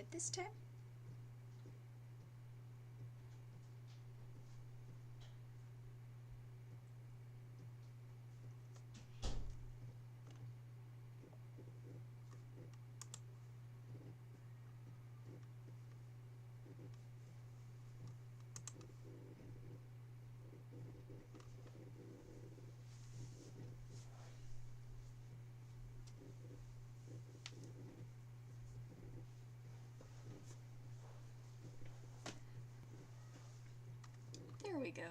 it this time? There we go.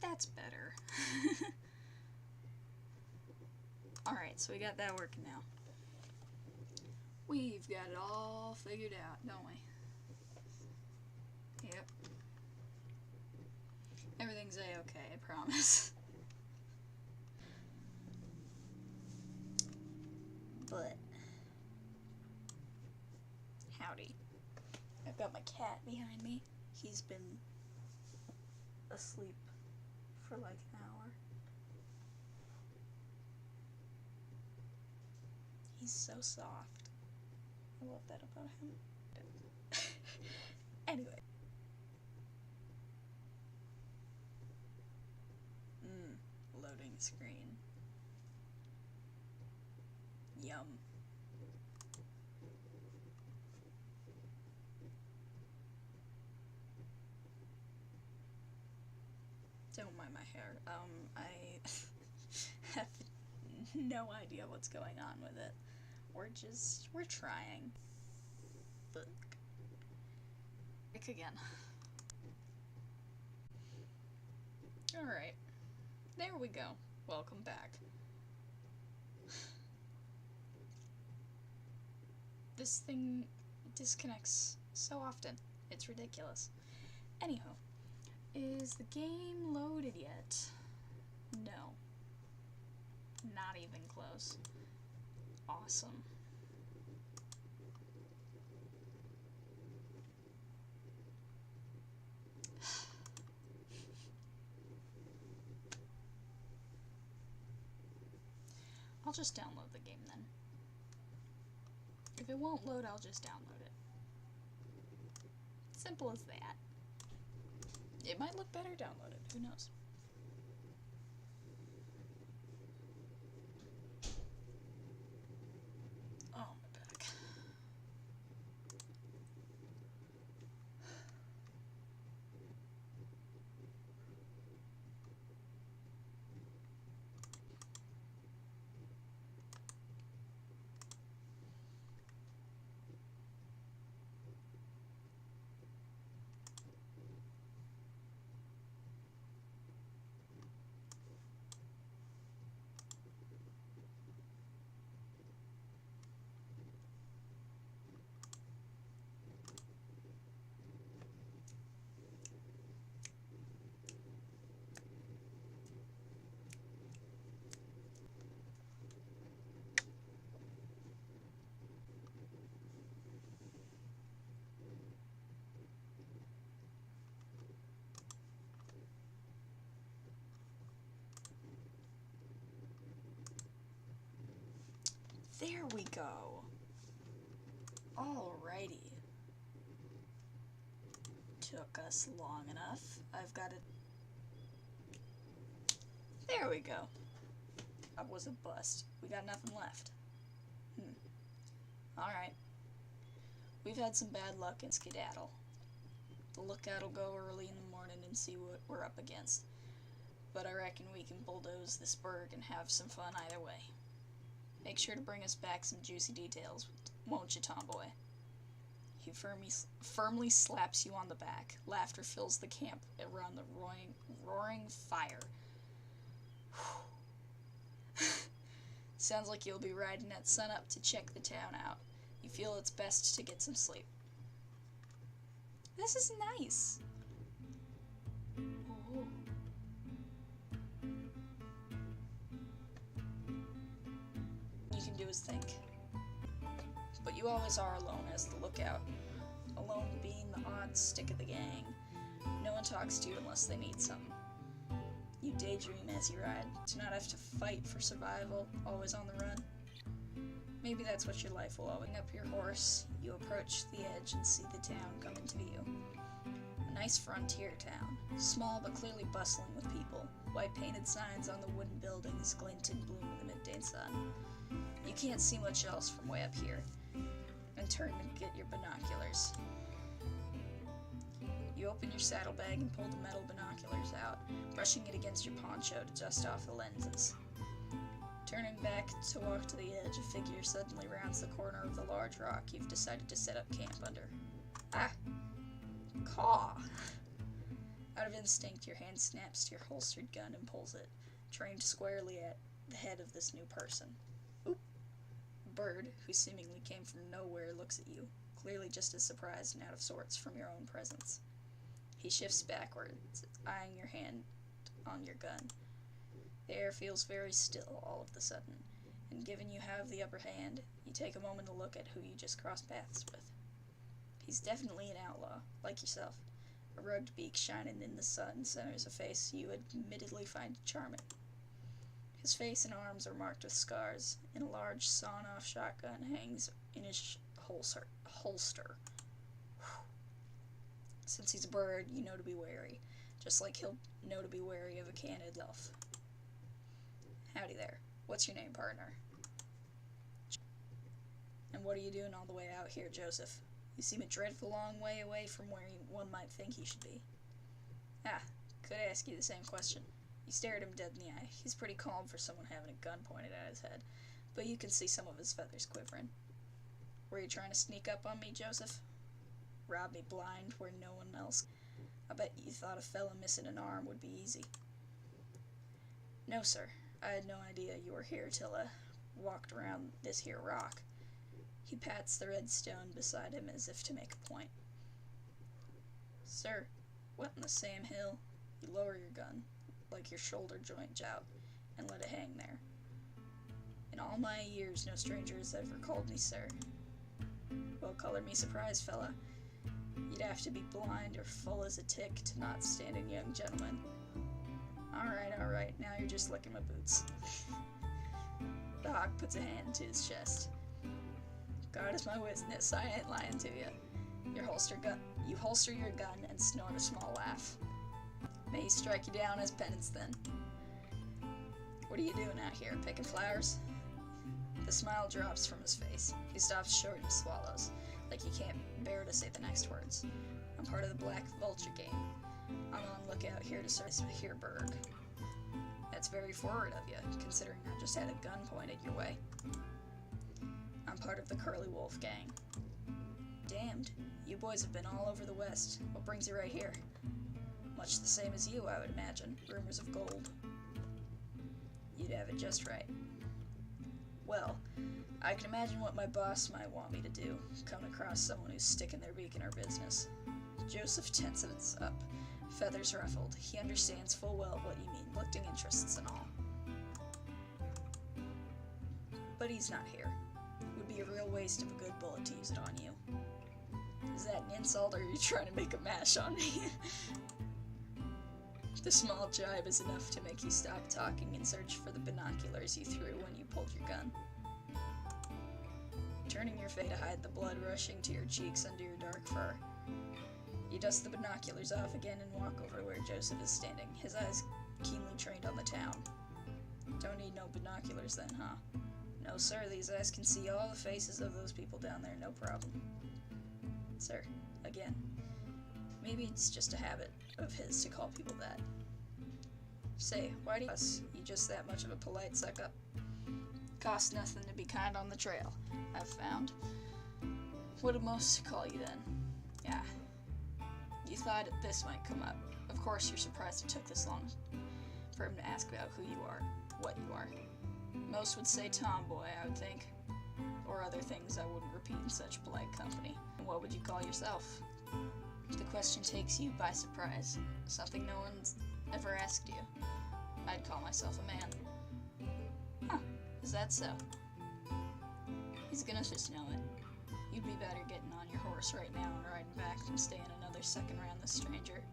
That's better. Alright, so we got that working now. We've got it all figured out, don't we? Yep. Everything's a-okay, I promise. But, howdy. I've got my cat behind me. He's been asleep for like an hour. He's so soft. I love that about him. Anyway. Loading screen. Yum. Don't mind my hair. I have no idea what's going on with it. We're trying. Look. Pick again. Alright. There we go. Welcome back. This thing disconnects so often. It's ridiculous. Anyhow, is the game loaded yet? No. Not even close. Awesome. I'll just download the game then. If it won't load, I'll just download it. Simple as that. It might look better downloaded, who knows? Oh, my back. There we go. Alrighty. Took us long enough. I've got it. There we go. That was a bust. We got nothing left. Alright. We've had some bad luck in Skedaddle. The lookout will go early in the morning and see what we're up against. But I reckon we can bulldoze this burg and have some fun either way. Make sure to bring us back some juicy details, won't you, Tomboy? He firmly slaps you on the back. Laughter fills the camp around the roaring fire. Sounds like you'll be riding at sunup to check the town out. You feel it's best to get some sleep. This is nice. Oh. You can do as think. But you always are alone as the lookout. Alone being the odd stick of the gang. No one talks to you unless they need something. You daydream as you ride, to not have to fight for survival, always on the run. Maybe that's what your life will open up your horse. You approach the edge and see the town come into view. A nice frontier town, small but clearly bustling with people. White painted signs on the wooden buildings glint and bloom in the midday sun. You can't see much else from way up here, and turn and get your binoculars. You open your saddlebag and pull the metal binoculars out, brushing it against your poncho to dust off the lenses. Turning back to walk to the edge, a figure suddenly rounds the corner of the large rock you've decided to set up camp under. Ah! Caw! Out of instinct, your hand snaps to your holstered gun and pulls it, trained squarely at the head of this new person. Oop! A bird, who seemingly came from nowhere, looks at you, clearly just as surprised and out of sorts from your own presence. He shifts backwards, eyeing your hand on your gun. The air feels very still all of a sudden, and given you have the upper hand, you take a moment to look at who you just crossed paths with. He's definitely an outlaw, like yourself. A rugged beak shining in the sun centers a face you admittedly find charming. His face and arms are marked with scars, and a large sawn-off shotgun hangs in his holster. Since he's a bird, you know to be wary, just like he'll know to be wary of a canid elf. Howdy there. What's your name, partner? And what are you doing all the way out here, Joseph? You seem a dreadful long way away from where one might think you should be. Ah, could I ask you the same question? You stare at him dead in the eye. He's pretty calm for someone having a gun pointed at his head, but you can see some of his feathers quivering. Were you trying to sneak up on me, Joseph? Rob me blind where no one else... I bet you thought a fella missing an arm would be easy. No, sir. I had no idea you were here till I walked around this here rock. He pats the red stone beside him as if to make a point. Sir, what in the Sam Hill? You lower your gun, like your shoulder joint out, and let it hang there. In all my years, no stranger has ever called me sir. Well, color me surprised, fella. You'd have to be blind or full as a tick to not stand in young gentlemen. Alright, now you're just licking my boots. The hawk puts a hand to his chest. God is my witness, I ain't lying to you. You holster your gun and snort a small laugh. May he strike you down as penance then. What are you doing out here, picking flowers? The smile drops from his face. He stops short and swallows, like he can't bear to say the next words. I'm part of the Black Vulture game. I'm on lookout here to search Heerberg. That's very forward of you, considering I just had a gun pointed your way. I'm part of the Curly Wolf gang. Damned, you boys have been all over the West. What brings you right here? Much the same as you, I would imagine. Rumors of gold. You'd have it just right. Well, I can imagine what my boss might want me to do, coming across someone who's sticking their beak in our business. Joseph tenses up, feathers ruffled. He understands full well what you mean, lifting interests and all. But he's not here. It would be a real waste of a good bullet to use it on you. Is that an insult, or are you trying to make a mash on me? The small jibe is enough to make you stop talking and search for the binoculars you threw when you pulled your gun. Turning your face to hide the blood rushing to your cheeks under your dark fur. You dust the binoculars off again and walk over to where Joseph is standing, his eyes keenly trained on the town. Don't need no binoculars then, huh? No, sir, these eyes can see all the faces of those people down there, no problem. Sir, again. Maybe it's just a habit of his to call people that. Say, why do you just that much of a polite suck-up? Costs nothing to be kind on the trail, I've found. What do most call you then? Yeah. You thought this might come up. Of course you're surprised it took this long for him to ask about who you are, what you are. Most would say tomboy, I would think. Or other things I wouldn't repeat in such polite company. And what would you call yourself? The question takes you by surprise. Something no one's ever asked you. I'd call myself a man. Huh, is that so? He's gonna just know it. You'd be better getting on your horse right now and riding back than staying another second around this stranger.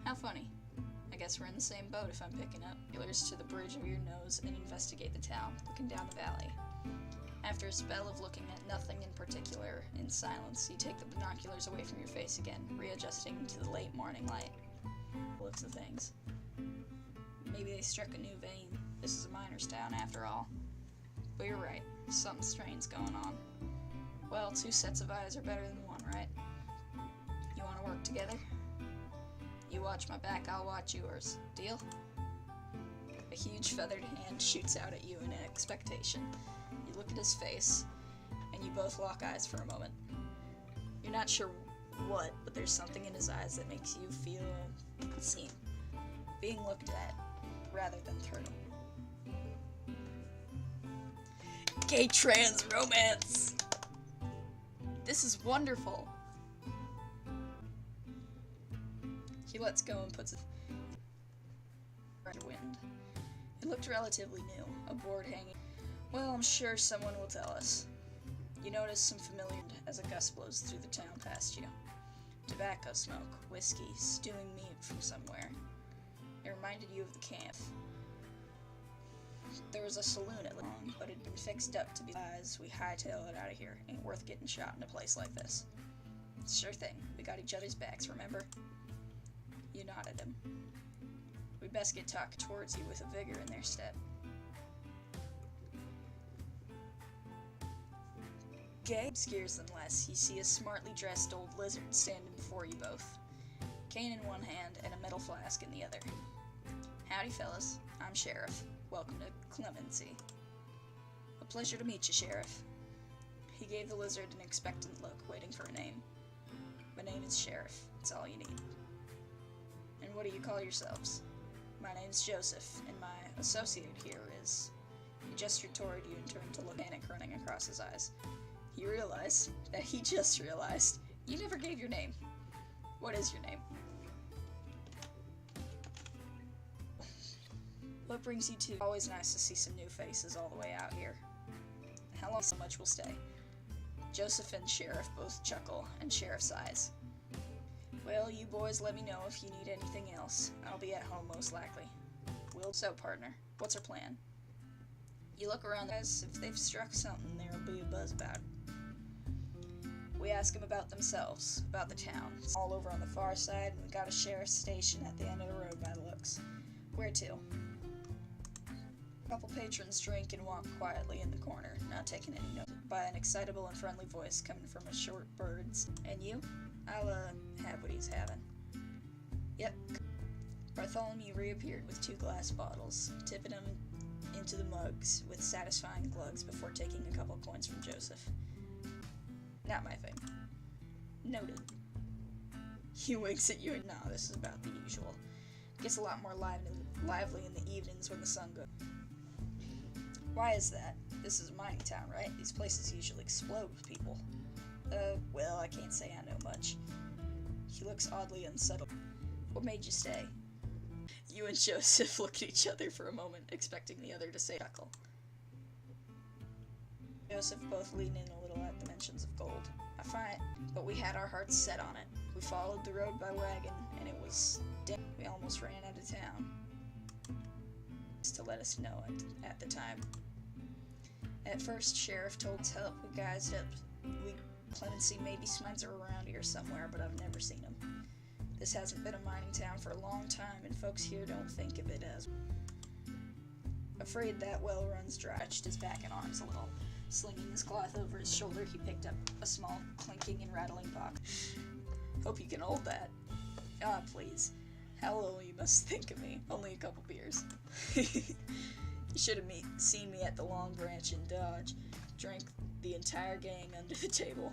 How funny. I guess we're in the same boat if I'm picking up. Binoculars to the bridge of your nose and investigate the town, looking down the valley. After a spell of looking at nothing in particular in silence, you take the binoculars away from your face again, readjusting to the late morning light. Looks of things. Maybe they struck a new vein. This is a miner's town, after all. But you're right. Something strange's going on. Well, 2 sets of eyes are better than 1, right? You want to work together? You watch my back, I'll watch yours. Deal? A huge feathered hand shoots out at you in expectation. You look at his face, and you both lock eyes for a moment. You're not sure what, but there's something in his eyes that makes you feel seen. Being looked at, rather than through. Gay trans romance! This is wonderful! He lets go and puts it in the wind. It looked relatively new, a board hanging. Well, I'm sure someone will tell us. You notice some familiar as a gust blows through the town past you. Tobacco smoke, whiskey, stewing meat from somewhere. It reminded you of the camp. There was a saloon at long, but it had been fixed up to be as we hightail it out of here. Ain't worth getting shot in a place like this. Sure thing. We got each other's backs, remember? You nodded him. We best get talking towards you with a vigor in their step. Gay scares them less. You see a smartly dressed old lizard standing before you both. Cane in one hand and a metal flask in the other. Howdy, fellas. I'm Sheriff. Welcome to Clemency. A pleasure to meet you, Sheriff. He gave the lizard an expectant look, waiting for a name. My name is Sheriff. It's all you need. And what do you call yourselves? My name's Joseph, and my associate here is... He gestured toward you and turned to look panic running across his eyes. He realized that he just realized you never gave your name. What is your name? What brings you to? Always nice to see some new faces all the way out here. How long so much will stay? Joseph and Sheriff both chuckle, and Sheriff sighs. Well, you boys let me know if you need anything else. I'll be at home most likely. So, partner, what's our plan? You look around, guys. If they've struck something, there'll be a buzz about it. We ask them about themselves, about the town. It's all over on the far side, and we got a sheriff's station at the end of the road by the looks. Where to? A couple patrons drink and walk quietly in the corner, not taking any note, by an excitable and friendly voice coming from a short bird's. And you? I'll, have what he's having. Yep. Bartholomew reappeared with 2 glass bottles, tipping them into the mugs with satisfying glugs before taking a couple coins from Joseph. Not my thing. Noted. He winks at you and no, this is about the usual. Gets a lot more lively in the evenings when the sun goes. Why is that? This is a mining town, right? These places usually explode with people. Well, I can't say I know much. He looks oddly unsettled. What made you stay? You and Joseph look at each other for a moment, expecting the other to say chuckle. Joseph both lean in a little at the mentions of gold. I find, but we had our hearts set on it. We followed the road by wagon, and it was dim. We almost ran out of town. To let us know at the time. At first, Sheriff told us help. We guys up. Clemency, maybe Smites are around here somewhere, but I've never seen them. This hasn't been a mining town for a long time, and folks here don't think of it as. Afraid that well runs dry. Stretched his back and arms a little. Slinging his cloth over his shoulder, he picked up a small clinking and rattling box. Hope you can hold that. Ah, please. How little you must think of me. Only a couple beers. You should have seen me at the Long Branch in Dodge. Drank the entire gang under the table.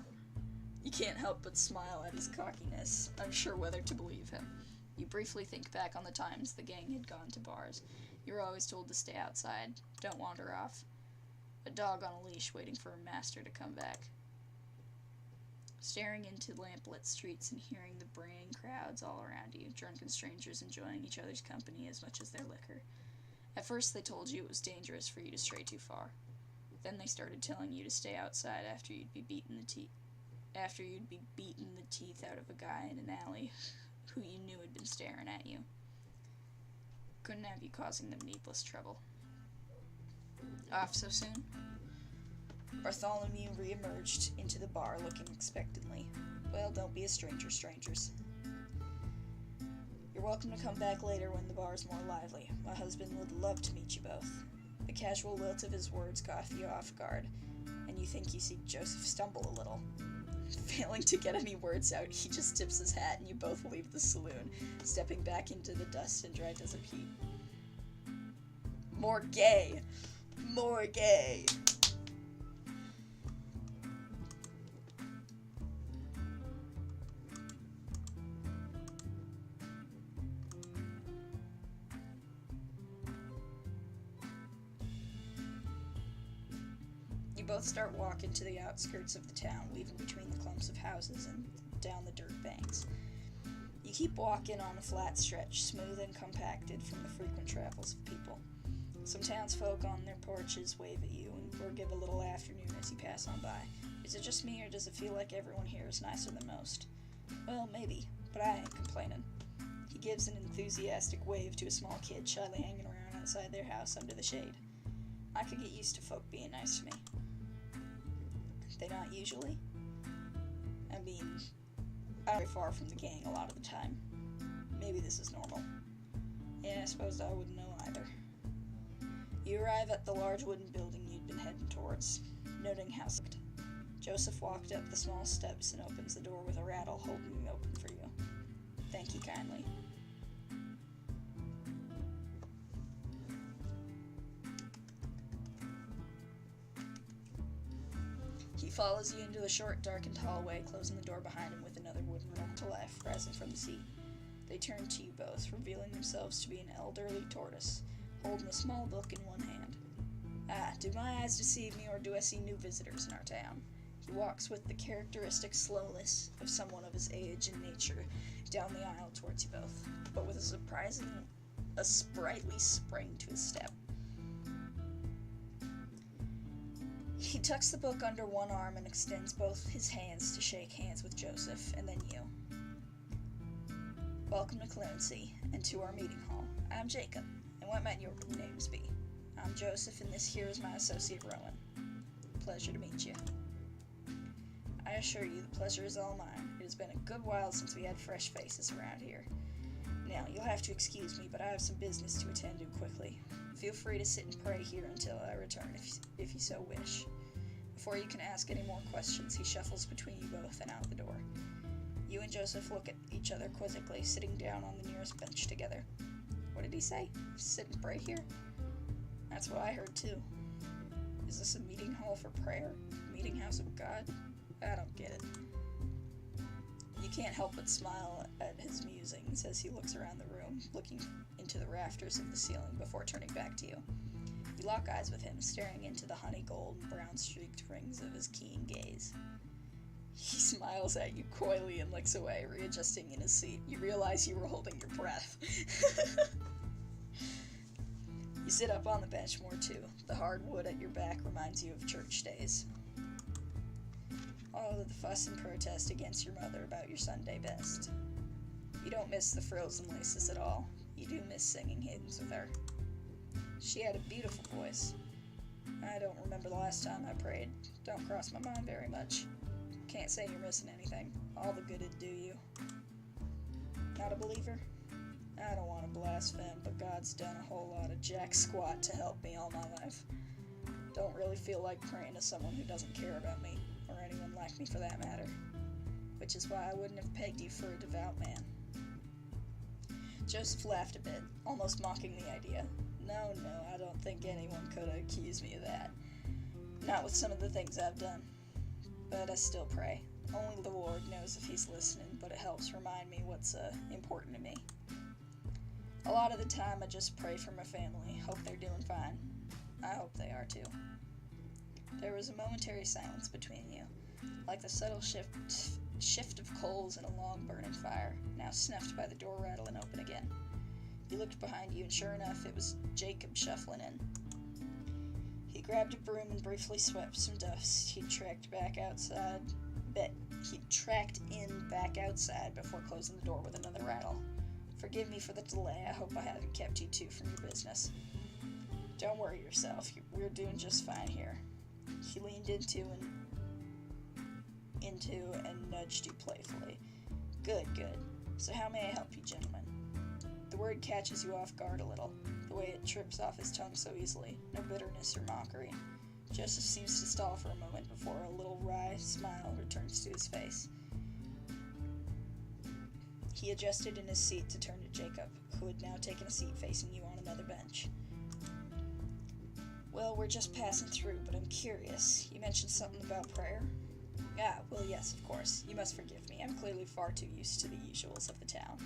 You can't help but smile at his cockiness, unsure whether to believe him. You briefly think back on the times the gang had gone to bars. You were always told to stay outside. Don't wander off. A dog on a leash waiting for a master to come back. Staring into lamplit streets and hearing the braying crowds all around you, drunken strangers enjoying each other's company as much as their liquor. At first they told you it was dangerous for you to stray too far. Then they started telling you to stay outside after you'd be beaten the teeth out of a guy in an alley who you knew had been staring at you. Couldn't have you causing them needless trouble. Off so soon? Bartholomew re-emerged into the bar, looking expectantly. Well, don't be a stranger, strangers. You're welcome to come back later when the bar's more lively. My husband would love to meet you both. The casual lilt of his words caught you off guard, and you think you see Joseph stumble a little. Failing to get any words out, he just tips his hat and you both leave the saloon, stepping back into the dust and dry desert heat. More gay! More gay! You both start walking to the outskirts of the town, weaving between the clumps of houses and down the dirt banks. You keep walking on a flat stretch, smooth and compacted from the frequent travels of people. Some townsfolk on their porches wave at you or give a little afternoon as you pass on by. Is it just me, or does it feel like everyone here is nicer than most? Well, maybe, but I ain't complaining. He gives an enthusiastic wave to a small kid shyly hanging around outside their house under the shade. I could get used to folk being nice to me. They not usually? I mean, I'm very far from the gang a lot of the time. Maybe this is normal. Yeah, I suppose I wouldn't know either. You arrive at the large wooden building you'd been heading towards, noting how locked. Joseph walked up the small steps and opens the door with a rattle, holding it open for you. Thank you kindly. He follows you into a short, darkened hallway, closing the door behind him with another wooden roll to life, rising from the seat. They turn to you both, revealing themselves to be an elderly tortoise, holding a small book in one hand. Ah, do my eyes deceive me, or do I see new visitors in our town? He walks with the characteristic slowness of someone of his age and nature down the aisle towards you both, but with a sprightly spring to his step. He tucks the book under one arm and extends both his hands to shake hands with Joseph, and then you. Welcome to Clemency, and to our meeting hall. I'm Jacob, and what might your names be? I'm Joseph, and this here is my associate Rowan. Pleasure to meet you. I assure you, the pleasure is all mine. It has been a good while since we had fresh faces around here. Now, you'll have to excuse me, but I have some business to attend to quickly. Feel free to sit and pray here until I return, if you so wish. Before you can ask any more questions, he shuffles between you both and out the door. You and Joseph look at each other quizzically, sitting down on the nearest bench together. What did he say? Sit and pray here? That's what I heard too. Is this a meeting hall for prayer? Meeting house of God? I don't get it. You can't help but smile at his musings as he looks around the room, looking into the rafters of the ceiling before turning back to you. You lock eyes with him, staring into the honey gold and brown streaked rings of his keen gaze. He smiles at you coyly and looks away, readjusting in his seat. You realize you were holding your breath. You sit up on the bench more too. The hard wood at your back reminds you of church days. All of the fuss and protest against your mother about your Sunday best. You don't miss the frills and laces at all. You do miss singing hymns with her. She had a beautiful voice. I don't remember the last time I prayed. Don't cross my mind very much. Can't say you're missing anything. All the good it'd do you. Not a believer? I don't want to blaspheme, but God's done a whole lot of jack squat to help me all my life. Don't really feel like praying to someone who doesn't care about me, or anyone like me for that matter. Which is why I wouldn't have pegged you for a devout man. Joseph laughed a bit, almost mocking the idea. No, I don't think anyone could accuse me of that. Not with some of the things I've done. But I still pray. Only the Lord knows if he's listening, but it helps remind me what's important to me. A lot of the time I just pray for my family, hope they're doing fine. I hope they are too. There was a momentary silence between you, like the subtle shift of coals in a long burning fire, now snuffed by the door rattling open again. You looked behind you, and sure enough, it was Jacob shuffling in. He grabbed a broom and briefly swept some dust he'd tracked in back outside before closing the door with another rattle. Forgive me for the delay. I hope I haven't kept you two from your business. Don't worry yourself. We're doing just fine here. She leaned into and nudged you playfully. Good, good. So how may I help you, gentlemen? The word catches you off guard a little, the way it trips off his tongue so easily. No bitterness or mockery. Joseph seems to stall for a moment before a little wry smile returns to his face. He adjusted in his seat to turn to Jacob, who had now taken a seat facing you on another bench. Well, we're just passing through, but I'm curious. You mentioned something about prayer? Ah, well, yes, of course. You must forgive me. I'm clearly far too used to the usuals of the town.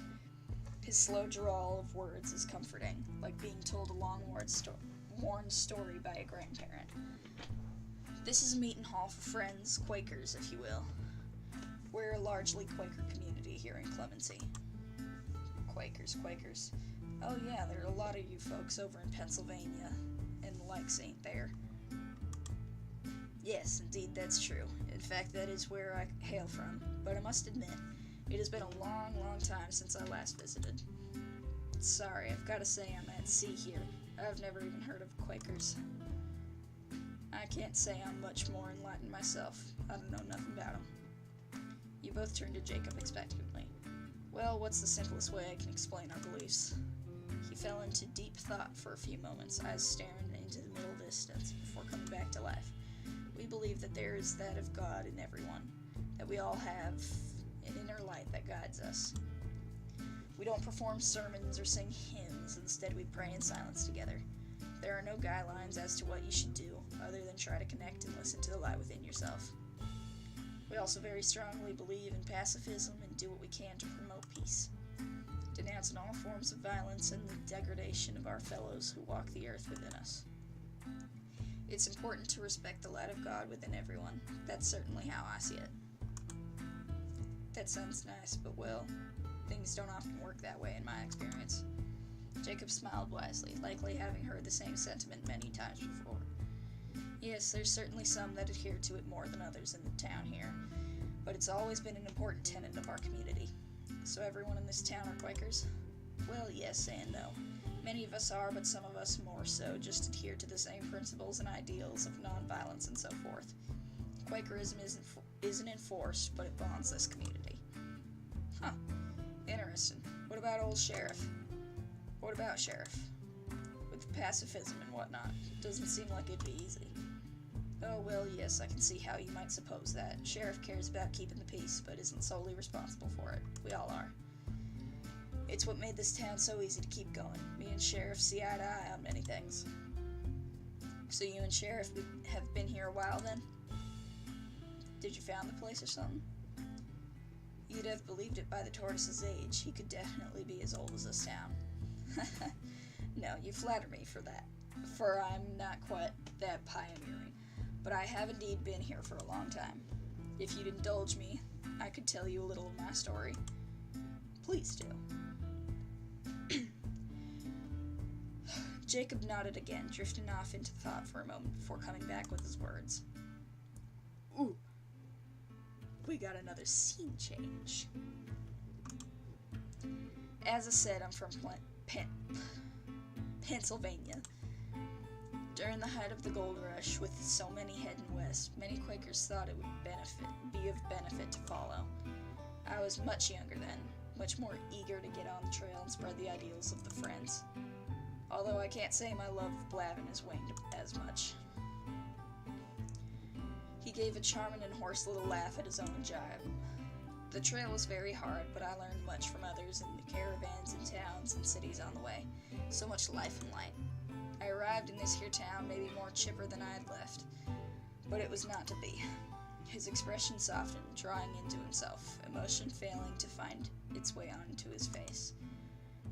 His slow drawl of words is comforting, like being told a long worn story by a grandparent. This is a meeting hall for friends, Quakers, if you will. We're a largely Quaker community here in Clemency. Quakers. Oh yeah, there are a lot of you folks over in Pennsylvania and the likes, ain't there? Yes, indeed, that's true. In fact, that is where I hail from. But I must admit, it has been a long, long time since I last visited. Sorry, I've got to say I'm at sea here. I've never even heard of Quakers. I can't say I'm much more enlightened myself. I don't know nothing about them. You both turned to Jacob expectantly. Well, what's the simplest way I can explain our beliefs? He fell into deep thought for a few moments, eyes staring into the middle distance before coming back to life. We believe that there is that of God in everyone, that we all have an inner light that guides us. We don't perform sermons or sing hymns, instead we pray in silence together. There are no guidelines as to what you should do, other than try to connect and listen to the light within yourself. We also very strongly believe in pacifism and do what we can to promote peace, denouncing all forms of violence and the degradation of our fellows who walk the earth within us. It's important to respect the light of God within everyone. That's certainly how I see it. That sounds nice, but well, things don't often work that way in my experience. Jacob smiled wisely, likely having heard the same sentiment many times before. Yes, there's certainly some that adhere to it more than others in the town here, but it's always been an important tenet of our community. So everyone in this town are Quakers? Well, yes and no. Many of us are, but some of us more so just adhere to the same principles and ideals of nonviolence and so forth. Quakerism isn't enforced, but it bonds this community. Huh. Interesting. What about old Sheriff? What about Sheriff? With pacifism and whatnot, it doesn't seem like it'd be easy. Oh, well, yes, I can see how you might suppose that. Sheriff cares about keeping the peace, but isn't solely responsible for it. We all are. It's what made this town so easy to keep going. Me and Sheriff see eye to eye on many things. So you and Sheriff have been here a while, then? Did you found the place or something? You'd have believed it by the tortoise's age. He could definitely be as old as this town. No, you flatter me for that, for I'm not quite that pioneering, but I have indeed been here for a long time. If you'd indulge me, I could tell you a little of my story. Please do. Jacob nodded again, drifting off into thought for a moment before coming back with his words. Ooh, we got another scene change. As I said, I'm from Pennsylvania. During the height of the gold rush, with so many heading west, many Quakers thought it would be of benefit to follow. I was much younger then, much more eager to get on the trail and spread the ideals of the Friends. Although I can't say my love of Blavin has waned as much. He gave a charming and hoarse little laugh at his own jibe. The trail was very hard, but I learned much from others in the caravans and towns and cities on the way. So much life and light. I arrived in this here town maybe more chipper than I had left, but it was not to be. His expression softened, drawing into himself, emotion failing to find its way onto his face.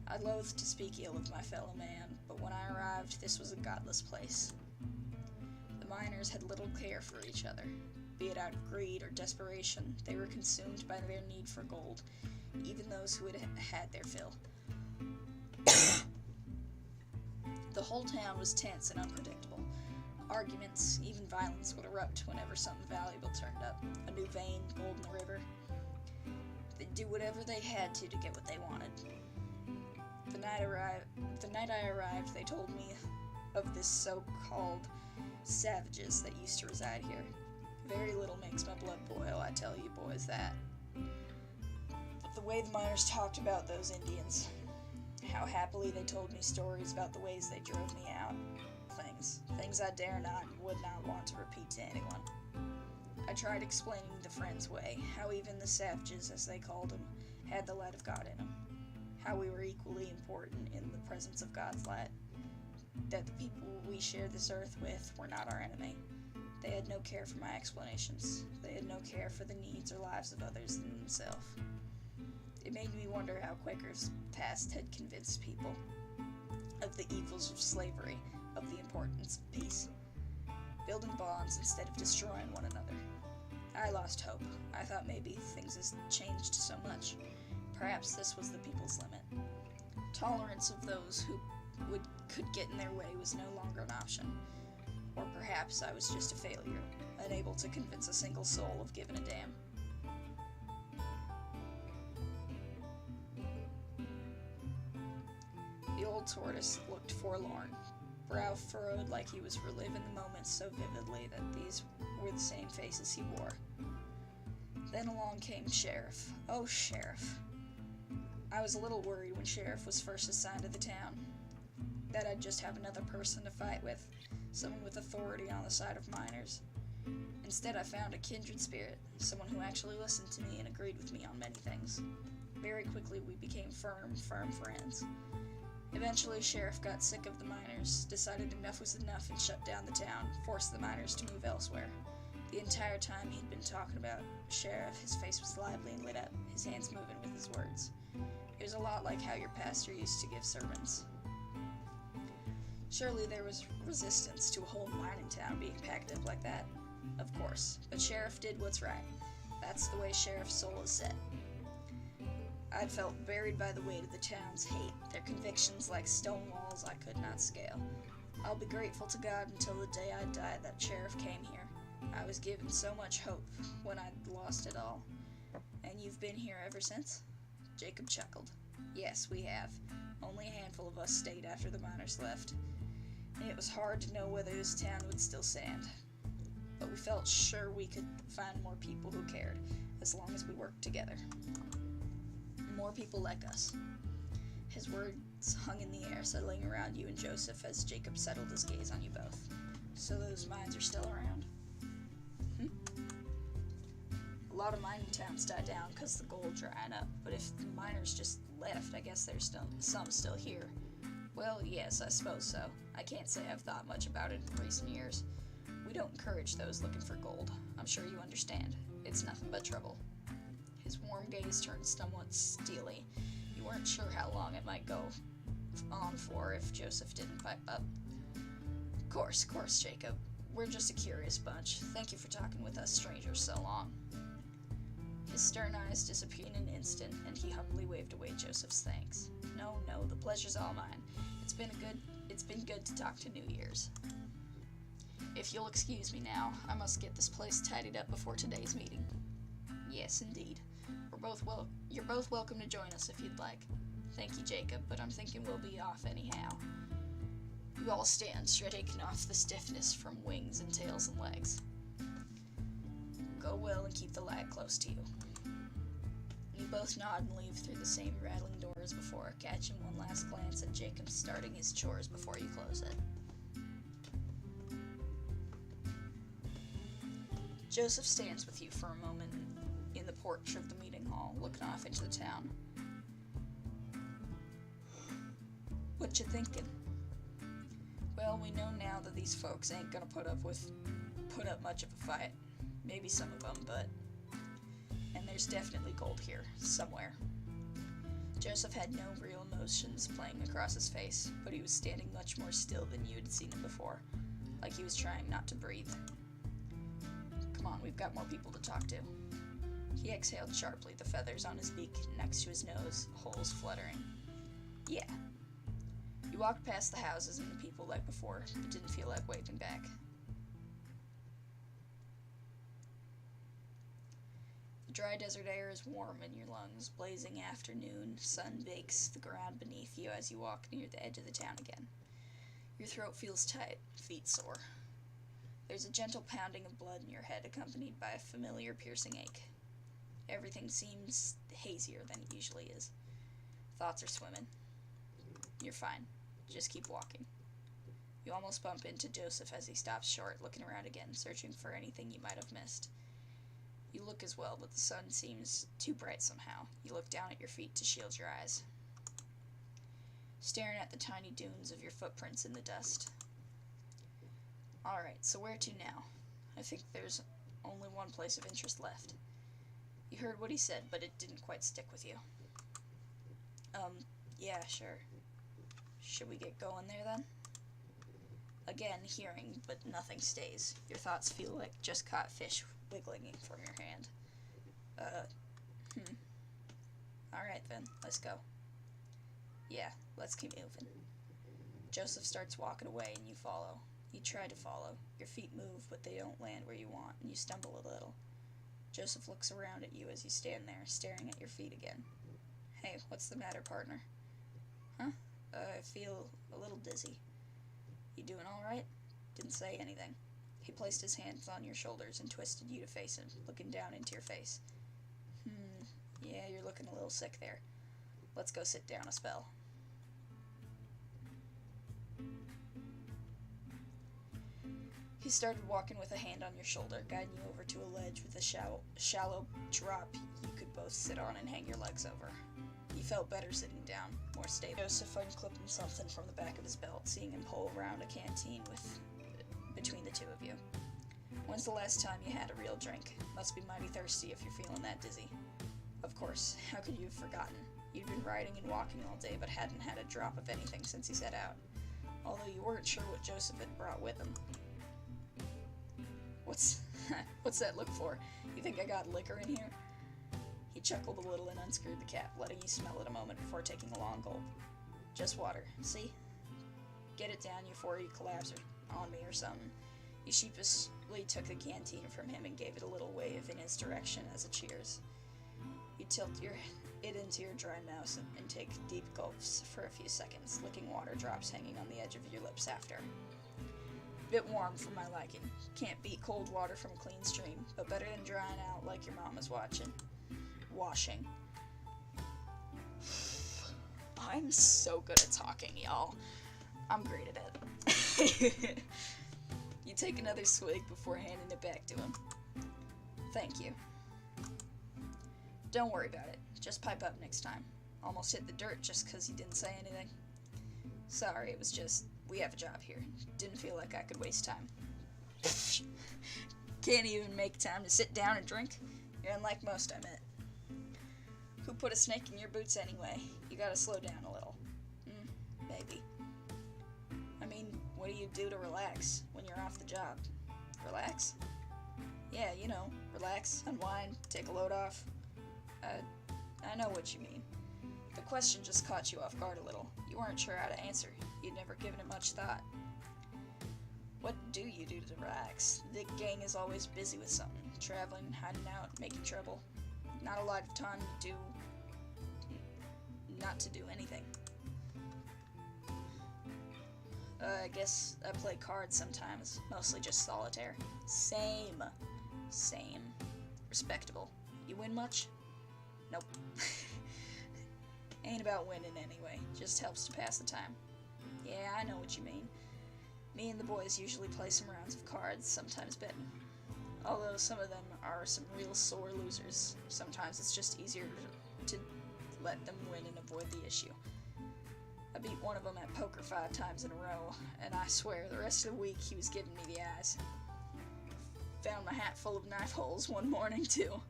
I loathed to speak ill of my fellow man, but when I arrived, this was a godless place. The miners had little care for each other. Be it out of greed or desperation, they were consumed by their need for gold, even those who had had their fill. The whole town was tense and unpredictable. Arguments, even violence, would erupt whenever something valuable turned up. A new vein, gold in the river. They'd do whatever they had to get what they wanted. The night I arrived, they told me of this so-called savages that used to reside here. Very little makes my blood boil, I tell you boys that. But the way the miners talked about those Indians, how happily they told me stories about the ways they drove me out, things I dare not and would not want to repeat to anyone. I tried explaining the Friends' way, how even the savages, as they called them, had the light of God in them, how we were equally important in the presence of God's light, that the people we share this earth with were not our enemy. They had no care for my explanations. They had no care for the needs or lives of others than themselves. It made me wonder how Quakers past had convinced people of the evils of slavery, of the importance of peace, building bonds instead of destroying one another. I lost hope. I thought maybe things had changed so much. Perhaps this was the people's limit. Tolerance of those who could get in their way was no longer an option. Or perhaps I was just a failure, unable to convince a single soul of giving a damn. The old tortoise looked forlorn, brow furrowed like he was reliving the moments so vividly that these were the same faces he wore. Then along came Sheriff. Oh, Sheriff. I was a little worried when Sheriff was first assigned to the town, that I'd just have another person to fight with, someone with authority on the side of miners. Instead, I found a kindred spirit, someone who actually listened to me and agreed with me on many things. Very quickly, we became firm friends. Eventually, Sheriff got sick of the miners, decided enough was enough and shut down the town, forced the miners to move elsewhere. The entire time he'd been talking about Sheriff, his face was lively and lit up, his hands moving with his words. It was a lot like how your pastor used to give sermons. Surely there was resistance to a whole mining town being packed up like that. Of course, but Sheriff did what's right. That's the way Sheriff's soul is set. I'd felt buried by the weight of the town's hate, their convictions like stone walls I could not scale. I'll be grateful to God until the day I die that Sheriff came here. I was given so much hope when I'd lost it all. And you've been here ever since? Jacob chuckled. Yes, we have. Only a handful of us stayed after the miners left. And it was hard to know whether this town would still stand. But we felt sure we could find more people who cared, as long as we worked together. More people like us. His words hung in the air, settling around you and Joseph as Jacob settled his gaze on you both. So those mines are still around? A lot of mining towns died down because the gold drying up, but if the miners just left, I guess there's some still here. Well, yes, I suppose so. I can't say I've thought much about it in recent years. We don't encourage those looking for gold. I'm sure you understand. It's nothing but trouble. His warm gaze turned somewhat steely. You weren't sure how long it might go on for if Joseph didn't pipe up. Of course, Jacob. We're just a curious bunch. Thank you for talking with us strangers so long. His stern eyes disappeared in an instant, and he humbly waved away Joseph's thanks. No, the pleasure's all mine. It's been good to talk to New Year's. If you'll excuse me now, I must get this place tidied up before today's meeting. Yes, indeed. You're both welcome to join us if you'd like. Thank you, Jacob, but I'm thinking we'll be off anyhow. You all stand, shaking off the stiffness from wings and tails and legs. Go well and keep the lad close to you. You both nod and leave through the same rattling doors before, catching one last glance at Jacob starting his chores before you close it. Joseph stands with you for a moment in the porch of the meeting hall, looking off into the town. What you thinking? Well, we know now that these folks ain't gonna put up much of a fight. Maybe some of them, but... And there's definitely gold here, somewhere. Joseph had no real emotions playing across his face, but he was standing much more still than you had seen him before, like he was trying not to breathe. Come on, we've got more people to talk to. He exhaled sharply, the feathers on his beak next to his nose, holes fluttering. Yeah. You walked past the houses and the people like before, but didn't feel like waving back. The dry desert air is warm in your lungs. Blazing afternoon sun bakes the ground beneath you as you walk near the edge of the town again. Your throat feels tight, feet sore. There's a gentle pounding of blood in your head accompanied by a familiar piercing ache. Everything seems hazier than it usually is. Thoughts are swimming. You're fine. Just keep walking. You almost bump into Joseph as he stops short, looking around again, searching for anything you might have missed. You look as well, but the sun seems too bright somehow. You look down at your feet to shield your eyes, staring at the tiny dunes of your footprints in the dust. Alright, so where to now? I think there's only one place of interest left. You heard what he said, but it didn't quite stick with you. Yeah, sure. Should we get going there then? Again, hearing, but nothing stays. Your thoughts feel like just caught fish wiggling from your hand. Alright then, let's go. Yeah, let's keep moving. Joseph starts walking away and you follow. You try to follow. Your feet move, but they don't land where you want, and you stumble a little. Joseph looks around at you as you stand there, staring at your feet again. Hey, what's the matter, partner? Huh? I feel a little dizzy. You doing alright? Didn't say anything. He placed his hands on your shoulders and twisted you to face him, looking down into your face. Yeah, you're looking a little sick there. Let's go sit down a spell. He started walking with a hand on your shoulder, guiding you over to a ledge with a shallow drop you could both sit on and hang your legs over. You felt better sitting down, more stable. Joseph unclipped something from the back of his belt, seeing him pull around a canteen between the two of you. When's the last time you had a real drink? Must be mighty thirsty if you're feeling that dizzy. Of course, how could you have forgotten? You'd been riding and walking all day, but hadn't had a drop of anything since he set out. Although you weren't sure what Joseph had brought with him. What's that look for? You think I got liquor in here? He chuckled a little and unscrewed the cap, letting you smell it a moment before taking a long gulp. Just water, see? Get it down before you collapse on me or something. You sheepishly took the canteen from him and gave it a little wave in his direction as a cheers. You tilt it into your dry mouth and take deep gulps for a few seconds, licking water drops hanging on the edge of your lips after. Bit warm for my liking. Can't beat cold water from a clean stream, but better than drying out like your mama's washing. I'm so good at talking, y'all. I'm great at it. You take another swig before handing it back to him. Thank you. Don't worry about it. Just pipe up next time. Almost hit the dirt just 'cause you didn't say anything. Sorry, it was just, we have a job here. Didn't feel like I could waste time. Can't even make time to sit down and drink? You're unlike most I met. Who put a snake in your boots anyway? You gotta slow down a little. Maybe. I mean, what do you do to relax when you're off the job? Relax? Yeah, you know, relax, unwind, take a load off. I know what you mean. The question just caught you off guard a little. You weren't sure how to answer. You'd never given it much thought. What do you do to relax? The gang is always busy with something. Traveling, hiding out, making trouble. Not a lot of time to do... not to do anything. I guess I play cards sometimes. Mostly just solitaire. Same. Respectable. You win much? Nope. Ain't about winning anyway. Just helps to pass the time. Yeah, I know what you mean. Me and the boys usually play some rounds of cards, sometimes betting. Although some of them are some real sore losers. Sometimes it's just easier to let them win and avoid the issue. I beat one of them at poker 5 times in a row, and I swear the rest of the week he was giving me the eyes. Found my hat full of knife holes one morning too,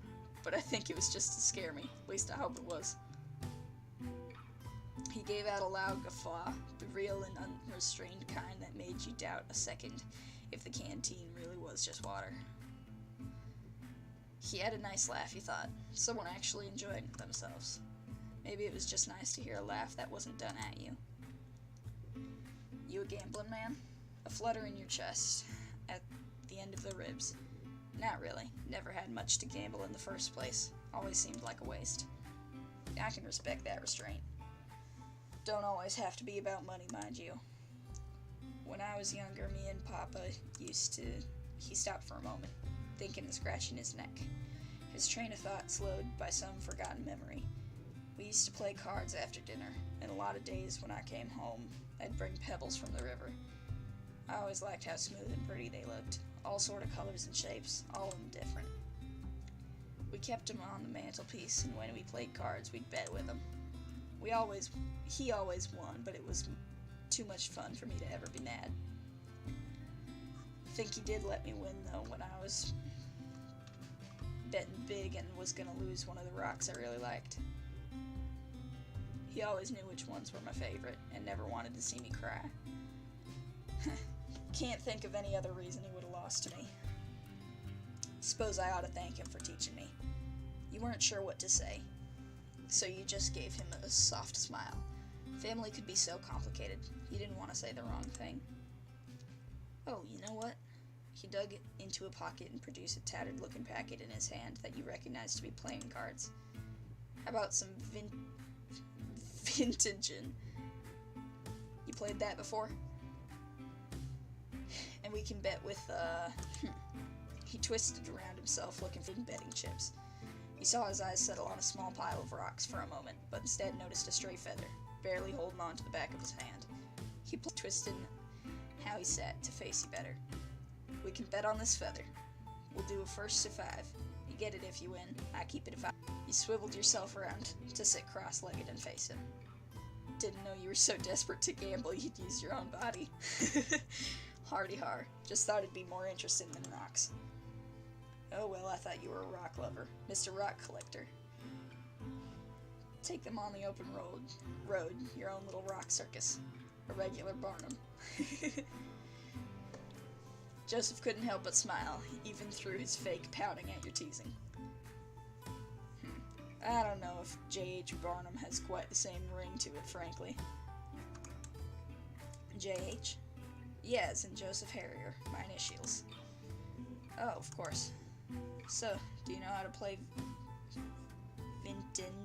but I think it was just to scare me. At least I hope it was. He gave out a loud guffaw, the real and unrestrained kind that made you doubt a second if the canteen really was just water. He had a nice laugh, you thought. Someone actually enjoyed themselves. Maybe it was just nice to hear a laugh that wasn't done at you. You a gambling man? A flutter in your chest, at the end of the ribs. Not really. Never had much to gamble in the first place. Always seemed like a waste. I can respect that restraint. Don't always have to be about money, mind you. When I was younger, me and Papa he stopped for a moment, thinking and scratching his neck. His train of thought slowed by some forgotten memory. We used to play cards after dinner, and a lot of days when I came home, I'd bring pebbles from the river. I always liked how smooth and pretty they looked, all sort of colors and shapes, all of them different. We kept them on the mantelpiece, and when we played cards, we'd bet with them. He always won, but it was too much fun for me to ever be mad. I think he did let me win, though, when I was betting big and was gonna lose one of the rocks I really liked. He always knew which ones were my favorite, and never wanted to see me cry. Can't think of any other reason he would have lost to me. Suppose I ought to thank him for teaching me. You weren't sure what to say, so you just gave him a soft smile. Family could be so complicated. He didn't want to say the wrong thing. Oh, you know what? He dug into a pocket and produced a tattered-looking packet in his hand that you recognized to be playing cards. How about some Vintagin? You played that before? And we can bet with, He twisted around himself looking for betting chips. He saw his eyes settle on a small pile of rocks for a moment, but instead noticed a stray feather, barely holding on to the back of his hand. He twisted how he sat to face you better. We can bet on this feather. We'll do a first to 5. You get it if you win. I keep it if I... You swiveled yourself around to sit cross-legged and face him. Didn't know you were so desperate to gamble you'd use your own body. Hardy har. Just thought it'd be more interesting than rocks. Oh well, I thought you were a rock lover. Mr. Rock Collector. Take them on the open road, your own little rock circus. A regular Barnum. Joseph couldn't help but smile, even through his fake pouting at your teasing. I don't know if J.H. Barnum has quite the same ring to it, frankly. J.H.? Yes, and Joseph Harrier, my initials. Oh, of course. So, do you know how to play Vinstenen?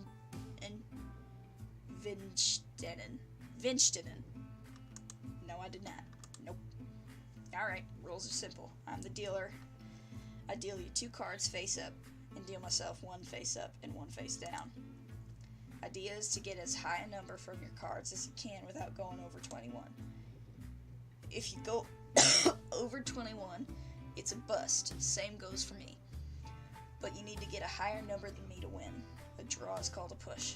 No, I did not. Nope. Alright, rules are simple. I'm the dealer. I deal you 2 cards face up, and deal myself 1 face up and 1 face down. Idea is to get as high a number from your cards as you can without going over 21. If you go over 21, it's a bust. Same goes for me. But you need to get a higher number than me to win. A draw is called a push.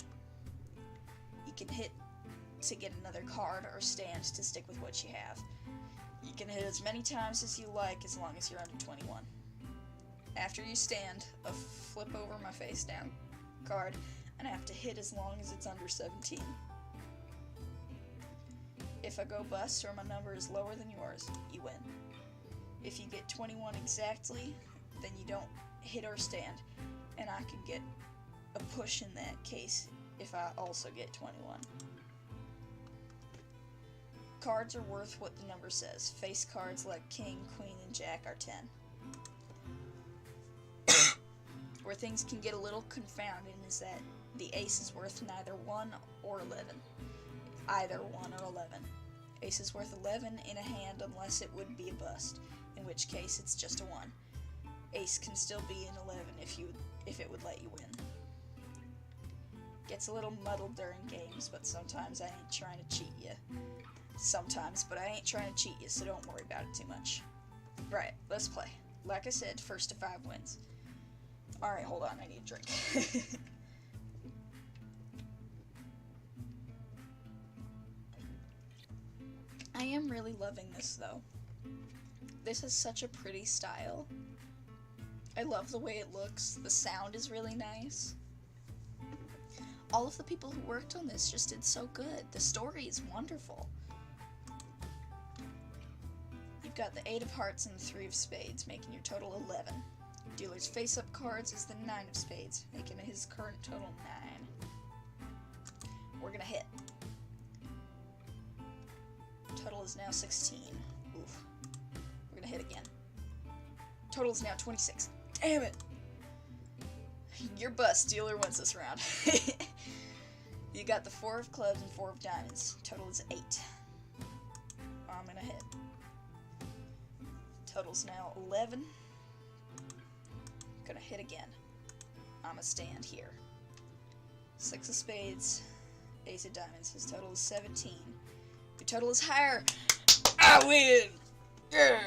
You can hit to get another card or stand to stick with what you have. You can hit as many times as you like as long as you're under 21. After you stand, a flip over my face down card, and I have to hit as long as it's under 17. If I go bust or my number is lower than yours, you win. If you get 21 exactly, then you don't hit or stand, and I can get a push in that case if I also get 21. Cards are worth what the number says. Face cards like King, Queen, and Jack are 10. Where things can get a little confounding is that the ace is worth neither 1 or 11. Either 1 or 11. Ace is worth 11 in a hand unless it would be a bust, in which case it's just a 1. Ace can still be an 11 if it would let you win. Gets a little muddled during games, but sometimes I ain't trying to cheat you. Sometimes, but I ain't trying to cheat you, so don't worry about it too much. Right, let's play. Like I said, first to 5 wins. Alright, hold on, I need a drink. I am really loving this, though. This is such a pretty style. I love the way it looks. The sound is really nice. All of the people who worked on this just did so good. The story is wonderful. You've got the 8 of hearts and the 3 of spades, making your total 11. Dealer's face-up cards is the 9 of spades, making his current total 9. We're gonna hit. Total is now 16. Oof. We're gonna hit again. Total is now 26. Damn it! Your bust. Dealer wins this round. You got the 4 of clubs and 4 of diamonds. Total is 8. I'm gonna hit. total's now 11. Gonna hit again. I'ma stand here. 6 of spades, ace of diamonds. His total is 17. Your total is higher. I win! Yeah!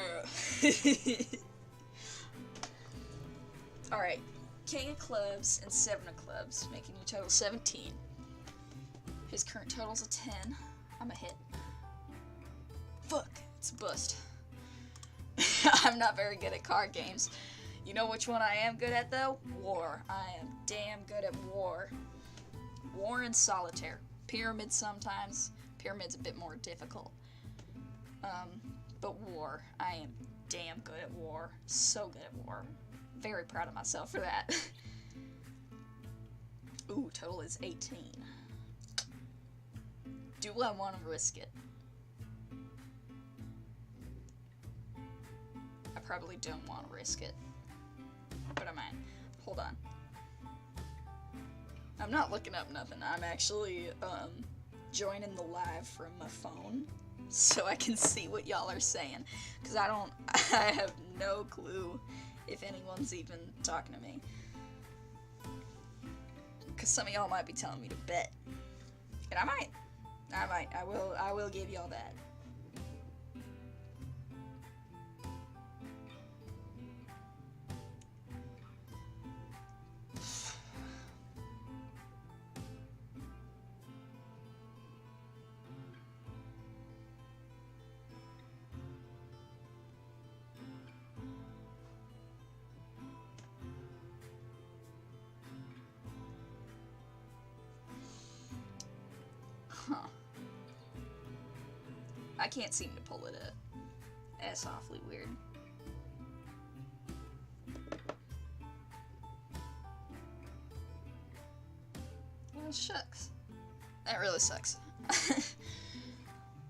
Alright, king of clubs and 7 of clubs, making your total 17. His current total's a 10. I'ma hit. Fuck, it's a bust. I'm not very good at card games. You know which one I am good at, though? War. I am damn good at war. War and solitaire. Pyramid sometimes. Pyramid's a bit more difficult. But war. I am damn good at war. So good at war. Very proud of myself for that. Ooh, total is 18. Do I want to risk it? I probably don't want to risk it. But I might. Hold on. I'm not looking up nothing. I'm actually joining the live from my phone so I can see what y'all are saying. Because I have no clue if anyone's even talking to me. Because some of y'all might be telling me to bet. And I might. I will give y'all that. Huh. I can't seem to pull it up. That's awfully weird. Well, shucks. That really sucks.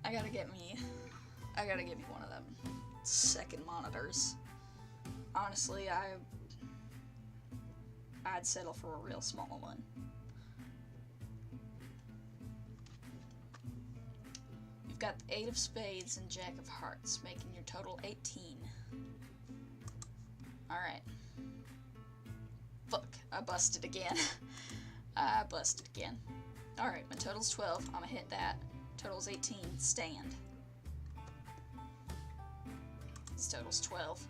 I gotta get me one of them second monitors. Honestly, I'd settle for a real small one. You've got the 8 of spades and jack of hearts, making your total 18. Alright. Fuck, I busted again. I busted again. Alright, my total's 12. I'm gonna hit that. Total's 18. Stand. His total's 12.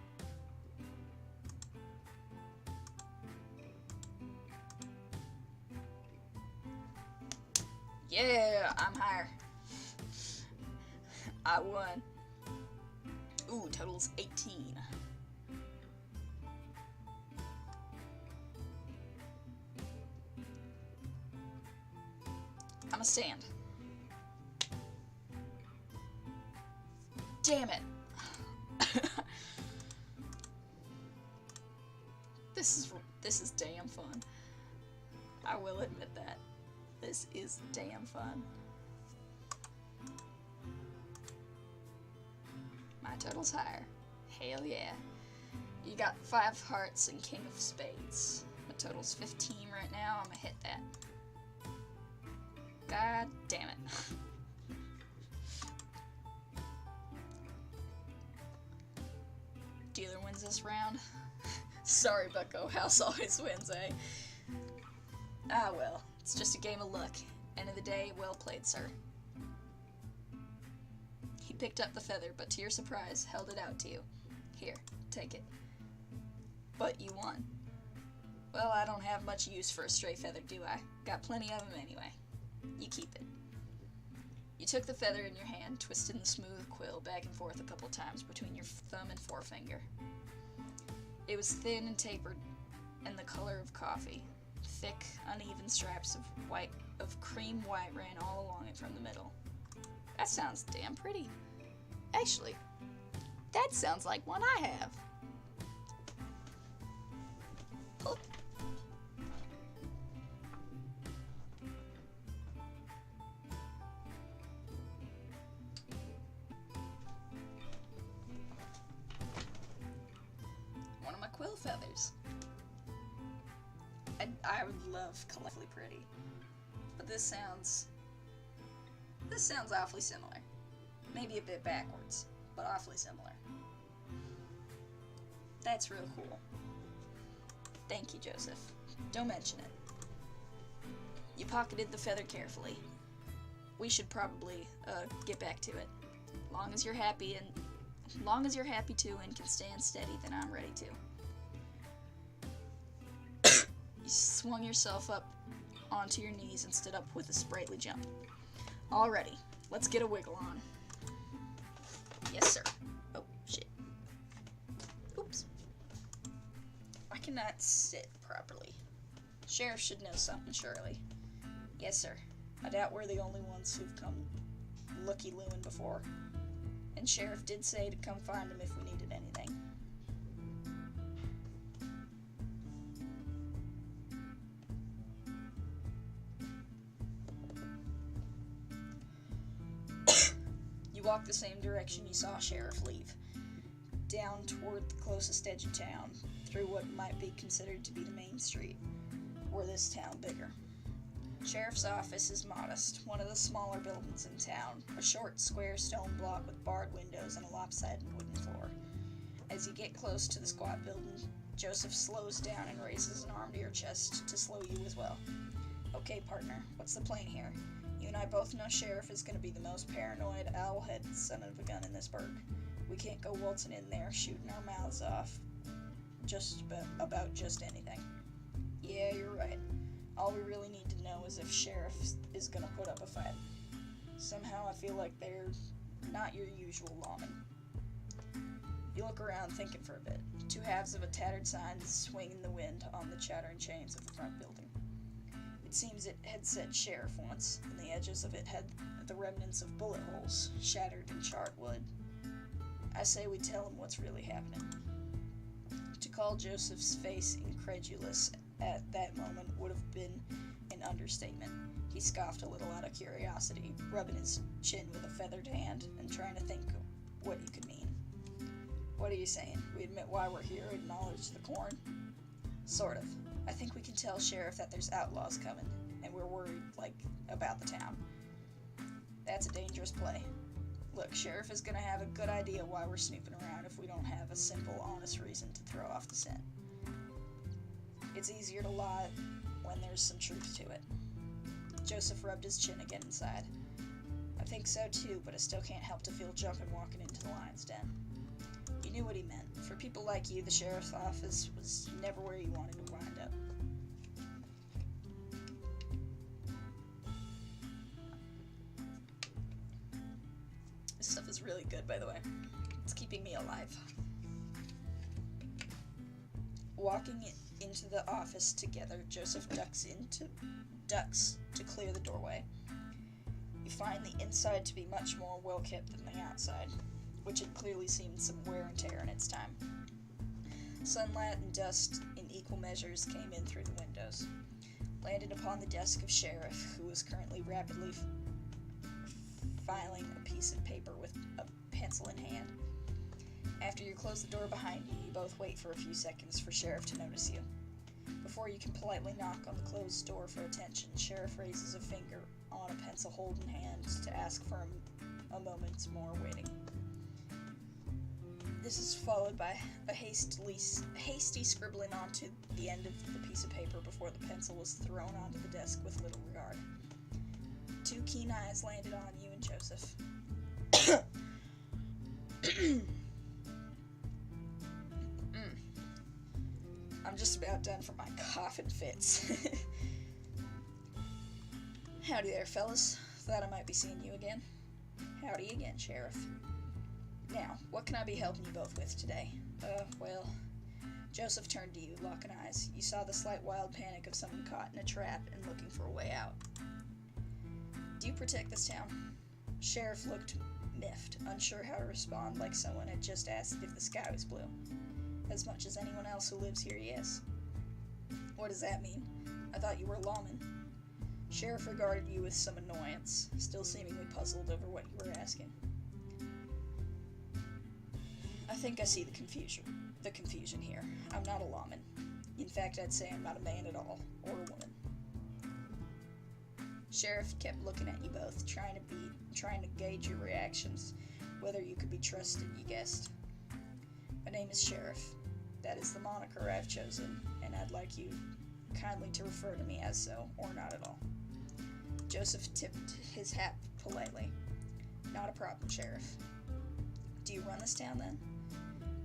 Yeah, I'm higher. I won. Ooh, total's 18. I'ma stand. Damn it. This is damn fun. I will admit that. This is damn fun. My total's higher. Hell yeah. You got 5 hearts and king of spades. My total's 15 right now. I'm gonna hit that. God damn it. Dealer wins this round. Sorry, Bucko. House always wins, eh? Ah, well. It's just a game of luck. End of the day, well played, sir. He picked up the feather, but to your surprise, held it out to you. Here, take it. But you won. Well, I don't have much use for a stray feather, do I? Got plenty of them anyway. You keep it. You took the feather in your hand, twisting the smooth quill back and forth a couple times between your thumb and forefinger. It was thin and tapered, and the color of coffee. Thick, uneven stripes of cream white ran all along it from the middle. That sounds damn pretty. Actually, that sounds like one I have. Oh. One of my quill feathers. I would love collectively pretty, but this sounds awfully similar. Maybe a bit backwards, but awfully similar. That's real cool. Thank you, Joseph. Don't mention it. You pocketed the feather carefully. We should probably, get back to it. Long as you're happy to and can stand steady, then I'm ready to. You swung yourself up onto your knees and stood up with a sprightly jump. Alrighty, let's get a wiggle on. Yes, sir. Oh, shit. Oops. I cannot sit properly. Sheriff should know something, surely. Yes, sir. I doubt we're the only ones who've come looky-looing before. And Sheriff did say to come find him if we needed anything. You walk the same direction you saw Sheriff leave, down toward the closest edge of town, through what might be considered to be the main street. Or this town bigger. Sheriff's office is modest, one of the smaller buildings in town, a short square stone block with barred windows and a lopsided wooden floor. As you get close to the squat building, Joseph slows down and raises an arm to your chest to slow you as well. Okay, partner, what's the plan here? You and I both know Sheriff is going to be the most paranoid, owl-headed son of a gun in this burg. We can't go waltzing in there, shooting our mouths off about just anything. Yeah, you're right. All we really need to know is if Sheriff is gonna put up a fight. Somehow I feel like they're not your usual lawmen. You look around thinking for a bit. Two halves of a tattered sign swing in the wind on the chattering chains of the front building. It seems it had said Sheriff once, and the edges of it had the remnants of bullet holes, shattered and charred wood. I say we tell him what's really happening. To call Joseph's face incredulous at that moment would have been an understatement. He scoffed a little out of curiosity, rubbing his chin with a feathered hand and trying to think what he could mean. What are you saying? We admit why we're here, acknowledge the corn? Sort of. I think we can tell Sheriff that there's outlaws coming, and we're worried, about the town. That's a dangerous play. Look, Sheriff is gonna have a good idea why we're snooping around if we don't have a simple, honest reason to throw off the scent. It's easier to lie when there's some truth to it. Joseph rubbed his chin again and sighed. I think so too, but I still can't help to feel jumping walking into the lion's den. You knew what he meant. For people like you, the sheriff's office was never where you wanted to wind up. This stuff is really good, by the way. It's keeping me alive. Walking into the office together, Joseph ducks to clear the doorway. You find the inside to be much more well-kept than the outside, which had clearly seen some wear and tear in its time. Sunlight and dust in equal measures came in through the windows, landed upon the desk of Sheriff, who was currently rapidly filing a piece of paper with a pencil in hand. After you close the door behind you, you both wait for a few seconds for Sheriff to notice you. Before you can politely knock on the closed door for attention, Sheriff raises a finger on a pencil hold in hand to ask for a moment's more waiting. This is followed by a hasty scribbling onto the end of the piece of paper before the pencil was thrown onto the desk with little regard. Two keen eyes landed on you and Joseph. I'm just about done for my coughing fits. Howdy there, fellas. Thought I might be seeing you again. Howdy again, Sheriff. Now, what can I be helping you both with today? Well, Joseph turned to you, locking eyes. You saw the slight wild panic of someone caught in a trap and looking for a way out. Do you protect this town? Sheriff looked miffed, unsure how to respond, like someone had just asked if the sky was blue. As much as anyone else who lives here, yes. What does that mean? I thought you were a lawman. Sheriff regarded you with some annoyance, still seemingly puzzled over what you were asking. I think I see the confusion here. I'm not a lawman. In fact, I'd say I'm not a man at all, or a woman. Sheriff kept looking at you both, trying to gauge your reactions, whether you could be trusted, you guessed. My name is Sheriff. That is the moniker I've chosen, and I'd like you kindly to refer to me as so, or not at all. Joseph tipped his hat politely. Not a problem, Sheriff. Do you run this town, then?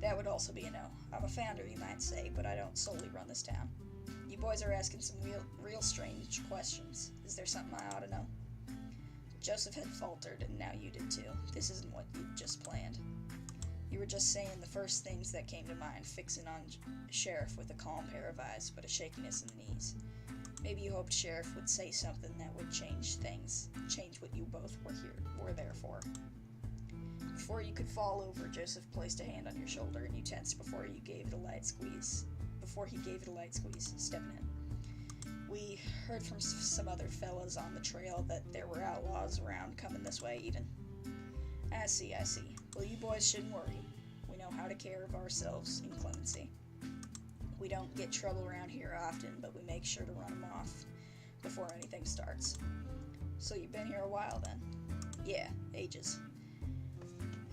That would also be a no. I'm a founder, you might say, but I don't solely run this town. You boys are asking some real strange questions. Is there something I ought to know? Joseph had faltered, and now you did too. This isn't what you just planned. You were just saying the first things that came to mind, fixing on Sheriff with a calm pair of eyes, but a shakiness in the knees. Maybe you hoped Sheriff would say something that would change things, change what you both were there for. Before you could fall over, Joseph placed a hand on your shoulder, and you tensed before he gave it a light squeeze, stepping in. We heard from some other fellas on the trail that there were outlaws around coming this way even. I see. Well, you boys shouldn't worry. We know how to care of ourselves in clemency. We don't get trouble around here often, but we make sure to run them off before anything starts. So you've been here a while then? Yeah, ages.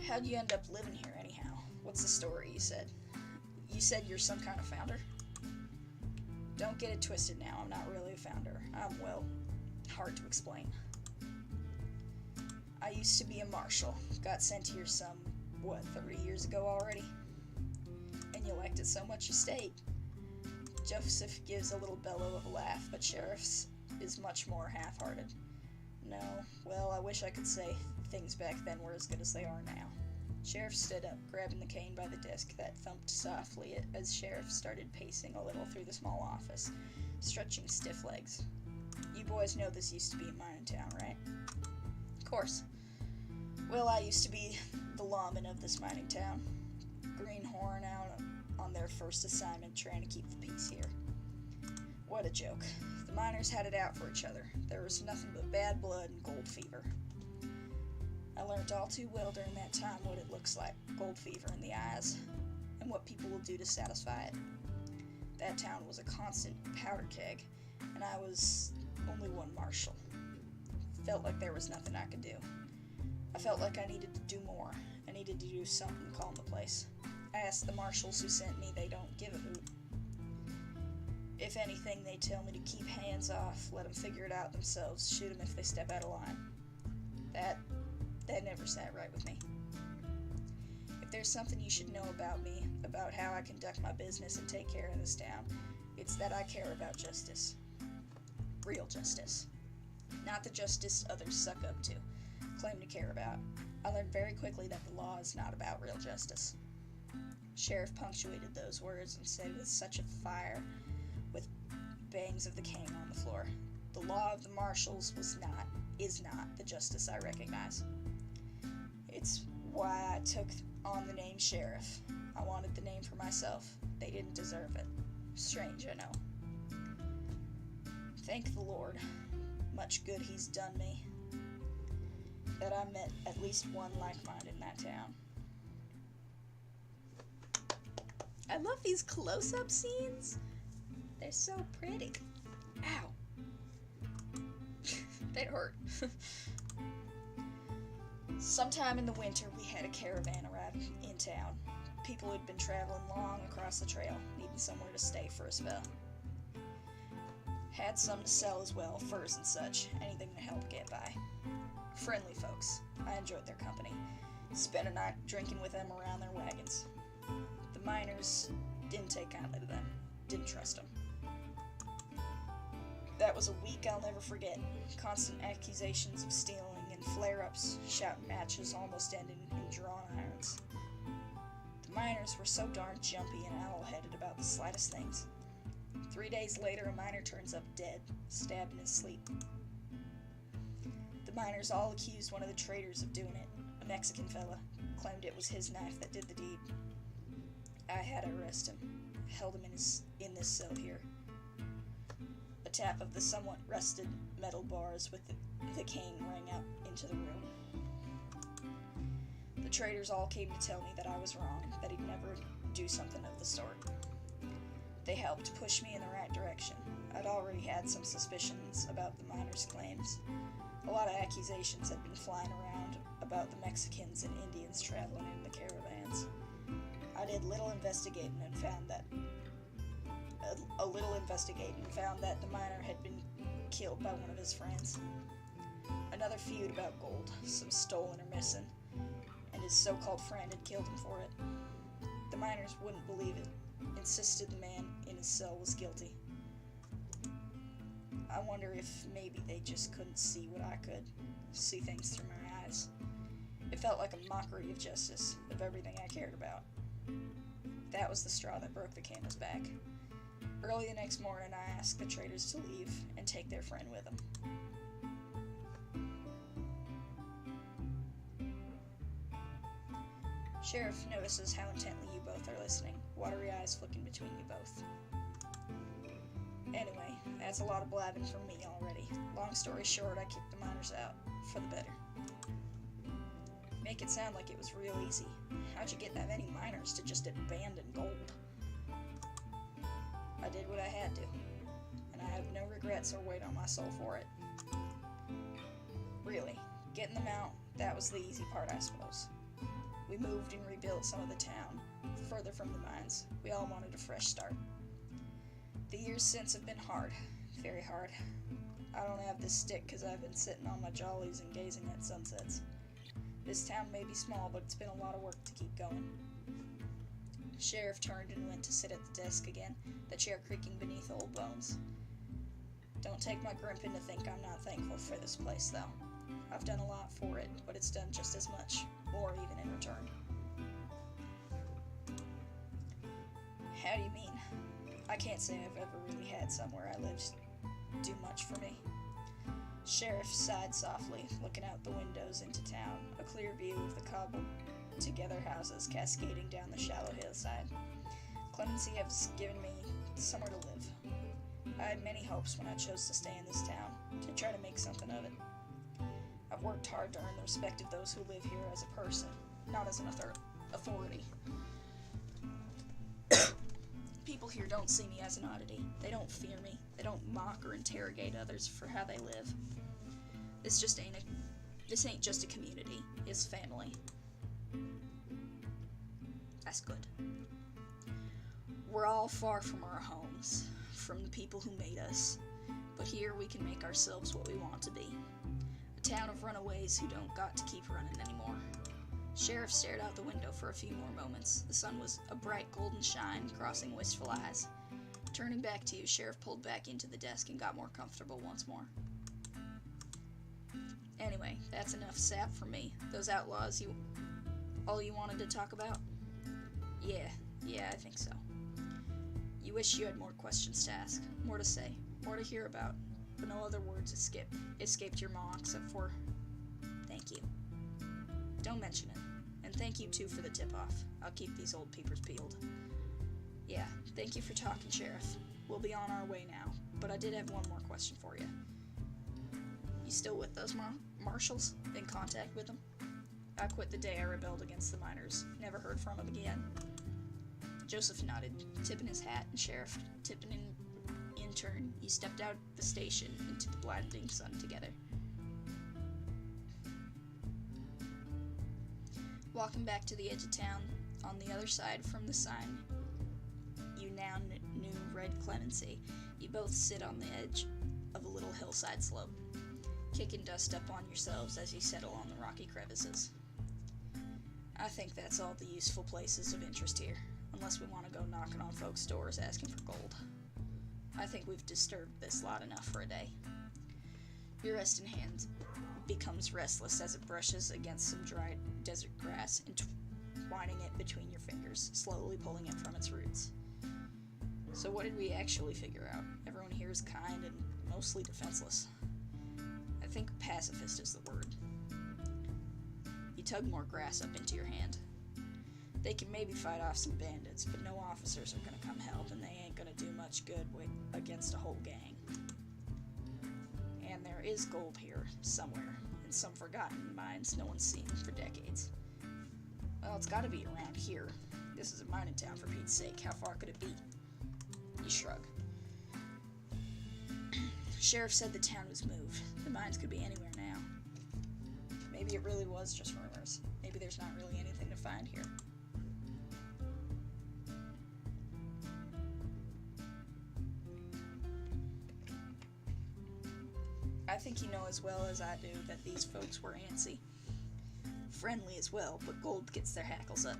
How'd you end up living here anyhow? What's the story, you said? You said you're some kind of founder? Don't get it twisted now, I'm not really a founder. I'm, well, hard to explain. I used to be a marshal. Got sent here 30 years ago already? And you liked it so much you stayed. Joseph gives a little bellow of a laugh, but Sheriff's is much more half-hearted. No, well, I wish I could say things back then were as good as they are now. Sheriff stood up, grabbing the cane by the desk that thumped softly as Sheriff started pacing a little through the small office, stretching stiff legs. You boys know this used to be a mining town, right? Of course. Well, I used to be the lawman of this mining town. Greenhorn out on their first assignment trying to keep the peace here. What a joke. The miners had it out for each other. There was nothing but bad blood and gold fever. I learned all too well during that time what it looks like, gold fever in the eyes, and what people will do to satisfy it. That town was a constant powder keg, and I was only one marshal. Felt like there was nothing I could do. I felt like I needed to do more. I needed to do something to calm the place. I asked the marshals who sent me, they don't give a hoot. If anything, they tell me to keep hands off, let them figure it out themselves, shoot them if they step out of line. That never sat right with me. If there's something you should know about me, about how I conduct my business and take care of this town, it's that I care about justice. Real justice. Not the justice others suck up to, claim to care about. I learned very quickly that the law is not about real justice. Sheriff punctuated those words and said with such a fire, with bangs of the cane on the floor. The law of the marshals is not the justice I recognize. It's why I took on the name Sheriff. I wanted the name for myself. They didn't deserve it. Strange, I know. Thank the Lord. Much good he's done me. That I met at least one like mine in that town. I love these close-up scenes. They're so pretty. Ow. That hurt. Sometime in the winter, we had a caravan arrive in town. People who'd been traveling long across the trail, needing somewhere to stay for a spell. Had some to sell as well, furs and such, anything to help get by. Friendly folks. I enjoyed their company. Spent a night drinking with them around their wagons. The miners didn't take kindly to them. Didn't trust them. That was a week I'll never forget. Constant accusations of stealing and flare-ups, shouting matches almost ending in drawn irons. The miners were so darn jumpy and owl-headed about the slightest things. 3 days later, a miner turns up dead, stabbed in his sleep. The miners all accused one of the traitors of doing it. A Mexican fella claimed it was his knife that did the deed. I had to arrest him. Held him in this cell here. A tap of the somewhat rusted metal bars with the cane rang out into the room. The traitors all came to tell me that I was wrong, that he'd never do something of the sort. They helped push me in the right direction. I'd already had some suspicions about the miners' claims. A lot of accusations had been flying around about the Mexicans and Indians traveling in the caravans. I did little investigating and found that a little investigating and found that the miner had been killed by one of his friends. Another feud about gold, some stolen or missing, and his so-called friend had killed him for it. The miners wouldn't believe it, insisted the man in his cell was guilty. I wonder if maybe they just couldn't see what I could, see things through my eyes. It felt like a mockery of justice, of everything I cared about. That was the straw that broke the camel's back. Early the next morning, I asked the traders to leave and take their friend with them. Sheriff notices how intently you both are listening, watery eyes flicking between you both. Anyway, that's a lot of blabbing from me already. Long story short, I kicked the miners out, for the better. Make it sound like it was real easy. How'd you get that many miners to just abandon gold? I did what I had to, and I have no regrets or weight on my soul for it. Really, getting them out, that was the easy part, I suppose. We moved and rebuilt some of the town, further from the mines. We all wanted a fresh start. The years since have been hard, very hard. I don't have this stick because I've been sitting on my jollies and gazing at sunsets. This town may be small, but it's been a lot of work to keep going. Sheriff turned and went to sit at the desk again, the chair creaking beneath old bones. Don't take my grimping to think I'm not thankful for this place, though. I've done a lot for it, but it's done just as much, more even in return. How do you mean? I can't say I've ever really had somewhere I lived do much for me. Sheriff sighed softly, looking out the windows into town, a clear view of the cobbled-together houses cascading down the shallow hillside. Clemency has given me somewhere to live. I had many hopes when I chose to stay in this town, to try to make something of it. I've worked hard to earn the respect of those who live here as a person, not as an authority. People here don't see me as an oddity. They don't fear me. They don't mock or interrogate others for how they live. This ain't just a community. It's family. That's good. We're all far from our homes, from the people who made us, but here we can make ourselves what we want to be. A town of runaways who don't got to keep running anymore. Sheriff stared out the window for a few more moments. The sun was a bright golden shine, crossing wistful eyes. Turning back to you, Sheriff pulled back into the desk and got more comfortable once more. Anyway, that's enough sap for me. Those outlaws, all you wanted to talk about? Yeah, I think so. You wish you had more questions to ask, more to say, more to hear about, but no other words escaped your mouth except for, thank you. Don't mention it. And thank you, too, for the tip-off. I'll keep these old peepers peeled. Yeah, thank you for talking, Sheriff. We'll be on our way now, but I did have one more question for you. You still with those marshals? In contact with them? I quit the day I rebelled against the miners. Never heard from them again. Joseph nodded, tipping his hat, and Sheriff tipping in turn. You stepped out the station into the blinding sun together. Walking back to the edge of town, on the other side from the sign, you now knew Red Clemency. You both sit on the edge of a little hillside slope, kicking dust up on yourselves as you settle on the rocky crevices. I think that's all the useful places of interest here, unless we want to go knocking on folks' doors asking for gold. I think we've disturbed this lot enough for a day. Your resting hand becomes restless as it brushes against some dried desert grass, entwining it between your fingers, slowly pulling it from its roots. So what did we actually figure out? Everyone here is kind and mostly defenseless. I think pacifist is the word. You tug more grass up into your hand. They can maybe fight off some bandits, but no officers are gonna come help, and they ain't gonna do much good against a whole gang. And there is gold here, somewhere, in some forgotten mines no one's seen for decades. Well, it's gotta be around here. This is a mining town, for Pete's sake. How far could it be? You shrug. Sheriff said the town was moved. The mines could be anywhere now. Maybe it really was just rumors. Maybe there's not really anything to find here. I think you know as well as I do that these folks were antsy. Friendly as well, but gold gets their hackles up.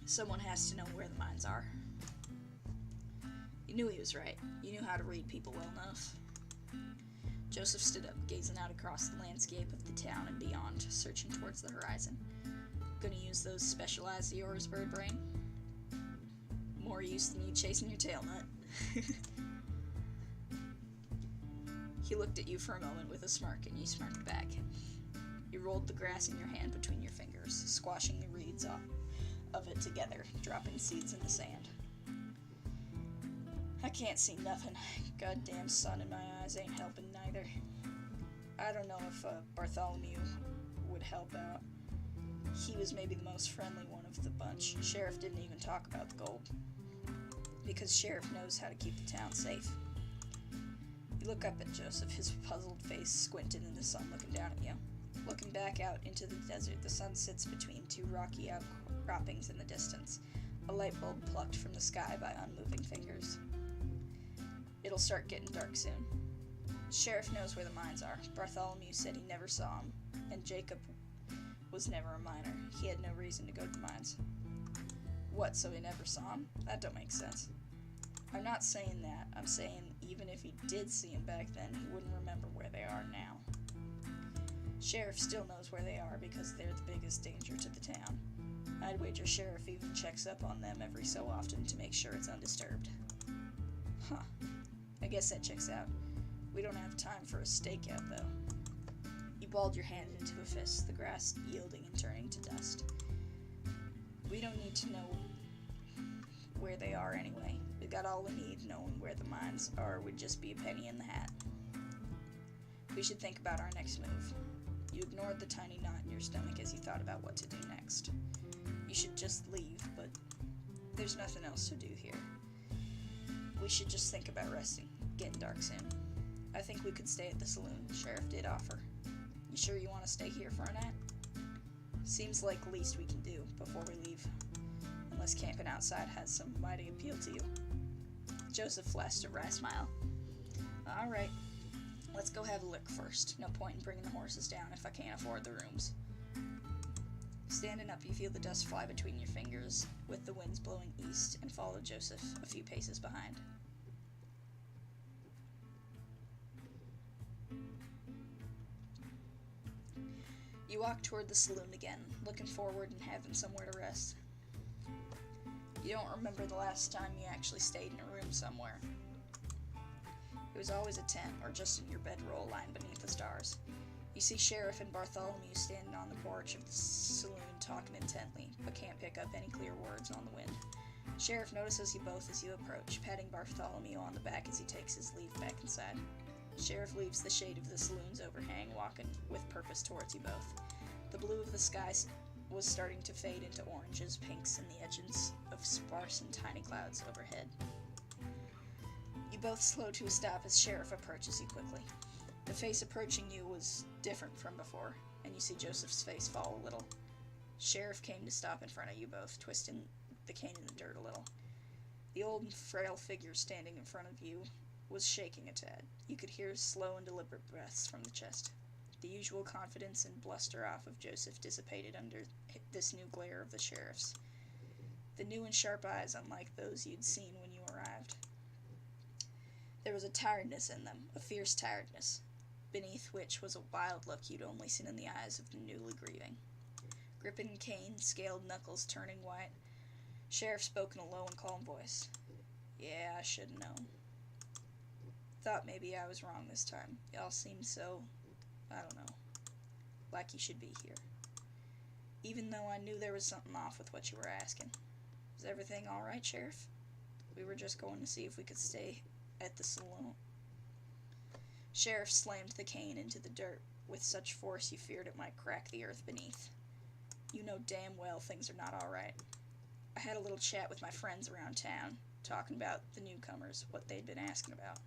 Someone has to know where the mines are. You knew he was right. You knew how to read people well enough. Joseph stood up, gazing out across the landscape of the town and beyond, searching towards the horizon. Gonna use those specialized yours, bird brain? More use than you chasing your tail nut. He looked at you for a moment with a smirk, and you smirked back. You rolled the grass in your hand between your fingers, squashing the reeds off of it together, dropping seeds in the sand. I can't see nothing. Goddamn sun in my eyes ain't helping neither. I don't know if Bartholomew would help out. He was maybe the most friendly one of the bunch. Sheriff didn't even talk about the gold, because Sheriff knows how to keep the town safe. You look up at Joseph, his puzzled face squinted in the sun, looking down at you. Looking back out into the desert, the sun sits between two rocky outcroppings in the distance, a light bulb plucked from the sky by unmoving fingers. It'll start getting dark soon. Sheriff knows where the mines are. Bartholomew said he never saw them, and Jacob was never a miner. He had no reason to go to the mines. What, so he never saw them? That don't make sense. I'm not saying that. I'm saying even if he did see them back then, he wouldn't remember where they are now. Sheriff still knows where they are because they're the biggest danger to the town. I'd wager Sheriff even checks up on them every so often to make sure it's undisturbed. Huh. I guess that checks out. We don't have time for a stakeout, though. You balled your hand into a fist, the grass yielding and turning to dust. We don't need to know where they are anyway. We got all we need. Knowing where the mines are would just be a penny in the hat. We should think about our next move. You ignored the tiny knot in your stomach as you thought about what to do next. You should just leave, but there's nothing else to do here. We should just think about resting. Getting dark soon. I think we could stay at the saloon. Sheriff did offer. You sure you want to stay here for a night? Seems like the least we can do before we leave. Unless camping outside has some mighty appeal to you. Joseph flashed a wry smile. Alright. Let's go have a look first. No point in bringing the horses down if I can't afford the rooms. Standing up, you feel the dust fly between your fingers, with the winds blowing east, and follow Joseph a few paces behind. You walk toward the saloon again, looking forward and having somewhere to rest. You don't remember the last time you actually stayed in a room somewhere. It was always a tent, or just in your bedroll lying beneath the stars. You see Sheriff and Bartholomew standing on the porch of the saloon talking intently, but can't pick up any clear words on the wind. Sheriff notices you both as you approach, patting Bartholomew on the back as he takes his leave back inside. Sheriff leaves the shade of the saloon's overhang, walking with purpose towards you both. The blue of the sky was starting to fade into oranges, pinks, and the edges of sparse and tiny clouds overhead. You both slow to a stop as Sheriff approaches you quickly. The face approaching you was different from before, and you see Joseph's face fall a little. Sheriff came to stop in front of you both, twisting the cane in the dirt a little. The old and frail figure standing in front of you was shaking a tad. You could hear slow and deliberate breaths from the chest. The usual confidence and bluster off of Joseph dissipated under this new glare of the Sheriff's. The new and sharp eyes unlike those you'd seen when you arrived. There was a tiredness in them, a fierce tiredness, beneath which was a wild look you'd only seen in the eyes of the newly grieving. Gripping cane, scaled knuckles turning white, Sheriff spoke in a low and calm voice. Yeah, I should've known. Thought maybe I was wrong this time. Y'all seemed so, I don't know, like you should be here. Even though I knew there was something off with what you were asking. Is everything alright, Sheriff? We were just going to see if we could stay at the saloon. Sheriff slammed the cane into the dirt with such force you feared it might crack the earth beneath. You know damn well things are not alright. I had a little chat with my friends around town, talking about the newcomers, what they'd been asking about.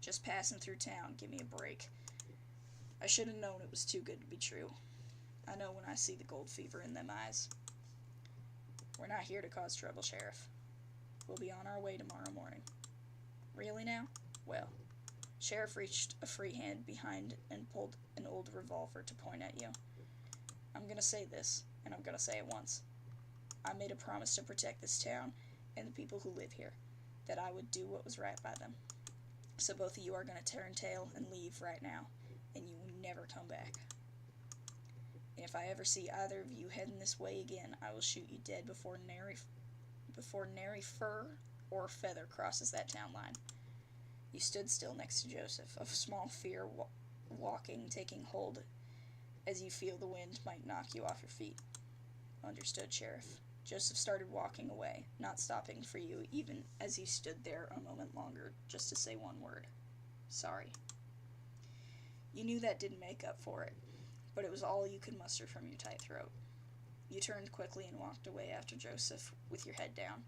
Just passing through town, give me a break. I should have known it was too good to be true. I know when I see the gold fever in them eyes. We're not here to cause trouble, Sheriff. We'll be on our way tomorrow morning. Really now? Well, Sheriff reached a free hand behind and pulled an old revolver to point at you. I'm gonna say this, and I'm gonna say it once. I made a promise to protect this town and the people who live here, that I would do what was right by them. So both of you are gonna turn tail and leave right now, and you will never come back. And if I ever see either of you heading this way again, I will shoot you dead before nary fur or feather crosses that town line. You stood still next to Joseph, a small fear taking hold as you feel the wind might knock you off your feet. Understood, Sheriff. Joseph started walking away, not stopping for you even as you stood there a moment longer just to say one word. Sorry. You knew that didn't make up for it, but it was all you could muster from your tight throat. You turned quickly and walked away after Joseph with your head down,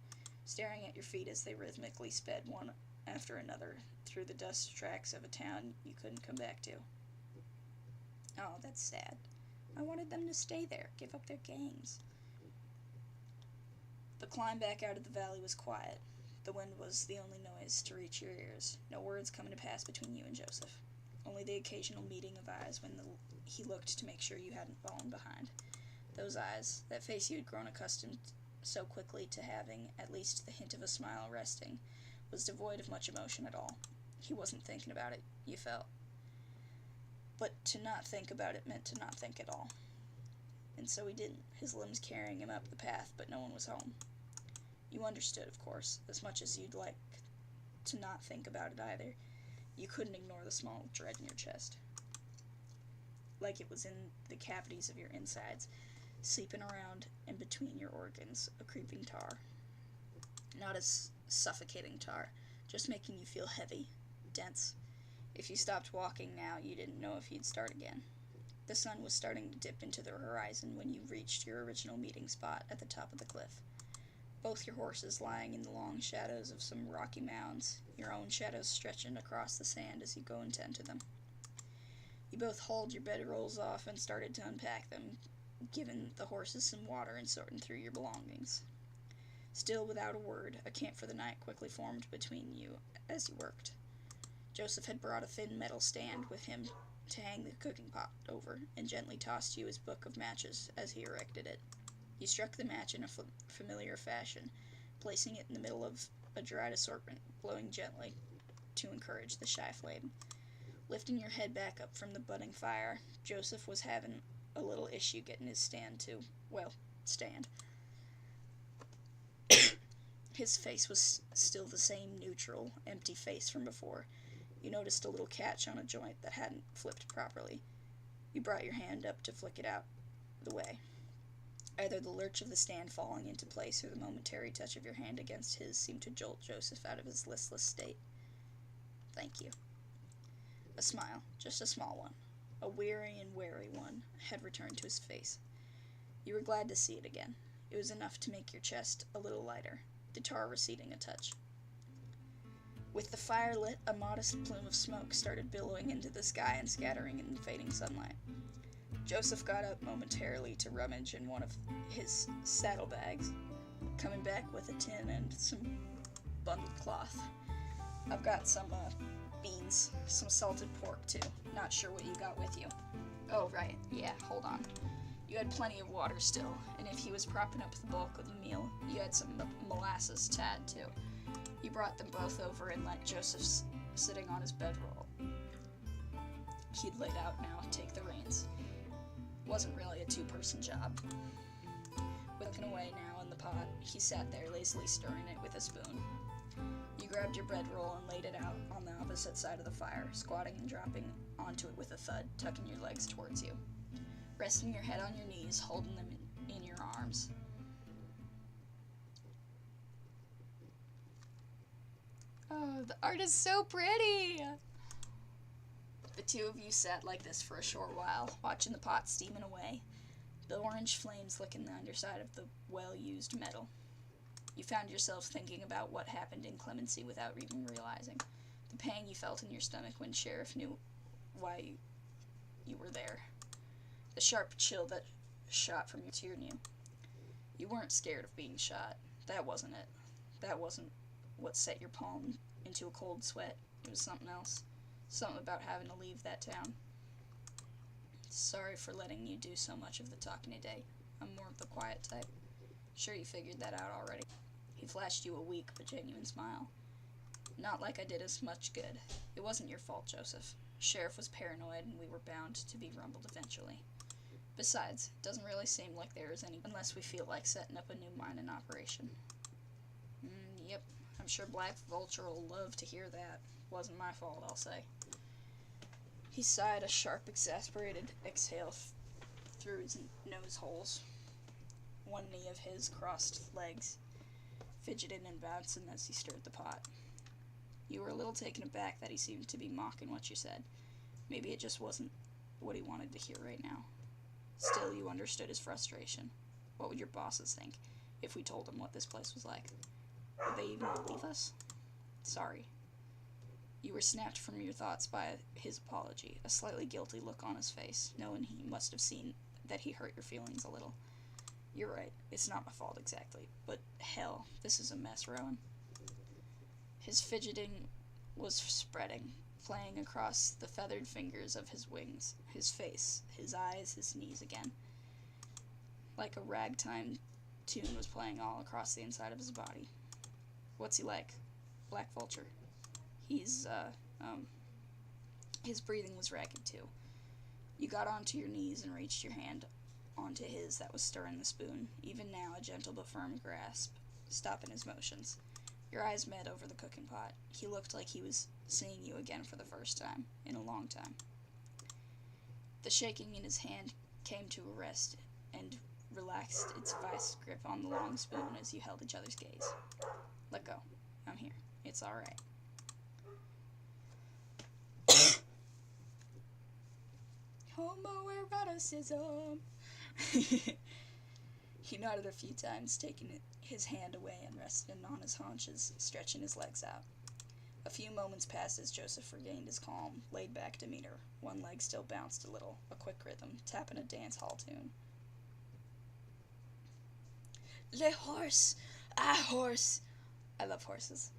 staring at your feet as they rhythmically sped one after another through the dust tracks of a town you couldn't come back to. Oh, that's sad. I wanted them to stay there, give up their games. The climb back out of the valley was quiet. The wind was the only noise to reach your ears, no words coming to pass between you and Joseph. Only the occasional meeting of eyes when he looked to make sure you hadn't fallen behind. Those eyes, that face you had grown accustomed so quickly to having at least the hint of a smile resting, was devoid of much emotion at all. He wasn't thinking about it, you felt. But to not think about it meant to not think at all. And so he didn't, his limbs carrying him up the path, but no one was home. You understood, of course, as much as you'd like to not think about it either. You couldn't ignore the small dread in your chest. Like it was in the cavities of your insides, sleeping around in between your organs, a creeping tar. Not a suffocating tar, just making you feel heavy, dense. If you stopped walking now, you didn't know if you'd start again. The sun was starting to dip into the horizon when you reached your original meeting spot at the top of the cliff. Both your horses lying in the long shadows of some rocky mounds, your own shadows stretching across the sand as you go and tend to them. You both hauled your bedrolls off and started to unpack them, giving the horses some water and sorting through your belongings. Still without a word, a camp for the night quickly formed between you as you worked. Joseph had brought a thin metal stand with him to hang the cooking pot over, and gently tossed you his book of matches as he erected it. You struck the match in a familiar fashion, placing it in the middle of a dried assortment, blowing gently to encourage the shy flame. Lifting your head back up from the budding fire, Joseph was having a little issue getting his stand to, stand. His face was still the same neutral, empty face from before. You noticed a little catch on a joint that hadn't flipped properly. You brought your hand up to flick it out the way. Either the lurch of the stand falling into place or the momentary touch of your hand against his seemed to jolt Joseph out of his listless state. Thank you. A smile, just a small one, a weary and wary one, had returned to his face. You were glad to see it again. It was enough to make your chest a little lighter, the tar receding a touch. With the fire lit, a modest plume of smoke started billowing into the sky and scattering in the fading sunlight. Joseph got up momentarily to rummage in one of his saddlebags, coming back with a tin and some bundled cloth. I've got some beans, some salted pork too. Not sure what you got with you. Oh, right, yeah, hold on. You had plenty of water still, and if he was propping up the bulk of the meal, you had some molasses to add too. You brought them both over and let Joseph, sitting on his bedroll he'd laid out now, take the reins. Wasn't really a two-person job. Looking away now in the pot, he sat there lazily stirring it with a spoon. You grabbed your bedroll and laid it out on the opposite side of the fire, squatting and dropping onto it with a thud, tucking your legs towards you. Resting your head on your knees, holding them in your arms. Oh, the art is so pretty! The two of you sat like this for a short while, watching the pot steaming away, the orange flames licking the underside of the well-used metal. You found yourself thinking about what happened in Clemency without even realizing. The pang you felt in your stomach when Sheriff knew why you were there. The sharp chill that shot from your tyranny. You weren't scared of being shot. That wasn't it. That wasn't what set your palm into a cold sweat. It was something else. Something about having to leave that town. Sorry for letting you do so much of the talking today. I'm more of the quiet type. Sure you figured that out already. He flashed you a weak but genuine smile. Not like I did as much good. It wasn't your fault, Joseph. Sheriff was paranoid and we were bound to be rumbled eventually. Besides, it doesn't really seem like there is any unless we feel like setting up a new mine in operation. Yep, I'm sure Black Vulture will love to hear that. Wasn't my fault, I'll say. He sighed a sharp, exasperated exhale through his nose holes. One knee of his crossed legs, fidgeting and bouncing as he stirred the pot. You were a little taken aback that he seemed to be mocking what you said. Maybe it just wasn't what he wanted to hear right now. Still, you understood his frustration. What would your bosses think if we told them what this place was like? Would they even believe us? Sorry. You were snapped from your thoughts by his apology, a slightly guilty look on his face, knowing he must have seen that he hurt your feelings a little. You're right, it's not my fault exactly, but hell, this is a mess, Rowan. His fidgeting was spreading, playing across the feathered fingers of his wings, his face, his eyes, his knees again. Like a ragtime tune was playing all across the inside of his body. What's he like? Black Vulture. His breathing was ragged too. You got onto your knees and reached your hand onto his that was stirring the spoon, even now a gentle but firm grasp, stopping his motions. Your eyes met over the cooking pot. He looked like he was seeing you again for the first time, in a long time. The shaking in his hand came to a rest, and relaxed its vice grip on the long spoon as you held each other's gaze. Let go. I'm here. It's all right. Homoeroticism. He nodded a few times, taking his hand away and resting on his haunches, stretching his legs out. A few moments passed as Joseph regained his calm, laid-back demeanor. One leg still bounced a little, a quick rhythm, tapping a dance hall tune. Le horse! Ah, horse! I love horses.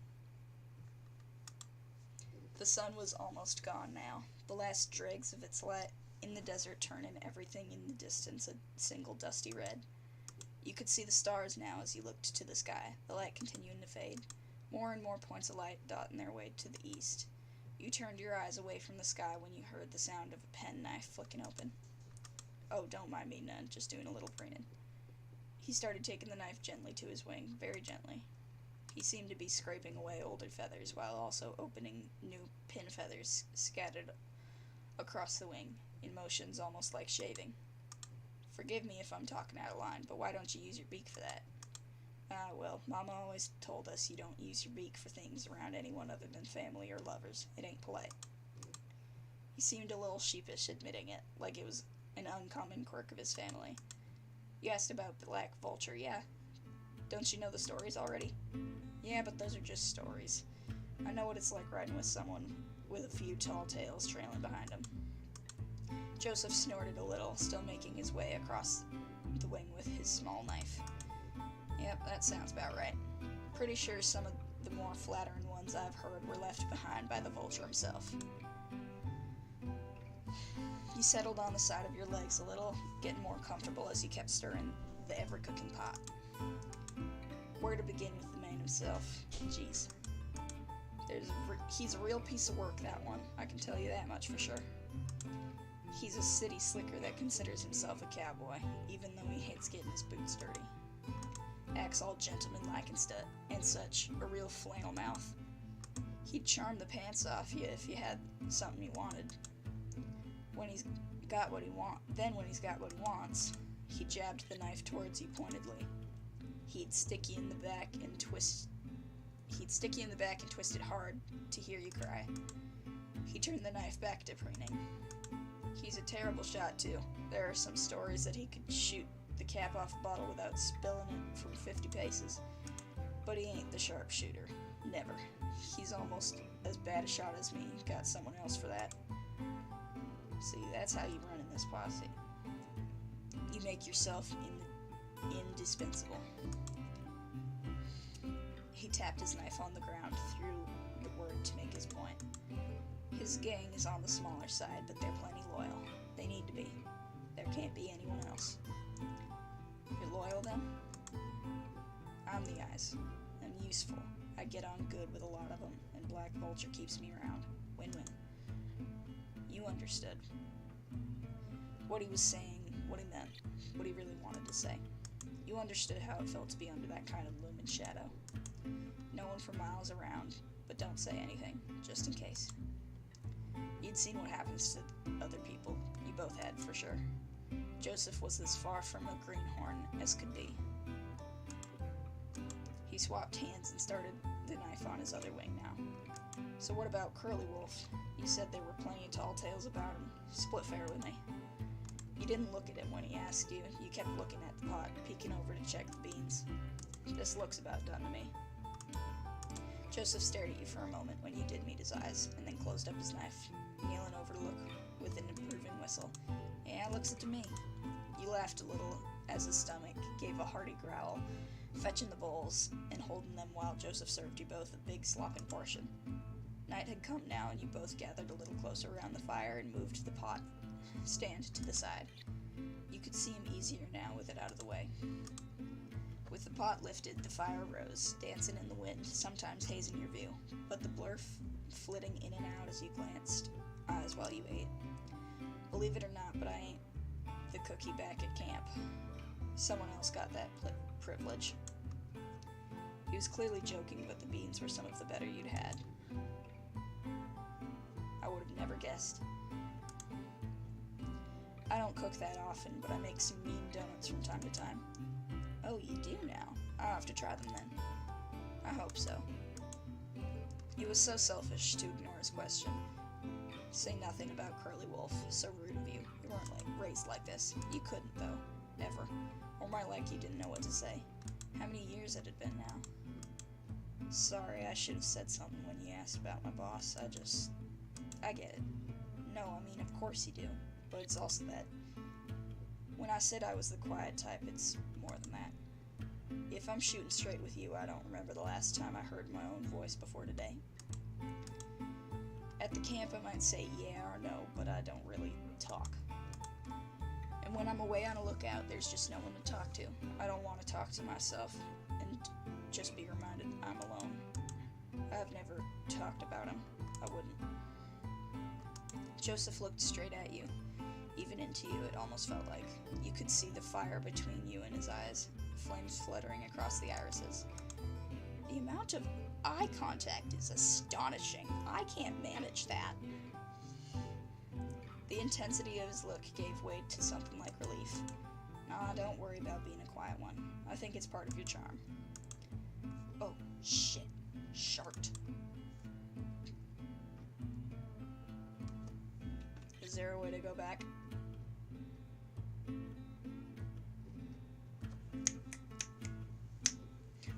The sun was almost gone now, the last dregs of its light in the desert turning everything in the distance a single dusty red. You could see the stars now as you looked to the sky, the light continuing to fade, more and more points of light dotting their way to the east. You turned your eyes away from the sky when you heard the sound of a penknife flicking open. Oh, don't mind me, none, just doing a little preening. He started taking the knife gently to his wing, very gently. He seemed to be scraping away older feathers while also opening new pin feathers scattered across the wing, in motions almost like shaving. Forgive me if I'm talking out of line, but why don't you use your beak for that? Well, Mama always told us you don't use your beak for things around anyone other than family or lovers. It ain't polite. He seemed a little sheepish admitting it, like it was an uncommon quirk of his family. You asked about Black Vulture, yeah? Don't you know the stories already? Yeah, but those are just stories. I know what it's like riding with someone with a few tall tales trailing behind him. Joseph snorted a little, still making his way across the wing with his small knife. Yep, that sounds about right. Pretty sure some of the more flattering ones I've heard were left behind by the vulture himself. You settled on the side of your legs a little, getting more comfortable as you kept stirring the ever-cooking pot. Where to begin with the man himself? Jeez. He's a real piece of work, that one. I can tell you that much for sure. He's a city slicker that considers himself a cowboy, even though he hates getting his boots dirty. Acts all gentlemanlike and such, a real flannel mouth. He'd charm the pants off you if you had something you wanted. When he's got what he wants, he jabbed the knife towards you pointedly. He'd stick you in the back and twist it hard to hear you cry. He turned the knife back to preening. He's a terrible shot, too. There are some stories that he could shoot the cap off a bottle without spilling it from 50 paces. But he ain't the sharpshooter. Never. He's almost as bad a shot as me. Got someone else for that. See, that's how you run in this posse. You make yourself indispensable. He tapped his knife on the ground through the word to make his point. His gang is on the smaller side, but they're plenty loyal. They need to be. There can't be anyone else. You're loyal then? I'm the eyes. I'm useful. I get on good with a lot of them, and Black Vulture keeps me around. Win-win. You understood. What he was saying, what he meant, what he really wanted to say. You understood how it felt to be under that kind of looming shadow. No one for miles around, but don't say anything, just in case. You'd seen what happens to other people. You both had, for sure. Joseph was as far from a greenhorn as could be. He swapped hands and started the knife on his other wing now. So what about Curly Wolf? You said there were plenty of tall tales about him. Split fair with me. You didn't look at him when he asked you. You kept looking at the pot, peeking over to check the beans. This looks about done to me. Joseph stared at you for a moment when you did meet his eyes, and then closed up his knife, kneeling over to look with an approving whistle. Yeah, looks it to me. You laughed a little as his stomach gave a hearty growl, fetching the bowls and holding them while Joseph served you both a big slopping portion. Night had come now, and you both gathered a little closer around the fire and moved the pot stand to the side. You could see him easier now with it out of the way. With the pot lifted, the fire rose, dancing in the wind, sometimes hazing your view, but the blur flitting in and out as you glanced eyes while you ate. Believe it or not, but I ain't the cookie back at camp. Someone else got that privilege. He was clearly joking, but the beans were some of the better you'd had. I would have never guessed. I don't cook that often, but I make some mean donuts from time to time. Oh, you do now? I'll have to try them then. I hope so. He was so selfish to ignore his question. Say nothing about Curly Wolf, so rude of you. You weren't raised like this. You couldn't, though. Ever. Or more like you didn't know what to say. How many years had it been now? Sorry, I should have said something when you asked about my boss. I get it. No, I mean, of course you do. But it's also that when I said I was the quiet type, it's more than that. If I'm shooting straight with you, I don't remember the last time I heard my own voice before today. At the camp, I might say yeah or no, but I don't really talk. And when I'm away on a lookout, there's just no one to talk to. I don't want to talk to myself and just be reminded I'm alone. I've never talked about him. I wouldn't. Joseph looked straight at you. Even into you, it almost felt like. You could see the fire between you and his eyes, flames fluttering across the irises. The amount of eye contact is astonishing. I can't manage that. The intensity of his look gave way to something like relief. Nah, don't worry about being a quiet one. I think it's part of your charm. Oh, shit. Shart. Is there a way to go back?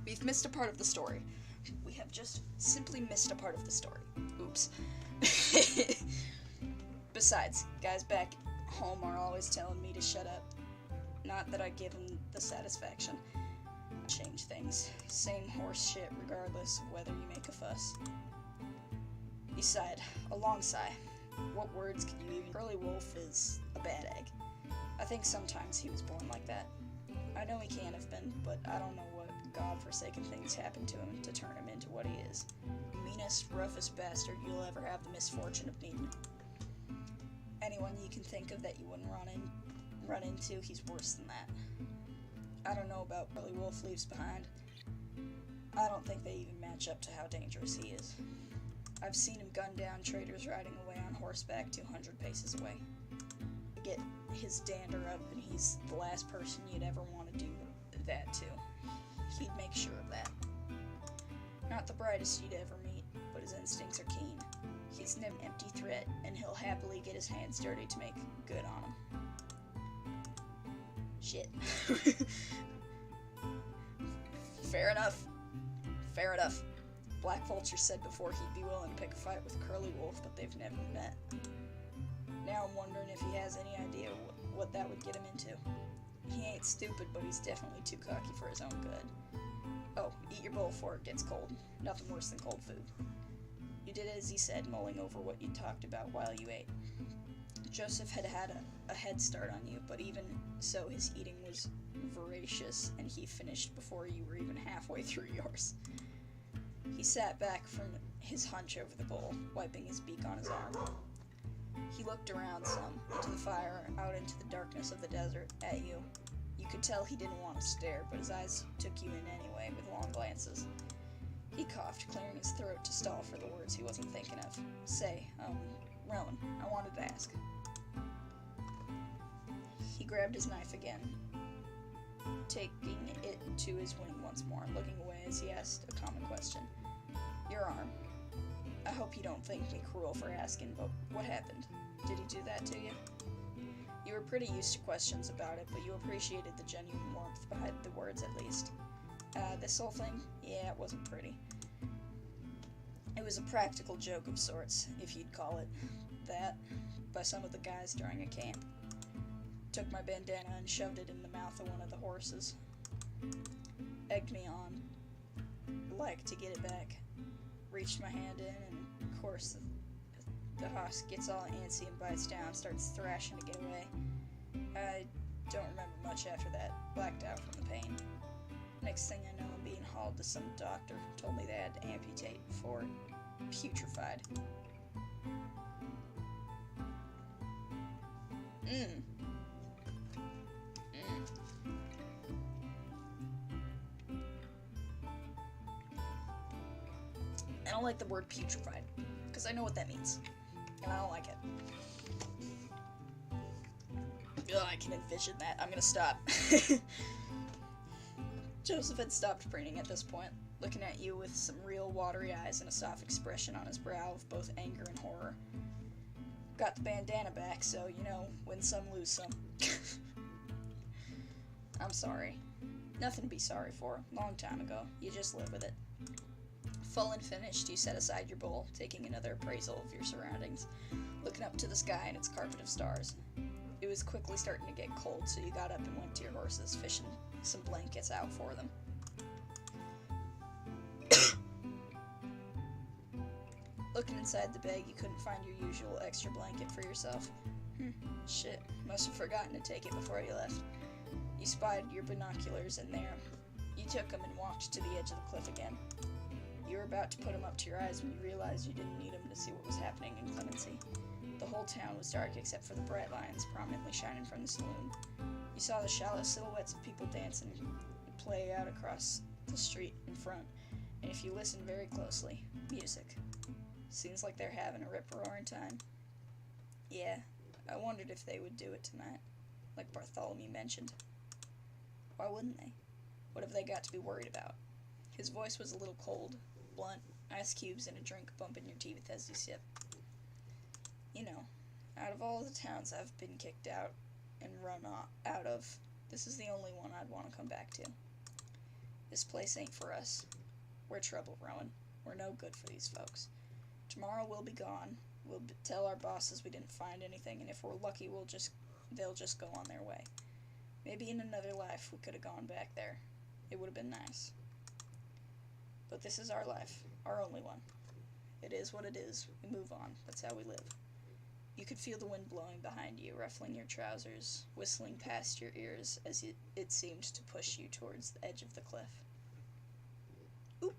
We've missed a part of the story. We have just simply missed a part of the story. Oops. Besides, guys back home are always telling me to shut up. Not that I give them the satisfaction. Change things. Same horse shit regardless of whether you make a fuss. You sighed. A long sigh. What words could you even... Curly Wolf is a bad egg. I think sometimes he was born like that. I know he can't have been, but I don't know what godforsaken things happened to him to turn him into what he is. Meanest, roughest bastard you'll ever have the misfortune of meeting. Anyone you can think of that you wouldn't run into, he's worse than that. I don't know about Curly Wolf leaves behind. I don't think they even match up to how dangerous he is. I've seen him gun down traders riding away on horseback 200 paces away. Get his dander up, and he's the last person you'd ever want to do that to. He'd make sure of that. Not the brightest you'd ever meet, but his instincts are keen. He's an empty threat, and he'll happily get his hands dirty to make good on him. Shit. Fair enough. Fair enough. Black Vulture said before he'd be willing to pick a fight with Curly Wolf, but they've never met. Now I'm wondering if he has any idea what that would get him into. He ain't stupid, but he's definitely too cocky for his own good. Oh, eat your bowl before it gets cold. Nothing worse than cold food. You did as he said, mulling over what you talked about while you ate. Joseph had a head start on you, but even so, his eating was voracious, and he finished before you were even halfway through yours. He sat back from his hunch over the bowl, wiping his beak on his arm. He looked around some, into the fire, out into the darkness of the desert, at you. You could tell he didn't want to stare, but his eyes took you in anyway, with long glances. He coughed, clearing his throat to stall for the words he wasn't thinking of. Say, Rowan, I wanted to ask. He grabbed his knife again, taking it to his wing once more, looking away as he asked a common question. Your arm. I hope you don't think me cruel for asking, but what happened? Did he do that to you? You were pretty used to questions about it, but you appreciated the genuine warmth behind the words at least. This whole thing? Yeah, it wasn't pretty. It was a practical joke of sorts, if you'd call it that, by some of the guys during a camp. Took my bandana and shoved it in the mouth of one of the horses. Egged me on, like to get it back. Reached my hand in, and of course the horse gets all antsy and bites down, starts thrashing to get away. I don't remember much after that, blacked out from the pain. Next thing I know, I'm being hauled to some doctor. Told me they had to amputate before putrefied. I don't like the word putrefied, because I know what that means, and I don't like it. Ugh, I can envision that. I'm gonna stop. Joseph had stopped preening at this point, looking at you with some real watery eyes and a soft expression on his brow of both anger and horror. Got the bandana back, so, win some, lose some. I'm sorry. Nothing to be sorry for. Long time ago. You just live with it. Full and finished, you set aside your bowl, taking another appraisal of your surroundings, looking up to the sky and its carpet of stars. It was quickly starting to get cold, so you got up and went to your horses, fishing some blankets out for them. Looking inside the bag, you couldn't find your usual extra blanket for yourself. Shit, must have forgotten to take it before you left. You spied your binoculars in there. You took them and walked to the edge of the cliff again. You were about to put them up to your eyes when you realized you didn't need them to see what was happening in Clemency. The whole town was dark except for the bright lights prominently shining from the saloon. You saw the shallow silhouettes of people dancing play out across the street in front, and if you listen very closely, music. Seems like they're having a rip-roaring time. Yeah, I wondered if they would do it tonight, like Bartholomew mentioned. Why wouldn't they? What have they got to be worried about? His voice was a little cold, blunt, ice cubes in a drink bumping your teeth as you sip. Out of all the towns I've been kicked out and run out of, this is the only one I'd want to come back to. This place ain't for us. We're trouble, Rowan. We're no good for these folks. Tomorrow we'll be gone. We'll tell our bosses we didn't find anything, and if we're lucky, they'll just go on their way. Maybe in another life we could have gone back there. It would have been nice. But this is our life, our only one. It is what it is. We move on. That's how we live. You could feel the wind blowing behind you, ruffling your trousers, whistling past your ears as it seemed to push you towards the edge of the cliff. Oop.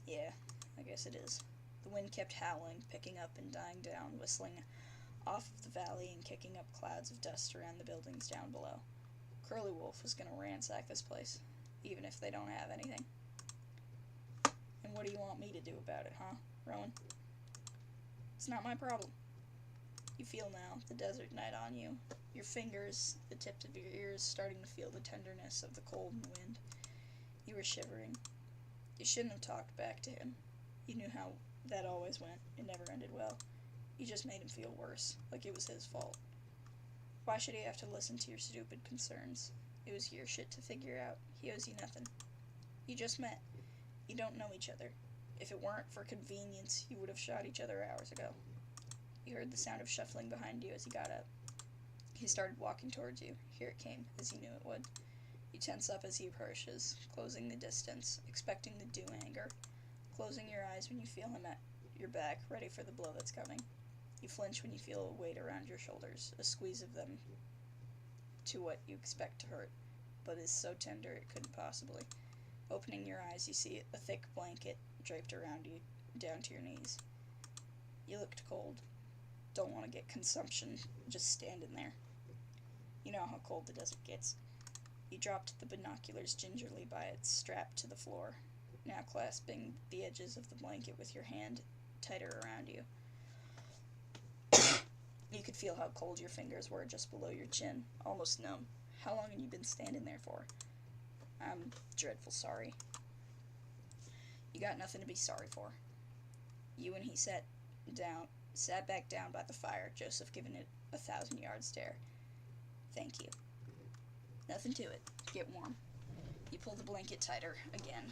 Yeah, I guess it is. The wind kept howling, picking up and dying down, whistling off of the valley and kicking up clouds of dust around the buildings down below. Curly Wolf was going to ransack this place, even if they don't have anything. And what do you want me to do about it, huh, Rowan? It's not my problem. You feel now the desert night on you, your fingers, the tips of your ears starting to feel the tenderness of the cold and wind. You were shivering. You shouldn't have talked back to him. You knew how that always went. It never ended well. You just made him feel worse, like it was his fault. Why should he have to listen to your stupid concerns? It was your shit to figure out. He owes you nothing. You just met. You don't know each other. If it weren't for convenience, you would have shot each other hours ago. You heard the sound of shuffling behind you as he got up. He started walking towards you. Here it came, as he knew it would. You tense up as he approaches, closing the distance, expecting the due anger. closing your eyes when you feel him at your back, ready for the blow that's coming. You flinch when you feel a weight around your shoulders, a squeeze of them to what you expect to hurt, but is so tender it couldn't possibly. Opening your eyes, you see a thick blanket draped around you, down to your knees. You looked cold. Don't want to get consumption, just standing there. You know how cold the desert gets. You dropped the binoculars gingerly by its strap to the floor, now clasping the edges of the blanket with your hand tighter around you. You could feel how cold your fingers were just below your chin, almost numb. How long had you been standing there for? I'm dreadful sorry. You got nothing to be sorry for. You and he sat back down by the fire, Joseph giving it 1,000-yard stare. Thank you. Nothing to it. Get warm. You pull the blanket tighter again,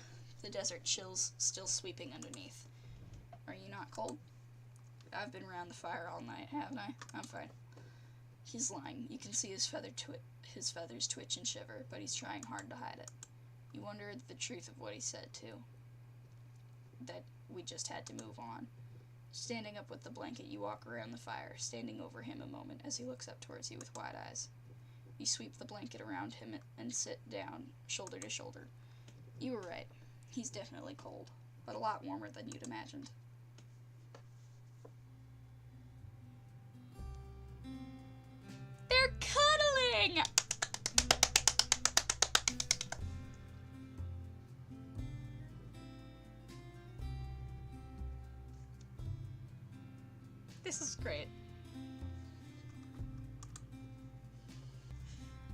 the desert chills still sweeping underneath. Are you not cold? I've been around the fire all night, haven't I? I'm fine. He's lying. You can see his feathers twitch and shiver, but he's trying hard to hide it. You wonder the truth of what he said, too. That we just had to move on. Standing up with the blanket, you walk around the fire, standing over him a moment as he looks up towards you with wide eyes. You sweep the blanket around him and sit down, shoulder to shoulder. You were right. He's definitely cold, but a lot warmer than you'd imagined. They're cuddling! This is great.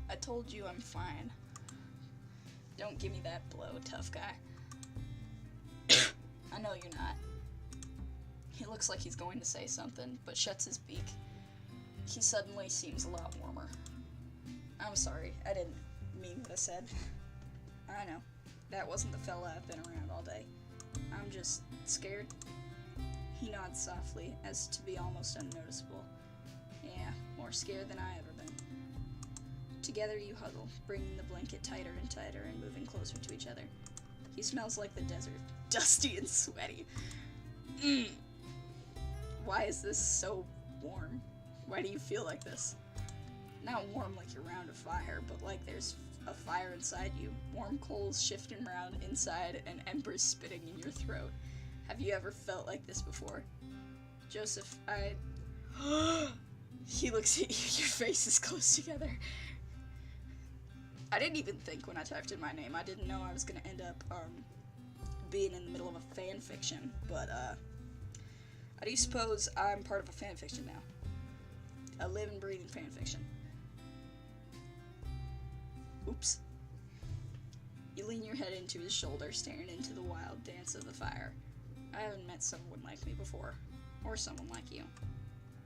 I told you I'm fine. Don't give me that blow, tough guy. I know you're not. He looks like he's going to say something, but shuts his beak. He suddenly seems a lot warmer. I'm sorry, I didn't mean what I said. I know, that wasn't the fella I've been around all day. I'm just scared. He nods softly, as to be almost unnoticeable. Yeah, more scared than I ever been. Together you huddle, bringing the blanket tighter and tighter and moving closer to each other. He smells like the desert, dusty and sweaty. Why is this so warm? Why do you feel like this? Not warm like you're around a fire, but like there's a fire inside you. Warm coals shifting around inside and embers spitting in your throat. Have you ever felt like this before? Joseph, He looks at you, your faces close together. I didn't even think when I typed in my name. I didn't know I was gonna end up, being in the middle of a fan fiction, but, how do you suppose I'm part of a fan fiction now? A living, breathing fan fiction. Oops. You lean your head into his shoulder, staring into the wild dance of the fire. I haven't met someone like me before, or someone like you.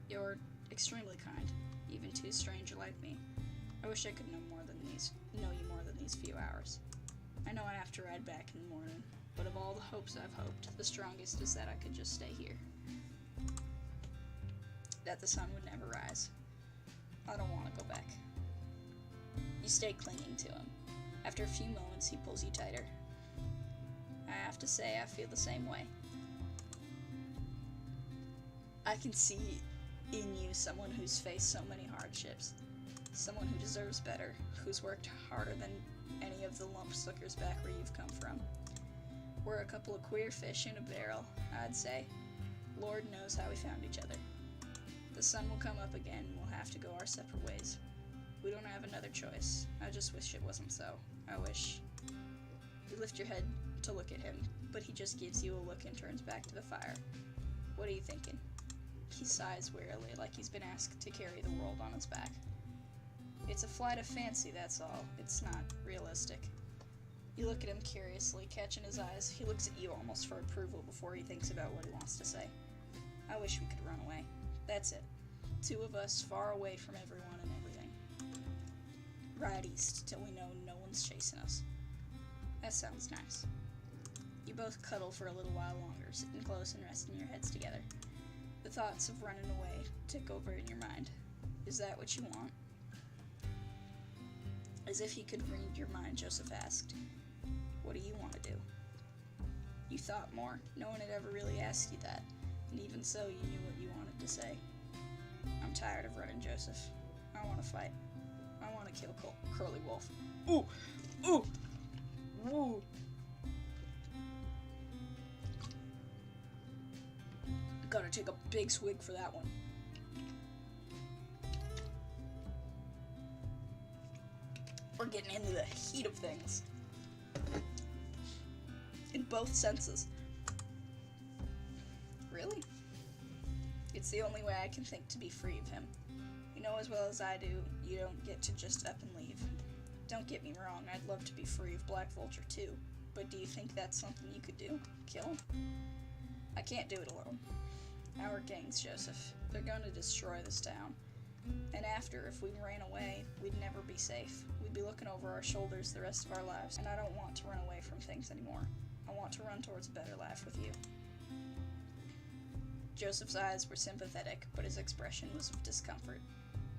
You're extremely kind, even to a stranger like me. I wish I could know you more than these few hours. I know I have to ride back in the morning, but of all the hopes I've hoped, the strongest is that I could just stay here. That the sun would never rise. I don't want to go back. You stay clinging to him. After a few moments, he pulls you tighter. I have to say, I feel the same way. I can see in you someone who's faced so many hardships. Someone who deserves better, who's worked harder than any of the lumpsuckers back where you've come from. We're a couple of queer fish in a barrel, I'd say. Lord knows how we found each other. The sun will come up again and we'll have to go our separate ways. We don't have another choice. I just wish it wasn't so. I wish. You lift your head to look at him, but he just gives you a look and turns back to the fire. What are you thinking? He sighs wearily, like he's been asked to carry the world on his back. It's a flight of fancy, that's all. It's not realistic. You look at him curiously, catching his eyes. He looks at you almost for approval before he thinks about what he wants to say. I wish we could run away. That's it. Two of us, far away from everyone and everything. Ride east till we know no one's chasing us. That sounds nice. You both cuddle for a little while longer, sitting close and resting your heads together. The thoughts of running away tick over in your mind. Is that what you want? As if he could read your mind, Joseph asked, what do you want to do? You thought more. No one had ever really asked you that. And even so, you knew what you wanted to say. I'm tired of running, Joseph. I want to fight. I want to kill Curly Wolf. Ooh! Ooh! Ooh! Gotta take a big swig for that one. We're getting into the heat of things. In both senses. Really? It's the only way I can think to be free of him. You know as well as I do, you don't get to just up and leave. Don't get me wrong, I'd love to be free of Black Vulture too, but do you think that's something you could do? Kill him? I can't do it alone. Our gangs, Joseph. They're gonna destroy this town. And after, if we ran away, we'd never be safe. We'd be looking over our shoulders the rest of our lives, and I don't want to run away from things anymore. I want to run towards a better life with you. Joseph's eyes were sympathetic, but his expression was of discomfort.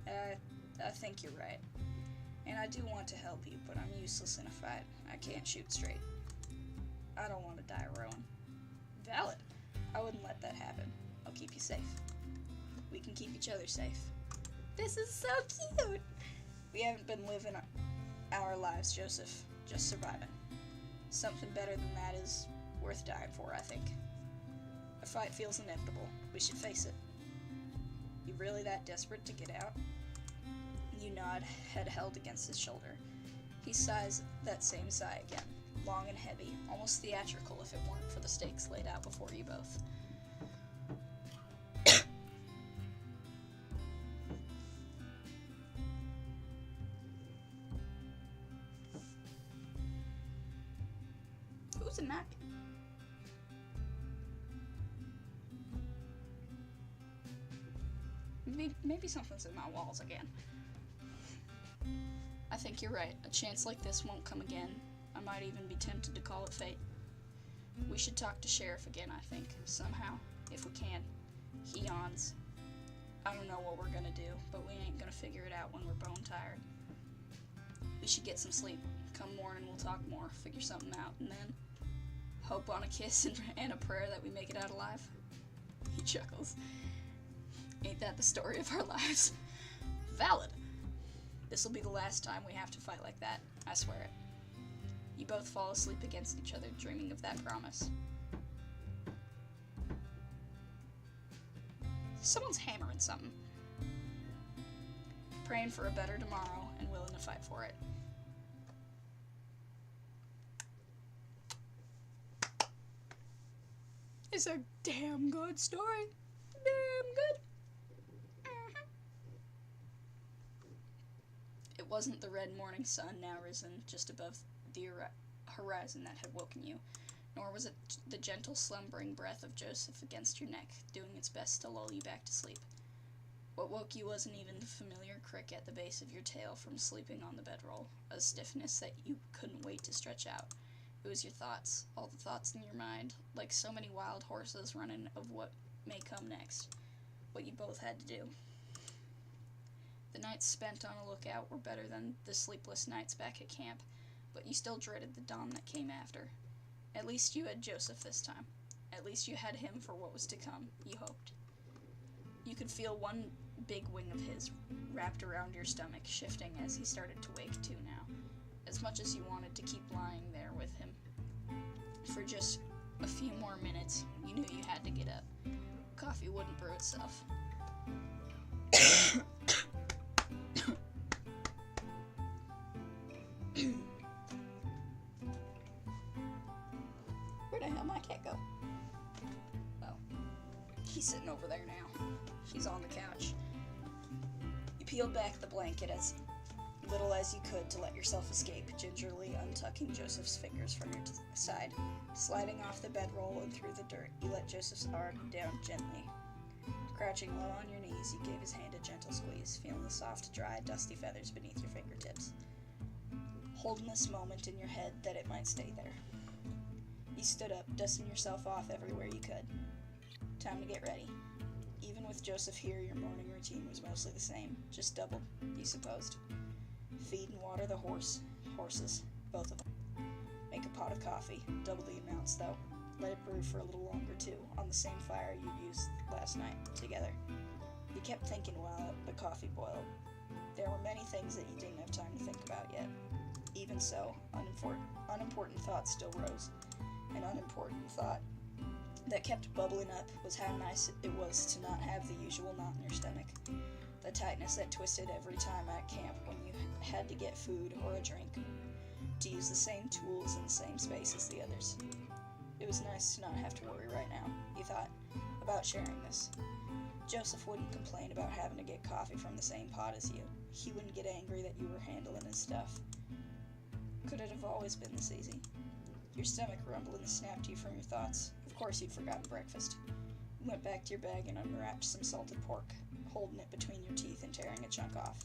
I think you're right. And I do want to help you, but I'm useless in a fight. I can't shoot straight. I don't want to die, Rowan. Valid. I wouldn't let that happen. I'll keep you safe. We can keep each other safe. This is so cute! We haven't been living our lives, Joseph. Just surviving. Something better than that is worth dying for, I think. A fight feels inevitable. We should face it. You really that desperate to get out? You nod, head held against his shoulder. He sighs that same sigh again, long and heavy, almost theatrical if it weren't for the stakes laid out before you both. Who's a knock? Maybe something's in my walls again. I think you're right. A chance like this won't come again. I might even be tempted to call it fate. We should talk to Sheriff again, I think, somehow, if we can. He yawns. I don't know what we're gonna do, but we ain't gonna figure it out when we're bone tired. We should get some sleep. Come morning, we'll talk more, figure something out, and then hope on a kiss and a prayer that we make it out alive. He chuckles. Ain't that the story of our lives? Valid. This'll be the last time we have to fight like that, I swear it. You both fall asleep against each other, dreaming of that promise. Someone's hammering something. Praying for a better tomorrow and willing to fight for it. It's a damn good story. Damn good. It wasn't the red morning sun now risen just above the horizon that had woken you, nor was it the gentle slumbering breath of Joseph against your neck, doing its best to lull you back to sleep. What woke you wasn't even the familiar crick at the base of your tail from sleeping on the bedroll, a stiffness that you couldn't wait to stretch out. It was your thoughts, all the thoughts in your mind, like so many wild horses running of what may come next, what you both had to do. The nights spent on a lookout were better than the sleepless nights back at camp, but you still dreaded the dawn that came after. At least you had Joseph this time. At least you had him for what was to come, you hoped. You could feel one big wing of his wrapped around your stomach, shifting as he started to wake too now, as much as you wanted to keep lying there with him. For just a few more minutes, you knew you had to get up. Coffee wouldn't brew itself. Where the hell my cat go? Oh, he's sitting over there now. She's on the couch. You peeled back the blanket as little as you could to let yourself escape, gingerly untucking Joseph's fingers from your side. Sliding off the bedroll and through the dirt, you let Joseph's arm down gently. Crouching low on your knees, you gave his hand a gentle squeeze, feeling the soft, dry, dusty feathers beneath your fingertips. Holding this moment in your head that it might stay there. You stood up, dusting yourself off everywhere you could. Time to get ready. Even with Joseph here, your morning routine was mostly the same, just doubled, you supposed. Feed and water the horses, both of them. Make a pot of coffee, double the amounts though. Let it brew for a little longer too, on the same fire you used last night together. You kept thinking while the coffee boiled. There were many things that you didn't have time to think about yet. Even so, unimportant thoughts still rose. An unimportant thought that kept bubbling up was how nice it was to not have the usual knot in your stomach. The tightness that twisted every time at camp when you had to get food or a drink. To use the same tools in the same space as the others. It was nice to not have to worry right now, you thought, about sharing this. Joseph wouldn't complain about having to get coffee from the same pot as you. He wouldn't get angry that you were handling his stuff. Could it have always been this easy? Your stomach rumbled and snapped you from your thoughts. Of course you'd forgotten breakfast. You went back to your bag and unwrapped some salted pork, holding it between your teeth and tearing a chunk off.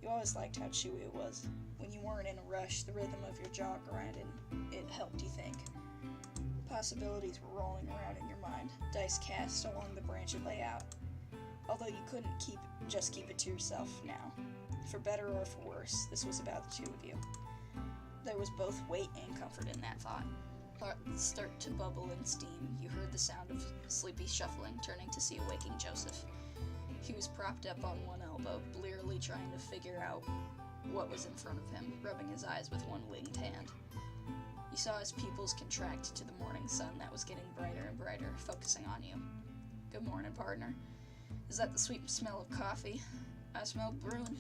You always liked how chewy it was. When you weren't in a rush, the rhythm of your jaw grinding, it helped you think. Possibilities were rolling around in your mind, dice cast along the branch it lay out. Although you couldn't just keep it to yourself now. For better or for worse, this was about the two of you. There was both weight and comfort in that thought. Thoughts start to bubble and steam. You heard the sound of sleepy shuffling, turning to see a waking Joseph. He was propped up on one elbow, blearily trying to figure out what was in front of him, rubbing his eyes with one winged hand. You saw his pupils contract to the morning sun that was getting brighter and brighter, focusing on you. Good morning, partner. Is that the sweet smell of coffee? I smell brewing.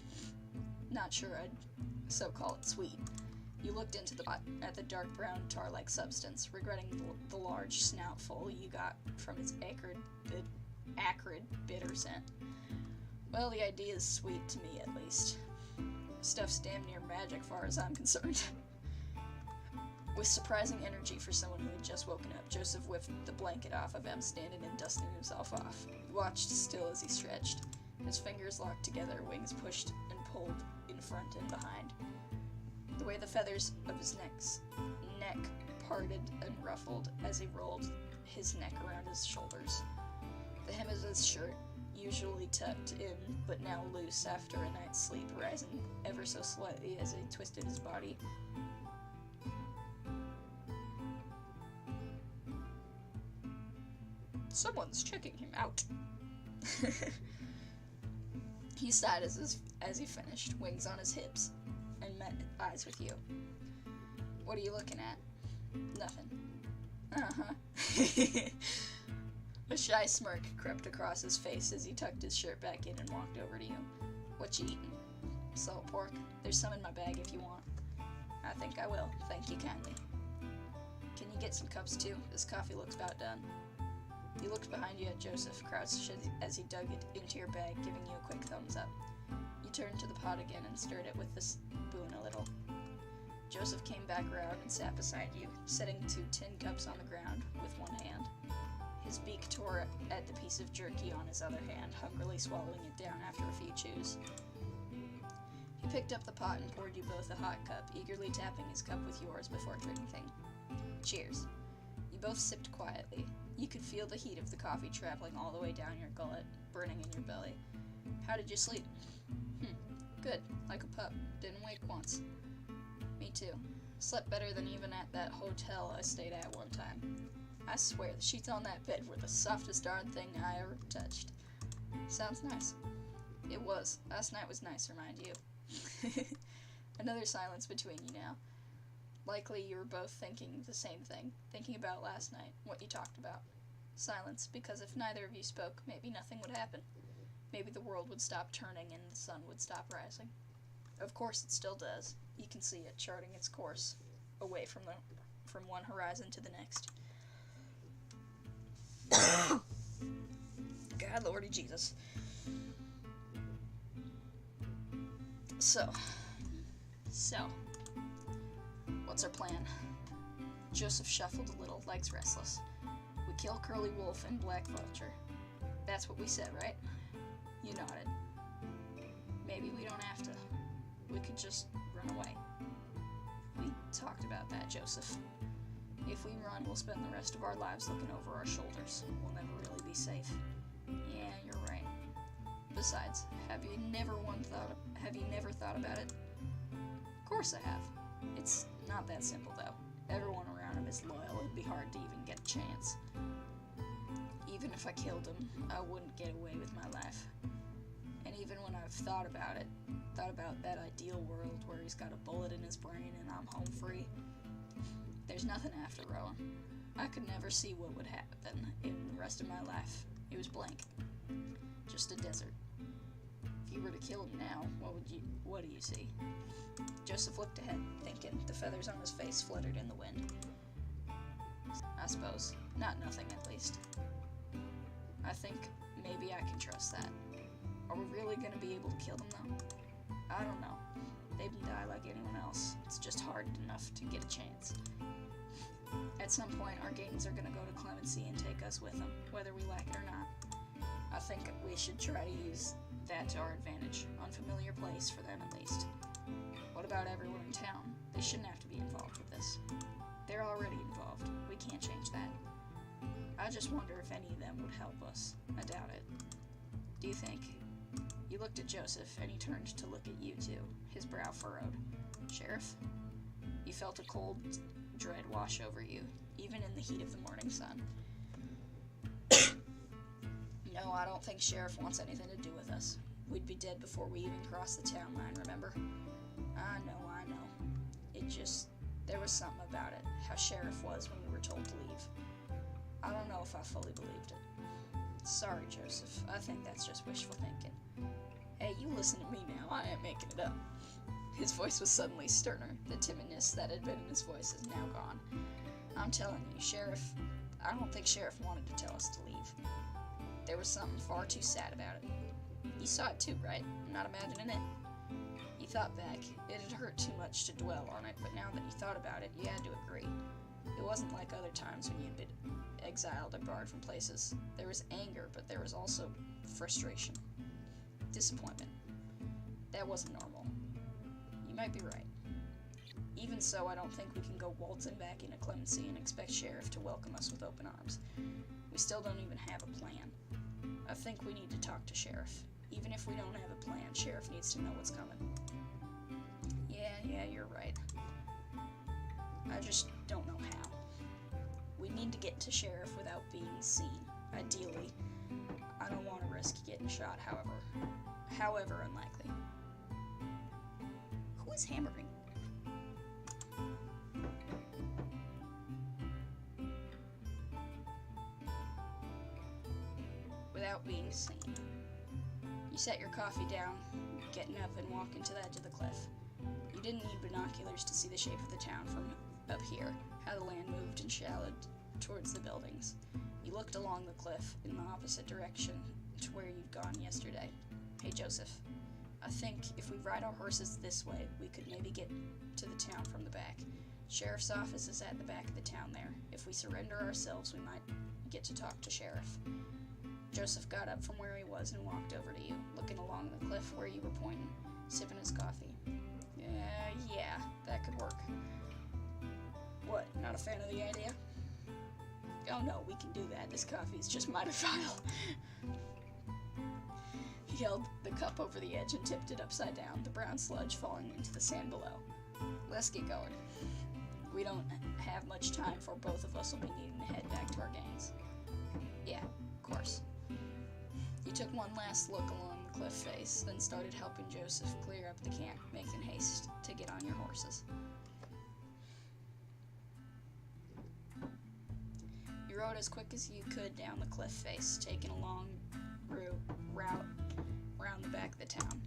Not sure I'd so call it sweet. You looked into the pot at the dark brown tar-like substance, regretting the large snoutful you got from its acrid, bitter scent. Well, the idea is sweet to me, at least. Stuff's damn near magic, far as I'm concerned. With surprising energy for someone who had just woken up, Joseph whipped the blanket off of him, standing and dusting himself off. He watched still as he stretched. His fingers locked together, wings pushed and pulled in front and behind. The way the feathers of his neck parted and ruffled as he rolled his neck around his shoulders. The hem of his shirt, usually tucked in but now loose after a night's sleep, rising ever so slightly as he twisted his body. Someone's checking him out. He sighed as he finished, wings on his hips, and met eyes with you. What are you looking at? Nothing. Uh-huh. A shy smirk crept across his face as he tucked his shirt back in and walked over to you. What you eating? Salt pork. There's some in my bag if you want. I think I will. Thank you kindly. Can you get some cups too? This coffee looks about done. He looked behind you at Joseph, crouched as he dug it into your bag, giving you a quick thumbs up. You turned to the pot again and stirred it with the spoon a little. Joseph came back around and sat beside you, setting 2 tin cups on the ground with one hand. His beak tore at the piece of jerky on his other hand, hungrily swallowing it down after a few chews. He picked up the pot and poured you both a hot cup, eagerly tapping his cup with yours before drinking. Cheers. You both sipped quietly. You could feel the heat of the coffee traveling all the way down your gullet, burning in your belly. How did you sleep? Good, like a pup. Didn't wake once. Me too. Slept better than even at that hotel I stayed at one time. I swear, the sheets on that bed were the softest darn thing I ever touched. Sounds nice. It was. Last night was nicer, mind you. Another silence between you now. Likely you were both thinking the same thing, thinking about last night, what you talked about. Silence, because if neither of you spoke, maybe nothing would happen. Maybe the world would stop turning and the sun would stop rising. Of course it still does. You can see it charting its course away from one horizon to the next. God Lordy Jesus. So, what's our plan? Joseph shuffled a little, legs restless. We kill Curly Wolf and Black Vulture. That's what we said, right? You nodded. Maybe we don't have to. We could just run away. We talked about that, Joseph. If we run, we'll spend the rest of our lives looking over our shoulders. We'll never really be safe. Yeah, you're right. Besides, have you never thought about it? Of course I have. It's not that simple, though. Everyone around him as loyal, it'd be hard to even get a chance. Even if I killed him, I wouldn't get away with my life. And even when I've thought about that ideal world where he's got a bullet in his brain and I'm home free, there's nothing after Rowan. I could never see what would happen in the rest of my life. It was blank. Just a desert. If you were to kill him now, what do you see? Joseph looked ahead, thinking. The feathers on his face fluttered in the wind. I suppose. Not nothing, at least. I think maybe I can trust that. Are we really gonna be able to kill them, though? I don't know. They can die like anyone else. It's just hard enough to get a chance. At some point, our gains are gonna go to Clemency and take us with them, whether we like it or not. I think we should try to use that to our advantage. Unfamiliar place for them, at least. What about everyone in town? They shouldn't have to be involved with this. They're already involved. We can't change that. I just wonder if any of them would help us. I doubt it. Do you think? You looked at Joseph, and he turned to look at you too, his brow furrowed. Sheriff? You felt a cold dread wash over you, even in the heat of the morning sun. No, I don't think Sheriff wants anything to do with us. We'd be dead before we even crossed the town line, remember? I know. There was something about it, how Sheriff was when we were told to leave. I don't know if I fully believed it. Sorry, Joseph. I think that's just wishful thinking. Hey, you listen to me now. I ain't making it up. His voice was suddenly sterner. The timidness that had been in his voice is now gone. I'm telling you, I don't think Sheriff wanted to tell us to leave. There was something far too sad about it. You saw it too, right? I'm not imagining it. You thought back. It had hurt too much to dwell on it, but now that you thought about it, you had to agree. It wasn't like other times when you'd been exiled or barred from places. There was anger, but there was also frustration. Disappointment. That wasn't normal. You might be right. Even so, I don't think we can go waltzing back into Clemency and expect Sheriff to welcome us with open arms. We still don't even have a plan. I think we need to talk to Sheriff. Even if we don't have a plan, Sheriff needs to know what's coming. Yeah, you're right. I just don't know how. We need to get to Sheriff without being seen. Ideally, I don't want to risk getting shot, however unlikely. Who is hammering? Without being seen. You set your coffee down, getting up and walking to the edge of the cliff. You didn't need binoculars to see the shape of the town from up here, how the land moved and shallowed towards the buildings. You looked along the cliff in the opposite direction to where you'd gone yesterday. Hey, Joseph, I think if we ride our horses this way, we could maybe get to the town from the back. Sheriff's office is at the back of the town there. If we surrender ourselves, we might get to talk to Sheriff. Joseph got up from where he was and walked over to you, looking along the cliff where you were pointing, sipping his coffee. Yeah, that could work. What, not a fan of the idea? Oh no, we can do that. This coffee is just mighty vile. He held the cup over the edge and tipped it upside down, the brown sludge falling into the sand below. Let's get going. We don't have much time, for both of us will be needing to head back to our gangs. Yeah, of course. You took one last look along the cliff face, then started helping Joseph clear up the camp, making haste to get on your horses. You rode as quick as you could down the cliff face, taking a long route around the back of the town.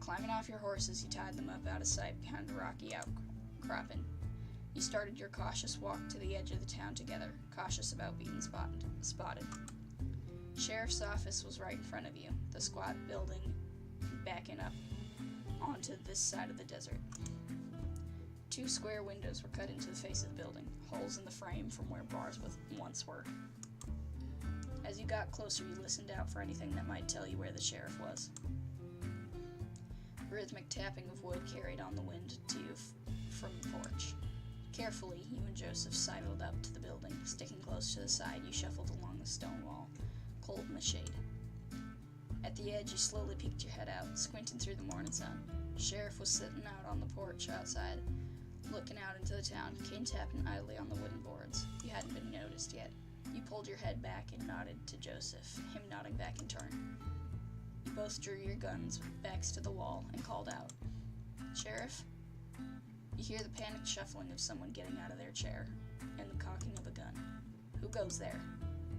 Climbing off your horses, you tied them up out of sight behind a rocky outcropping. You started your cautious walk to the edge of the town together, cautious about being spotted. Sheriff's office was right in front of you, the squat building backing up onto this side of the desert. 2 square windows were cut into the face of the building, holes in the frame from where bars once were. As you got closer, you listened out for anything that might tell you where the sheriff was. Rhythmic tapping of wood carried on the wind to you from the porch. Carefully, you and Joseph sidled up to the building. Sticking close to the side, you shuffled along the stone wall, cold in the shade. At the edge, you slowly peeked your head out, squinting through the morning sun. The sheriff was sitting out on the porch outside, Looking out into the town, Kane tapping idly on the wooden boards. You hadn't been noticed yet. You pulled your head back and nodded to Joseph, him nodding back in turn. You both drew your guns, backs to the wall, and called out, "Sheriff?" You hear the panicked shuffling of someone getting out of their chair, and the cocking of a gun. "Who goes there?"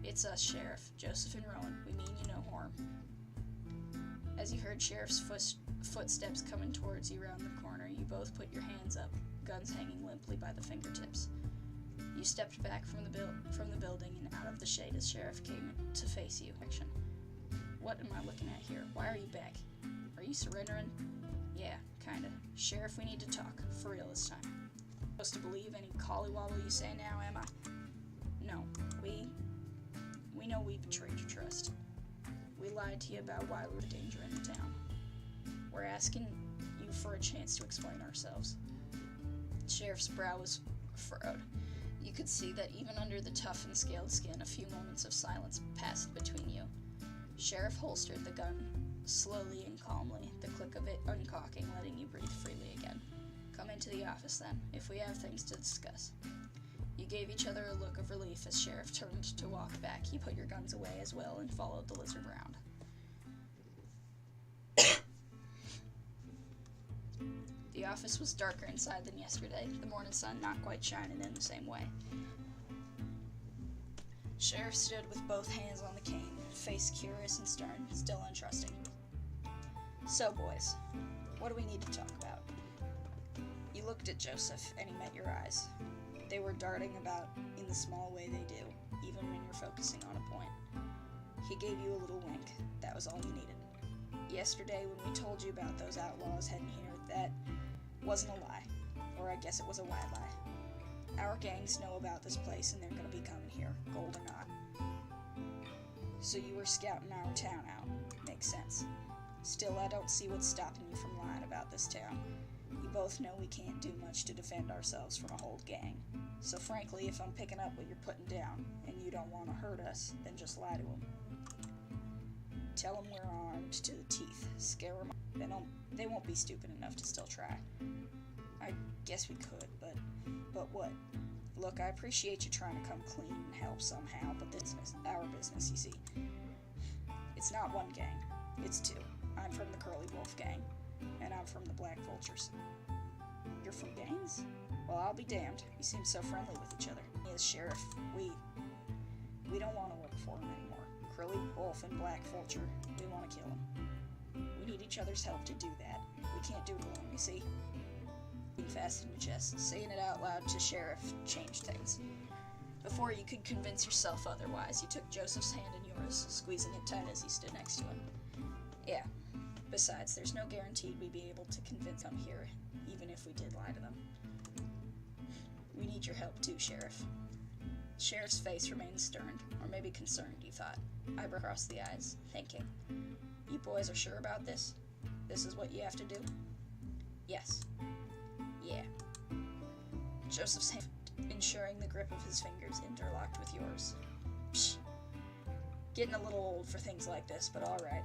"It's us, Sheriff. Joseph and Rowan. We mean you no harm." As you heard Sheriff's footsteps coming towards you round the corner, you both put your hands up, guns hanging limply by the fingertips. You stepped back from the building and out of the shade as Sheriff came to face you. "What am I looking at here? Why are you back? Are you surrendering?" "Yeah, kinda. Sheriff, we need to talk. For real this time." "Supposed to believe any collywobble you say now, am I?" "No. We know we betrayed your trust. We lied to you about why we were a danger in the town. We're asking you for a chance to explain ourselves." The Sheriff's brow was furrowed. You could see that even under the tough and scaled skin, a few moments of silence passed between you. Sheriff holstered the gun slowly and calmly, the click of it uncocking, letting you breathe freely again. "Come into the office, then, if we have things to discuss." You gave each other a look of relief as Sheriff turned to walk back. You put your guns away as well and followed the lizard round. The office was darker inside than yesterday, the morning sun not quite shining in the same way. Sheriff stood with both hands on the cane, face curious and stern, still untrusting. "So, boys, what do we need to talk about?" You looked at Joseph, and he met your eyes. They were darting about in the small way they do, even when you're focusing on a point. He gave you a little wink. That was all you needed. Yesterday, when we told you about those outlaws heading here, that wasn't a lie. Or I guess it was a white lie. Our gangs know about this place, and they're going to be coming here, gold or not. So you were scouting our town out. Makes sense. Still, I don't see what's stopping you from lying about this town. You both know we can't do much to defend ourselves from a whole gang. So frankly, if I'm picking up what you're putting down, and you don't want to hurt us, then just lie to them. Tell them we're armed to the teeth. Scare them. They won't be stupid enough to still try. I guess we could, but what? Look, I appreciate you trying to come clean and help somehow, but this is our business, you see. It's not one gang. It's two. I'm from the Curly Wolf gang, and I'm from the Black Vultures. You're from gangs? Well, I'll be damned. You seem so friendly with each other. As Sheriff, we don't want to work for him anymore. Curly Wolf and Black Vulture, we want to kill him. We need each other's help to do that. We can't do it alone, you see? Being fast in your chest, saying it out loud to Sheriff changed things. Before you could convince yourself otherwise, you took Joseph's hand in yours, squeezing it tight as he stood next to him. Yeah. Besides, there's no guarantee we'd be able to convince them here, even if we did lie to them. We need your help too, Sheriff. The Sheriff's face remained stern, or maybe concerned, you thought. Eyebrow across the eyes, thinking. You boys are sure about this? This is what you have to do? Yes. Yeah. Joseph's hand, ensuring the grip of his fingers interlocked with yours. Psh. Getting a little old for things like this, but alright.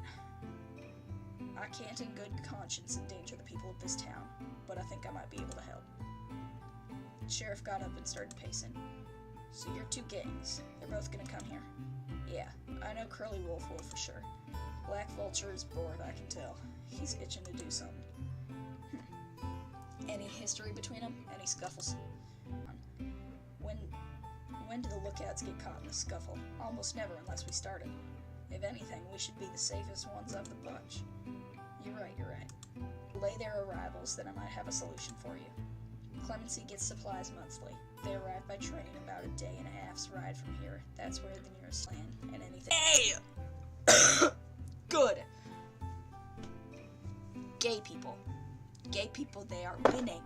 I can't in good conscience endanger the people of this town, but I think I might be able to help. The Sheriff got up and started pacing. So you're two gangs. They're both gonna come here? Yeah, I know Curly Wolf will for sure. Black Vulture is bored, I can tell. He's itching to do something. Any history between them? Any scuffles? When do the lookouts get caught in a scuffle? Almost never unless we started. If anything, we should be the safest ones of the bunch. You're right. Delay their arrivals, then I might have a solution for you. Clemency gets supplies monthly. They arrive by train about a day and a half's ride from here. That's where the nearest land and anything. Hey! Good! Gay people. Gay people, they are winning.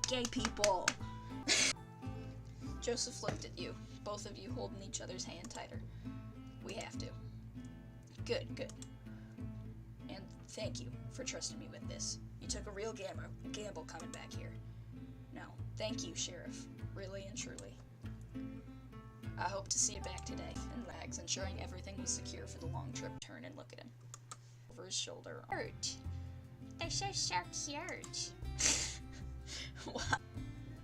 Gay people! Joseph looked at you, both of you holding each other's hand tighter. We have to. Good. And thank you for trusting me with this. You took a real gamble coming back here. No, thank you, Sheriff. Really and truly. I hope to see you back today, and Lags, ensuring everything was secure for the long trip. Turn and look at him. Over his shoulder. Cute. They're so cute. What?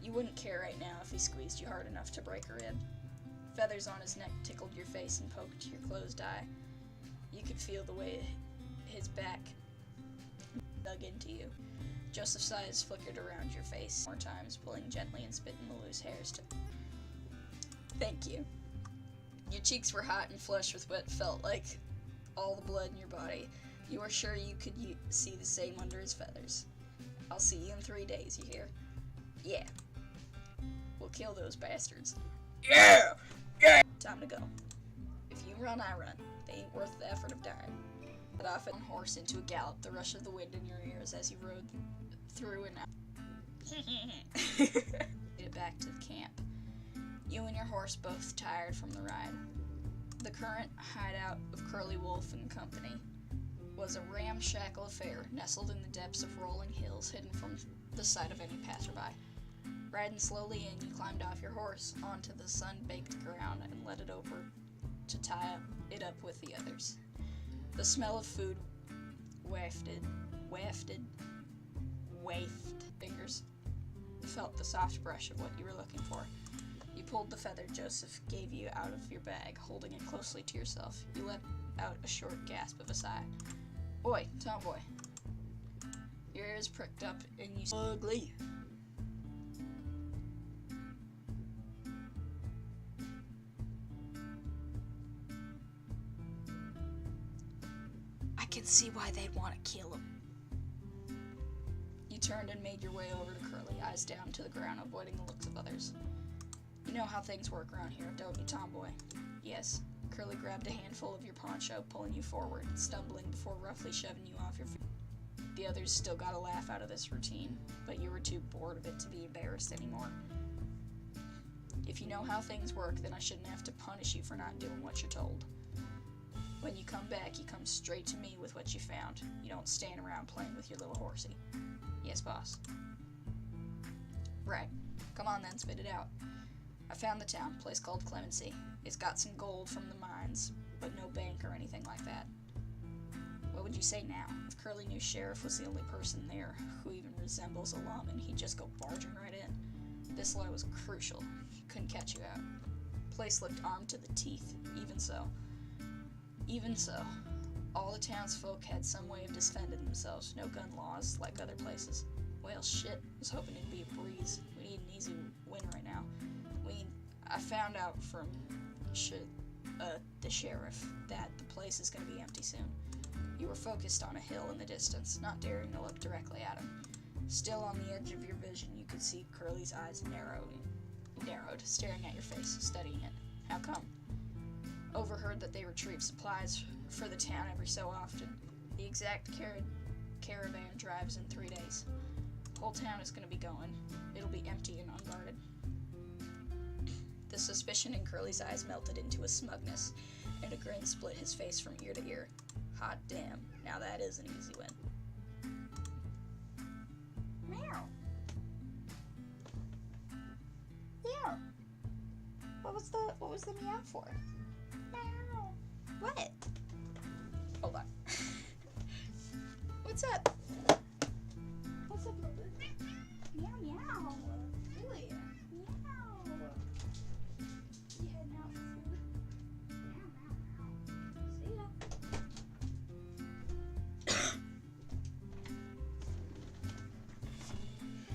You wouldn't care right now if he squeezed you hard enough to break a rib. Feathers on his neck tickled your face and poked your closed eye. You could feel the way his back dug into you. Joseph's eyes flickered around your face more times, pulling gently and spitting the loose hairs. Thank you. Your cheeks were hot and flushed with what felt like all the blood in your body. You were sure you could see the same under his feathers. I'll see you in 3 days, you hear? Yeah. We'll kill those bastards. Yeah! Yeah! Time to go. If you run, I run. They ain't worth the effort of dying. But off on horse into a gallop, the rush of the wind in your ears as you rode through and out. Get back to the camp. You and your horse both tired from the ride. The current hideout of Curly Wolf and Company was a ramshackle affair nestled in the depths of rolling hills, hidden from the sight of any passerby. Riding slowly in, you climbed off your horse onto the sun-baked ground and led it over to tie it up with the others. The smell of food wafted fingers. You felt the soft brush of what you were looking for. You pulled the feather Joseph gave you out of your bag, holding it closely to yourself. You let out a short gasp of a sigh. Oi, tomboy. Your ears pricked up and you ugly. I can see why they'd want to kill him. You turned and made your way over to Curly, eyes down to the ground, avoiding the looks of others. You know how things work around here, don't you, tomboy? Yes. Curly grabbed a handful of your poncho, pulling you forward, stumbling before roughly shoving you off your feet. The others still got a laugh out of this routine, but you were too bored of it to be embarrassed anymore. If you know how things work, then I shouldn't have to punish you for not doing what you're told. When you come back, you come straight to me with what you found. You don't stand around playing with your little horsey. Yes, boss. Right. Come on then, spit it out. I found the town, place called Clemency. It's got some gold from the mines, but no bank or anything like that. What would you say now? If Curly knew Sheriff was the only person there who even resembles a lawman, he'd just go barging right in. This lie was crucial. He couldn't catch you out. Place looked armed to the teeth. Even so, all the townsfolk had some way of defending themselves. No gun laws like other places. Well, shit. Was hoping it'd be a breeze. We need an easy win right now. I found out from the sheriff that the place is going to be empty soon. You were focused on a hill in the distance, not daring to look directly at him. Still on the edge of your vision, you could see Curly's eyes narrowed, staring at your face, studying it. How come? Overheard that they retrieve supplies for the town every so often. The exact caravan drives in 3 days. The whole town is going to be going. It'll be empty and unguarded. The suspicion in Curly's eyes melted into a smugness, and a grin split his face from ear to ear. Hot damn, now that is an easy win. Meow. Yeah. What was the meow for? Meow. What? Hold on. What's up? What's up, little bit? Meow meow. Really? Meow. You heading out for food? Meow meow meow. See ya.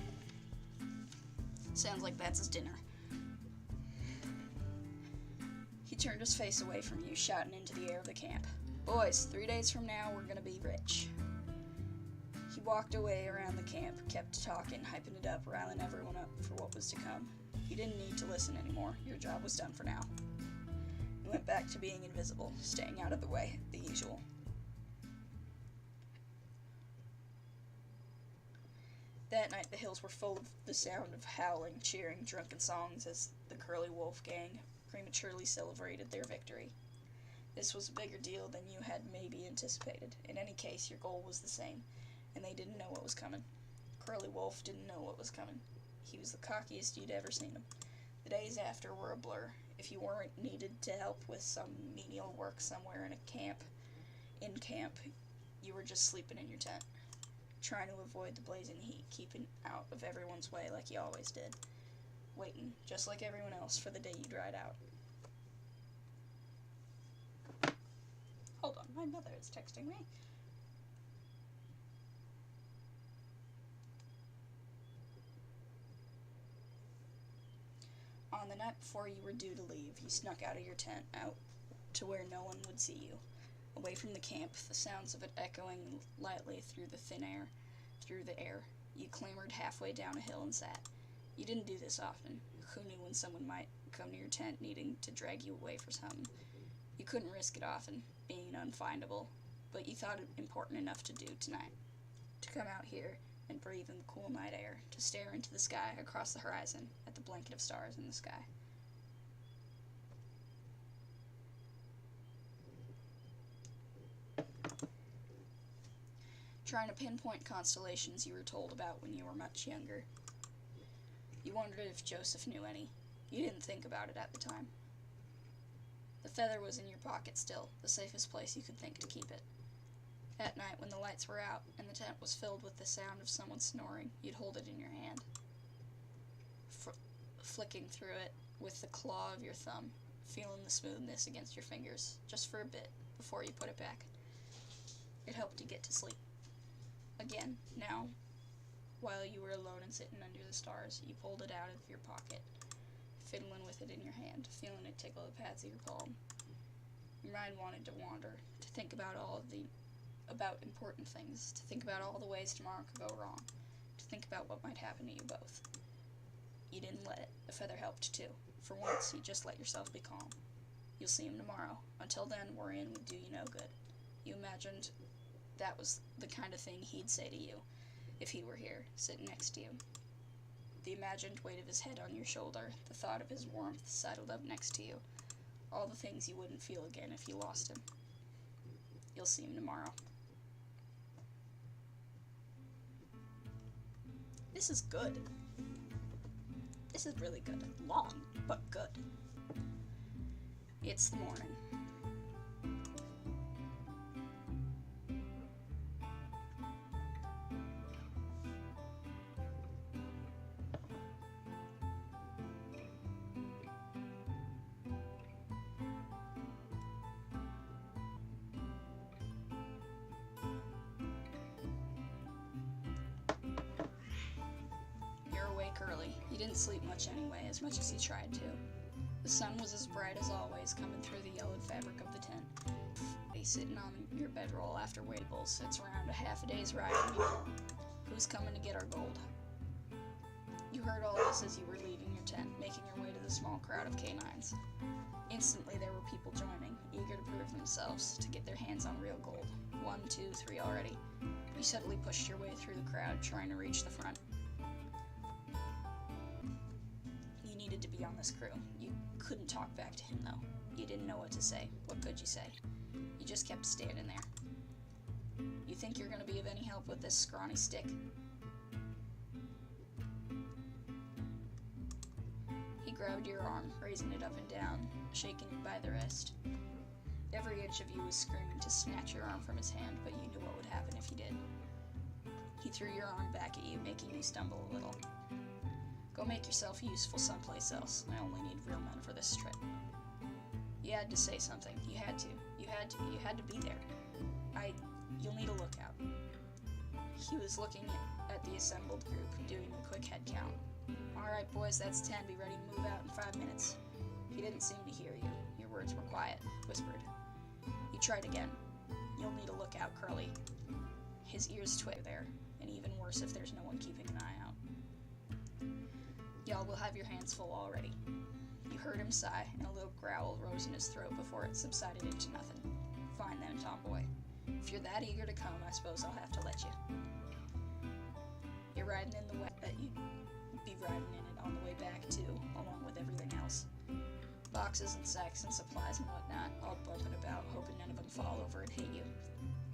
Sounds like that's his dinner. He turned his face away from you, shouting into the air of the camp. Boys, 3 days from now, we're gonna be rich. He walked away around the camp, kept talking, hyping it up, riling everyone up for what was to come. You didn't need to listen anymore. Your job was done for now. You went back to being invisible, staying out of the way, the usual. That night, the hills were full of the sound of howling, cheering, drunken songs as the Curly Wolf gang prematurely celebrated their victory. This was a bigger deal than you had maybe anticipated. In any case, your goal was the same, and they didn't know what was coming. Curly Wolf didn't know what was coming. He was the cockiest you'd ever seen him. The days after were a blur. If you weren't needed to help with some menial work somewhere in camp, you were just sleeping in your tent, trying to avoid the blazing heat, keeping out of everyone's way like you always did. waiting, just like everyone else, for the day you dried out. Hold on, my mother is texting me. On the night before you were due to leave, you snuck out of your tent, out to where no one would see you. Away from the camp, the sounds of it echoing lightly through the air. You clambered halfway down a hill and sat. You didn't do this often. Who knew when someone might come to your tent needing to drag you away for something? You couldn't risk it often, being unfindable, but you thought it important enough to do tonight. To come out here and breathe in the cool night air, to stare into the sky across the horizon at the blanket of stars in the sky. Trying to pinpoint constellations you were told about when you were much younger. You wondered if Joseph knew any. You didn't think about it at the time. The feather was in your pocket still, the safest place you could think to keep it. At night, when the lights were out and the tent was filled with the sound of someone snoring, you'd hold it in your hand, flicking through it with the claw of your thumb, feeling the smoothness against your fingers, just for a bit, before you put it back. It helped you get to sleep. Again, now, while you were alone and sitting under the stars, you pulled it out of your pocket, fiddling with it in your hand, feeling it tickle the pads of your palm. Your mind wanted to wander, to think about about important things, to think about all the ways tomorrow could go wrong, to think about what might happen to you both. You didn't let it. The feather helped too. For once, you just let yourself be calm. You'll see him tomorrow. Until then, worrying would do you no good. You imagined that was the kind of thing he'd say to you if he were here, sitting next to you. The imagined weight of his head on your shoulder, the thought of his warmth sidled up next to you, all the things you wouldn't feel again if you lost him. You'll see him tomorrow. This is good. This is really good. Long, but good. It's the morning. Early. You didn't sleep much anyway, as much as you tried to. The sun was as bright as always, coming through the yellowed fabric of the tent. Sitting on your bedroll after Waybles, it's around a half a day's ride from here. Who's coming to get our gold? You heard all this as you were leaving your tent, making your way to the small crowd of canines. Instantly there were people joining, eager to prove themselves, to get their hands on real gold. 1, 2, 3 already. You suddenly pushed your way through the crowd, trying to reach the front. To be on this crew. You couldn't talk back to him, though. You didn't know what to say. What could you say? You just kept standing there. You think you're going to be of any help with this scrawny stick? He grabbed your arm, raising it up and down, shaking it by the wrist. Every inch of you was screaming to snatch your arm from his hand, but you knew what would happen if you did. He threw your arm back at you, making you stumble a little. Go make yourself useful someplace else. I only need real men for this trip. You had to say something. You had to. You had to be there. You'll need a lookout. He was looking at the assembled group, doing a quick head count. Alright, boys, that's 10. Be ready to move out in 5 minutes. He didn't seem to hear you. Your words were quiet, whispered. You tried again. You'll need a lookout, Curly. His ears twitch there, and even worse if there's no one keeping an eye out. Y'all will have your hands full already. You heard him sigh, and a little growl rose in his throat before it subsided into nothing. Fine then, tomboy. If you're that eager to come, I suppose I'll have to let you. You're riding in the way that you'd be riding in it on the way back, too, along with everything else. Boxes and sacks and supplies and whatnot, all bumping about, hoping none of them fall over and hit you.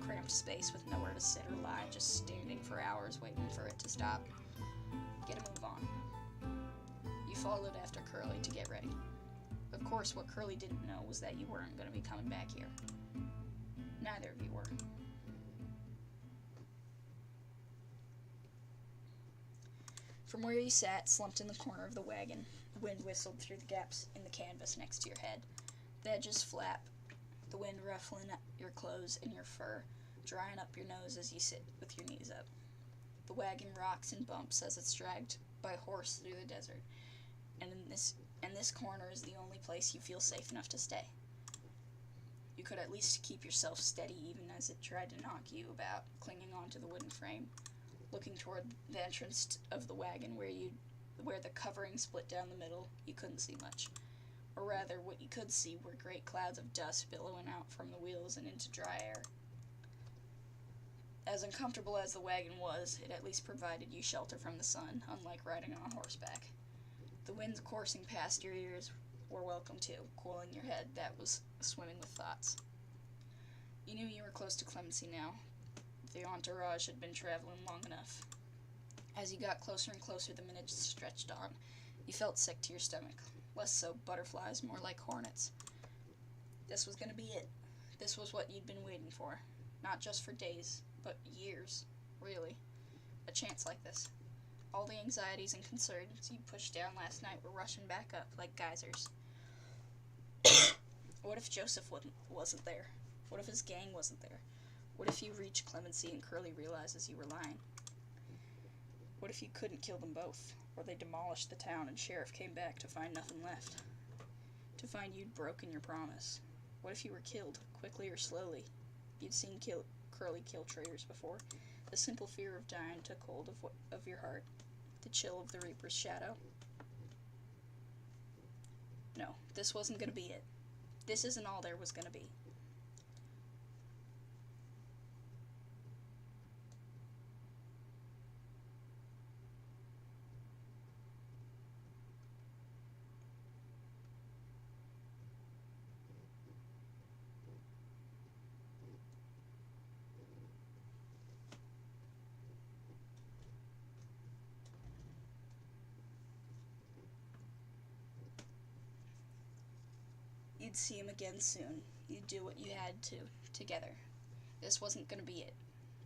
Cramped space with nowhere to sit or lie, just standing for hours waiting for it to stop. Get a move on. You followed after Curly to get ready. Of course, what Curly didn't know was that you weren't going to be coming back here. Neither of you were. From where you sat, slumped in the corner of the wagon, the wind whistled through the gaps in the canvas next to your head. The edges flap, the wind ruffling your clothes and your fur, drying up your nose as you sit with your knees up. The wagon rocks and bumps as it's dragged by a horse through the desert, and this corner is the only place you feel safe enough to stay. You could at least keep yourself steady even as it tried to knock you about, clinging onto the wooden frame, looking toward the entrance of the wagon where the covering split down the middle. You couldn't see much. Or rather, what you could see were great clouds of dust billowing out from the wheels and into dry air. As uncomfortable as the wagon was, it at least provided you shelter from the sun, unlike riding on horseback. The winds coursing past your ears were welcome too, cooling your head that was swimming with thoughts. You knew you were close to Clemency now. The entourage had been traveling long enough. As you got closer and closer, the minutes stretched on. You felt sick to your stomach. Less so butterflies, more like hornets. This was going to be it. This was what you'd been waiting for. Not just for days, but years, really. A chance like this. All the anxieties and concerns you pushed down last night were rushing back up like geysers. What if Joseph wasn't there? What if his gang wasn't there? What if you reached Clemency and Curly realizes you were lying? What if you couldn't kill them both? Or they demolished the town and Sheriff came back to find nothing left? To find you'd broken your promise? What if you were killed, quickly or slowly? You'd seen Curly kill traitors before. The simple fear of dying took hold of your heart. The chill of the Reaper's shadow. No, this wasn't going to be it. This isn't all there was going to be. You'd see him again soon. You'd do what you had to, together. This wasn't going to be it.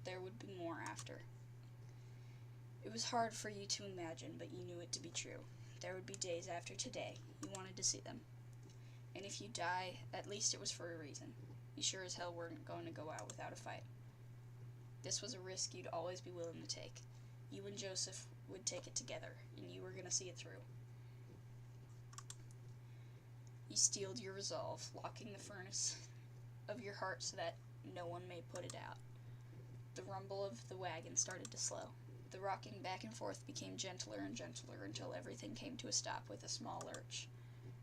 There would be more after. It was hard for you to imagine, but you knew it to be true. There would be days after today. You wanted to see them. And if you die, at least it was for a reason. You sure as hell weren't going to go out without a fight. This was a risk you'd always be willing to take. You and Joseph would take it together, and you were going to see it through. You steeled your resolve, locking the furnace of your heart so that no one may put it out. The rumble of the wagon started to slow. The rocking back and forth became gentler and gentler until everything came to a stop with a small lurch.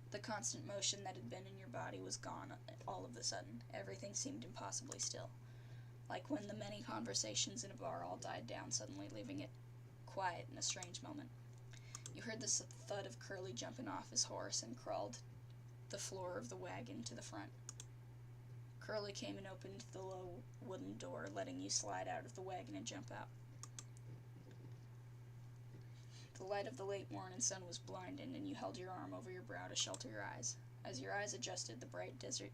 The constant motion that had been in your body was gone all of a sudden. Everything seemed impossibly still. Like when the many conversations in a bar all died down, suddenly leaving it quiet in a strange moment. You heard the thud of Curly jumping off his horse and crawled the floor of the wagon to the front. Curly came and opened the low wooden door, letting you slide out of the wagon and jump out. The light of the late morning sun was blinding, and you held your arm over your brow to shelter your eyes. As your eyes adjusted, the bright desert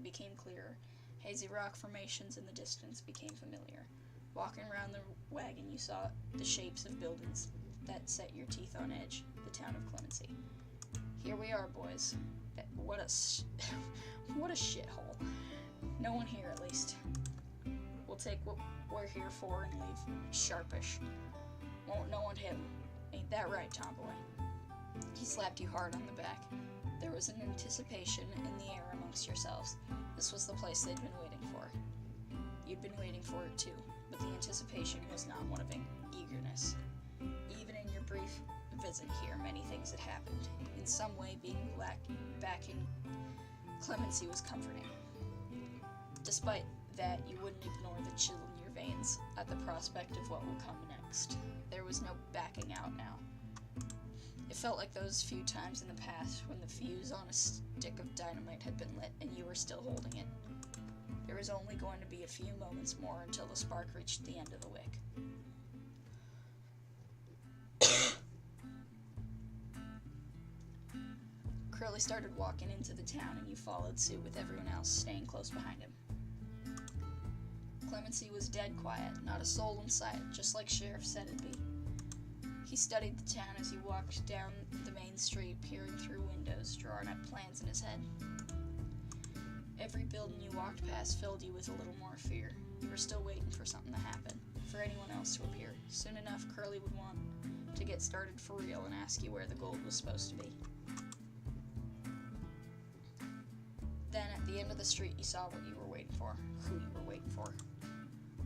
became clearer. Hazy rock formations in the distance became familiar. Walking around the wagon, you saw the shapes of buildings that set your teeth on edge, the town of Clemency. Here we are, boys. What a shithole. No one here, at least. We'll take what we're here for and leave sharpish. Won't no one hit him. Ain't that right, Tomboy? He slapped you hard on the back. There was an anticipation in the air amongst yourselves. This was the place they'd been waiting for. You'd been waiting for it too, but the anticipation was not one of eagerness. Even in your brief visit here, many things had happened. In some way, being back in Clemency was comforting. Despite that, you wouldn't ignore the chill in your veins at the prospect of what would come next. There was no backing out now. It felt like those few times in the past when the fuse on a stick of dynamite had been lit and you were still holding it. There was only going to be a few moments more until the spark reached the end of the wick. Curly started walking into the town and you followed suit with everyone else staying close behind him. Clemency was dead quiet, not a soul in sight, just like Sheriff said it'd be. He studied the town as he walked down the main street, peering through windows, drawing up plans in his head. Every building you walked past filled you with a little more fear. You were still waiting for something to happen, for anyone else to appear. Soon enough, Curly would want to get started for real and ask you where the gold was supposed to be. Then, at the end of the street, you saw what you were waiting for, who you were waiting for.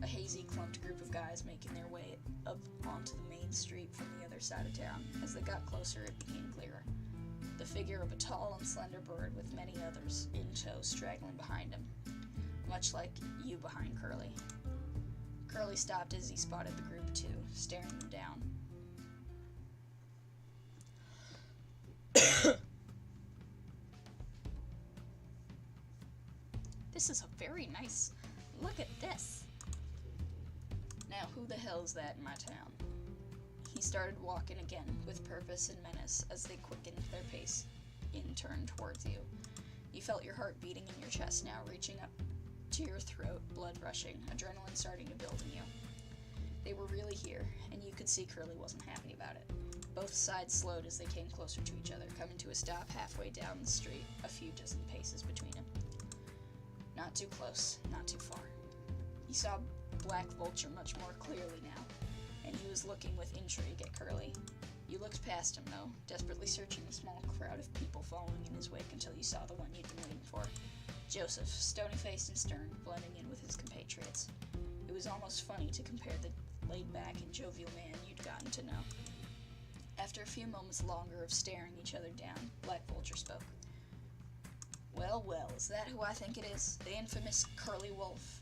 A hazy, clumped group of guys making their way up onto the main street from the other side of town. As they got closer, it became clearer. The figure of a tall and slender bird with many others in tow straggling behind him, much like you behind Curly. Curly stopped as he spotted the group too, staring them down. This is a very nice. Look at this. Now, who the hell is that in my town? He started walking again, with purpose and menace, as they quickened their pace in turn towards you. You felt your heart beating in your chest now, reaching up to your throat, blood rushing, adrenaline starting to build in you. They were really here, and you could see Curly wasn't happy about it. Both sides slowed as they came closer to each other, coming to a stop halfway down the street, a few dozen paces between them. Not too close, not too far. You saw Black Vulture much more clearly now, and he was looking with intrigue at Curly. You looked past him, though, desperately searching the small crowd of people following in his wake until you saw the one you'd been waiting for. Joseph, stony-faced and stern, blending in with his compatriots. It was almost funny to compare the laid-back and jovial man you'd gotten to know. After a few moments longer of staring each other down, Black Vulture spoke. Well, well, is that who I think it is? The infamous Curly Wolf?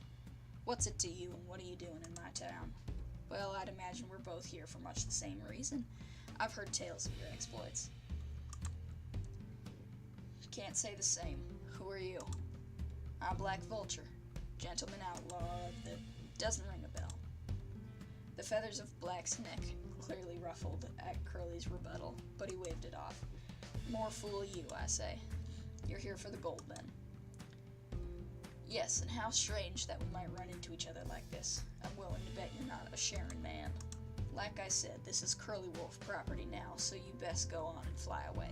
What's it to you, and what are you doing in my town? Well, I'd imagine we're both here for much the same reason. I've heard tales of your exploits. Can't say the same. Who are you? I'm Black Vulture, gentleman outlaw that doesn't ring a bell. The feathers of Black's neck clearly ruffled at Curly's rebuttal, but he waved it off. More fool you, I say. You're here for the gold, then. Yes, and how strange that we might run into each other like this. I'm willing to bet you're not a Sharon man. Like I said, this is Curly Wolf property now, so you best go on and fly away.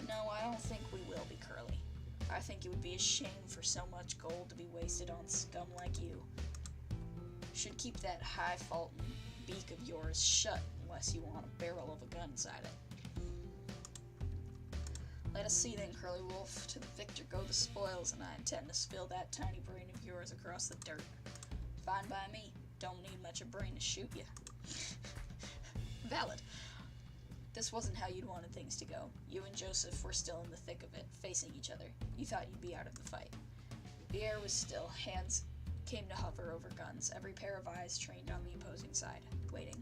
No, I don't think we will be, Curly. I think it would be a shame for so much gold to be wasted on scum like you. Should keep that high-faultin' beak of yours shut unless you want a barrel of a gun inside it. Let us see then, Curly Wolf. To the victor go the spoils, and I intend to spill that tiny brain of yours across the dirt. Fine by me. Don't need much of brain to shoot you. Valid. This wasn't how you'd wanted things to go. You and Joseph were still in the thick of it, facing each other. You thought you'd be out of the fight. The air was still. Hands came to hover over guns, every pair of eyes trained on the opposing side, waiting.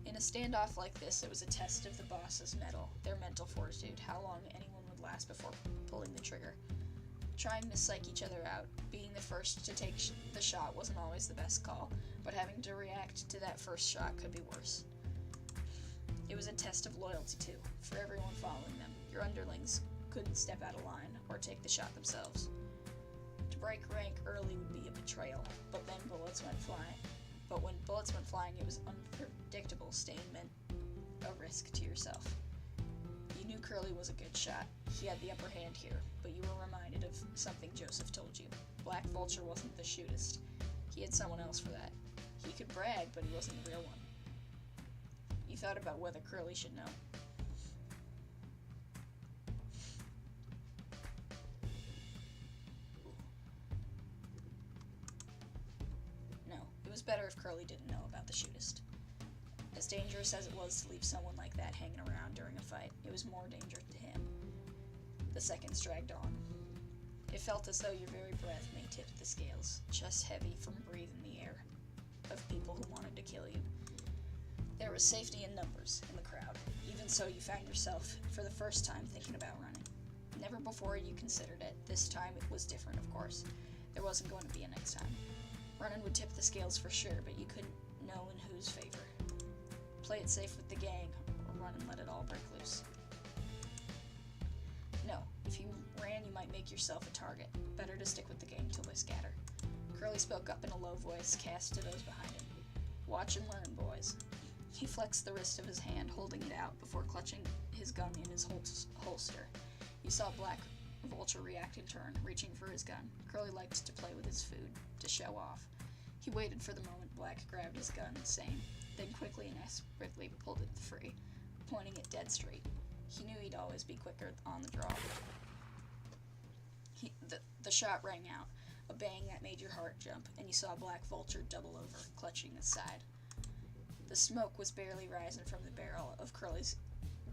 In a standoff like this, it was a test of the boss's mettle, their mental fortitude, how long anyone would last before pulling the trigger. Trying to psych each other out, being the first to take the shot wasn't always the best call, but having to react to that first shot could be worse. It was a test of loyalty, too, for everyone following them. Your underlings couldn't step out of line or take the shot themselves. To break rank early would be a betrayal, but then bullets went flying. But when bullets went flying, it was unpredictable. Staying meant a risk to yourself. You knew Curly was a good shot. He had the upper hand here, but you were reminded of something Joseph told you. Black Vulture wasn't the shootist. He had someone else for that. He could brag, but he wasn't the real one. You thought about whether Curly should know. No, it was better if Curly didn't know about the shootist. As dangerous as it was to leave someone like that hanging around during a fight, it was more dangerous to him. The seconds dragged on. It felt as though your very breath may tip the scales, chest heavy from breathing the air of people who wanted to kill you. There was safety in numbers in the crowd. Even so, you found yourself, for the first time, thinking about running. Never before had you considered it. This time it was different, of course. There wasn't going to be a next time. Running would tip the scales for sure, but you couldn't know in whose favor. Play it safe with the gang, or run and let it all break loose. No, if you ran, you might make yourself a target. Better to stick with the gang till they scatter. Curly spoke up in a low voice, cast to those behind him. Watch and learn, boys. He flexed the wrist of his hand, holding it out before clutching his gun in his holster. You saw Black Vulture react in turn, reaching for his gun. Curly liked to play with his food, to show off. He waited for the moment Black grabbed his gun, same, then quickly and expertly pulled it free, pointing it dead straight. He knew he'd always be quicker on the draw. The shot rang out, a bang that made your heart jump, and you saw Black Vulture double over, clutching his side. The smoke was barely rising from the barrel of Curly's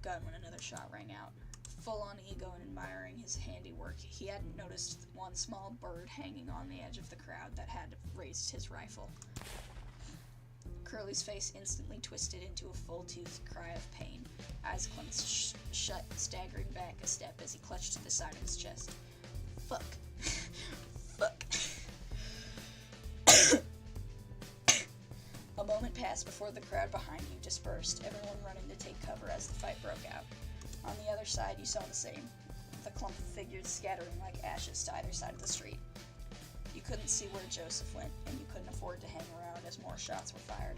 gun when another shot rang out. Full on ego and admiring his handiwork, he hadn't noticed one small bird hanging on the edge of the crowd that had raised his rifle. Curly's face instantly twisted into a full-toothed cry of pain, eyes clenched shut, staggering back a step as he clutched to the side of his chest. Fuck. Fuck. A moment passed before the crowd behind you dispersed, everyone running to take cover as the fight broke out. On the other side, you saw the same, the clump of figures scattering like ashes to either side of the street. You couldn't see where Joseph went, and you couldn't afford to hang around as more shots were fired.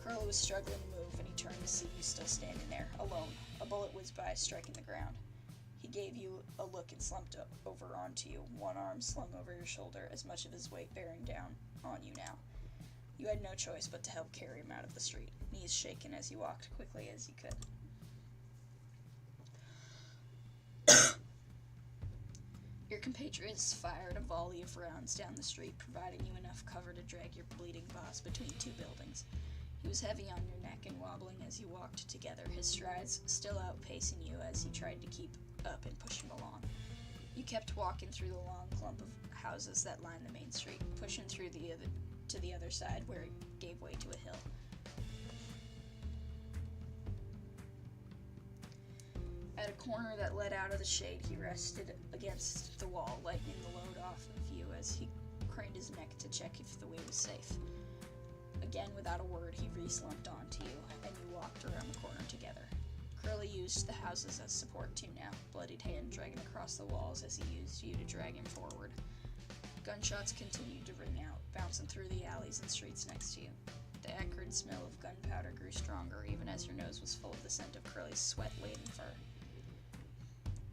Curly was struggling to move, and he turned to see you still standing there, alone. A bullet whizzed by, striking the ground. He gave you a look and slumped over onto you, one arm slung over your shoulder, as much of his weight bearing down on you now. You had no choice but to help carry him out of the street, knees shaken as you walked quickly as you could. Your compatriots fired a volley of rounds down the street, providing you enough cover to drag your bleeding boss between two buildings. He was heavy on your neck and wobbling as you walked together, his strides still outpacing you as he tried to keep up and push him along. You kept walking through the long clump of houses that lined the main street, pushing through to the other side where it gave way to a hill. At a corner that led out of the shade, he rested against the wall, lightening the load off of you as he craned his neck to check if the way was safe. Again, without a word, he re-slumped onto you, and you walked around the corner together. Curly used the houses as support too now, bloodied hand dragging across the walls as he used you to drag him forward. Gunshots continued to ring out, bouncing through the alleys and streets next to you. The acrid smell of gunpowder grew stronger, even as your nose was full of the scent of Curly's sweat-laden fur.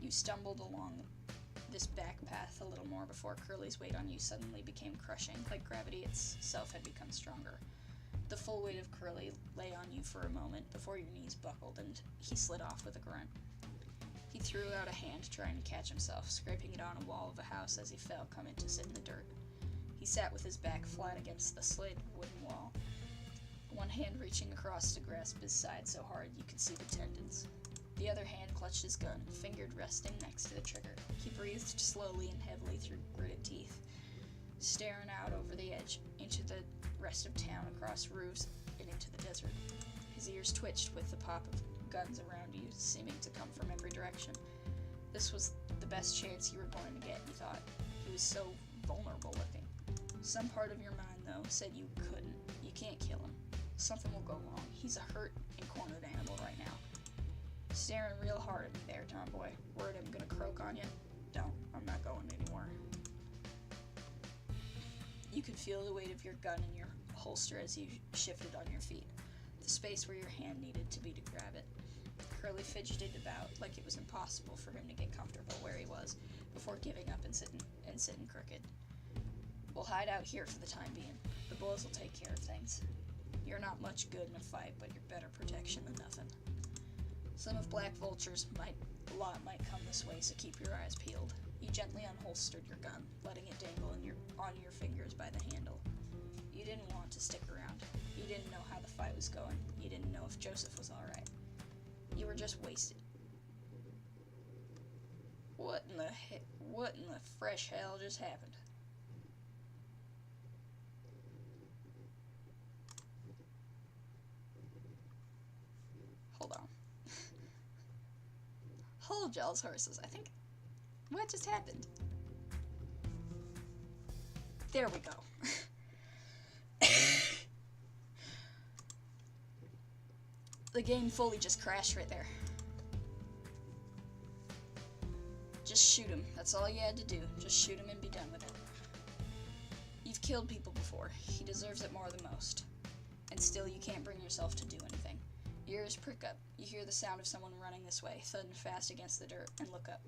You stumbled along this back path a little more before Curly's weight on you suddenly became crushing, like gravity itself had become stronger. The full weight of Curly lay on you for a moment before your knees buckled and he slid off with a grunt. He threw out a hand trying to catch himself, scraping it on a wall of a house as he fell, coming to sit in the dirt. He sat with his back flat against the slated wooden wall, one hand reaching across to grasp his side so hard you could see the tendons. The other hand clutched his gun, fingered resting next to the trigger. He breathed slowly and heavily through gritted teeth, staring out over the edge, into the rest of town, across roofs, and into the desert. His ears twitched with the pop of guns around you, seeming to come from every direction. This was the best chance you were going to get, you thought. He was so vulnerable looking. Some part of your mind, though, said you couldn't. You can't kill him. Something will go wrong. He's a hurt and cornered animal right now. Staring real hard at me there, tomboy. Worried I'm gonna croak on you? Don't. I'm not going anywhere. You could feel the weight of your gun in your holster as you shifted on your feet, the space where your hand needed to be to grab it. Curly fidgeted about like it was impossible for him to get comfortable where he was before giving up and sitting crooked. We'll hide out here for the time being. The boys will take care of things. You're not much good in a fight, but you're better protection than nothing. Some of Black Vulture's lot might come this way, so keep your eyes peeled. You gently unholstered your gun, letting it dangle on your fingers by the handle. You didn't want to stick around. You didn't know how the fight was going. You didn't know if Joseph was alright. You were just wasted. What in the fresh hell just happened? Hold on. Hold y'all's horses. I think... What just happened? There we go. The game fully just crashed right there. Just shoot him. That's all you had to do. Just shoot him and be done with it. killed people before. He deserves it more than most. And still you can't bring yourself to do anything. Your ears prick up. You hear the sound of someone running this way, thudding fast against the dirt, and look up.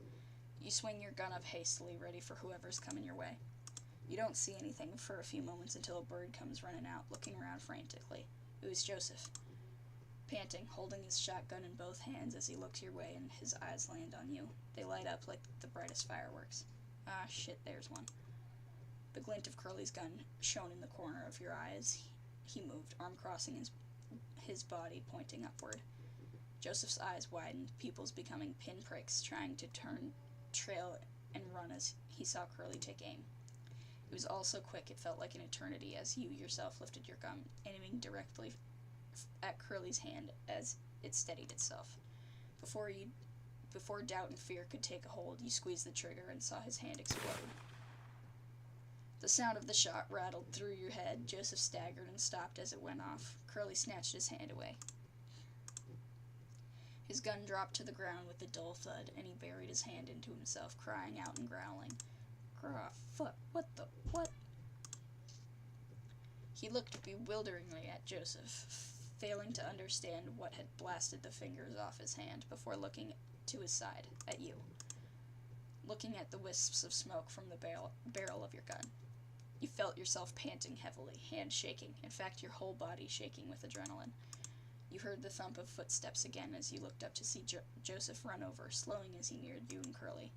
You swing your gun up hastily, ready for whoever's coming your way. You don't see anything for a few moments until a bird comes running out, looking around frantically. It was Joseph, panting, holding his shotgun in both hands as he looks your way and his eyes land on you. They light up like the brightest fireworks. Ah, shit, there's one. The glint of Curly's gun shone in the corner of your eye as he moved, arm crossing his body, pointing upward. Joseph's eyes widened, pupils becoming pinpricks, trying to turn, trail, and run as he saw Curly take aim. It was all so quick it felt like an eternity as you yourself lifted your gun, aiming directly at Curly's hand as it steadied itself. Before doubt and fear could take a hold, you squeezed the trigger and saw his hand explode. The sound of the shot rattled through your head. Joseph staggered and stopped as it went off. Curly snatched his hand away. His gun dropped to the ground with a dull thud, and he buried his hand into himself, crying out and growling. Fuck, what? He looked bewilderingly at Joseph, failing to understand what had blasted the fingers off his hand before looking to his side, at you, looking at the wisps of smoke from the barrel of your gun. You felt yourself panting heavily, hands shaking, in fact your whole body shaking with adrenaline. You heard the thump of footsteps again as you looked up to see Joseph run over, slowing as he neared you and Curly.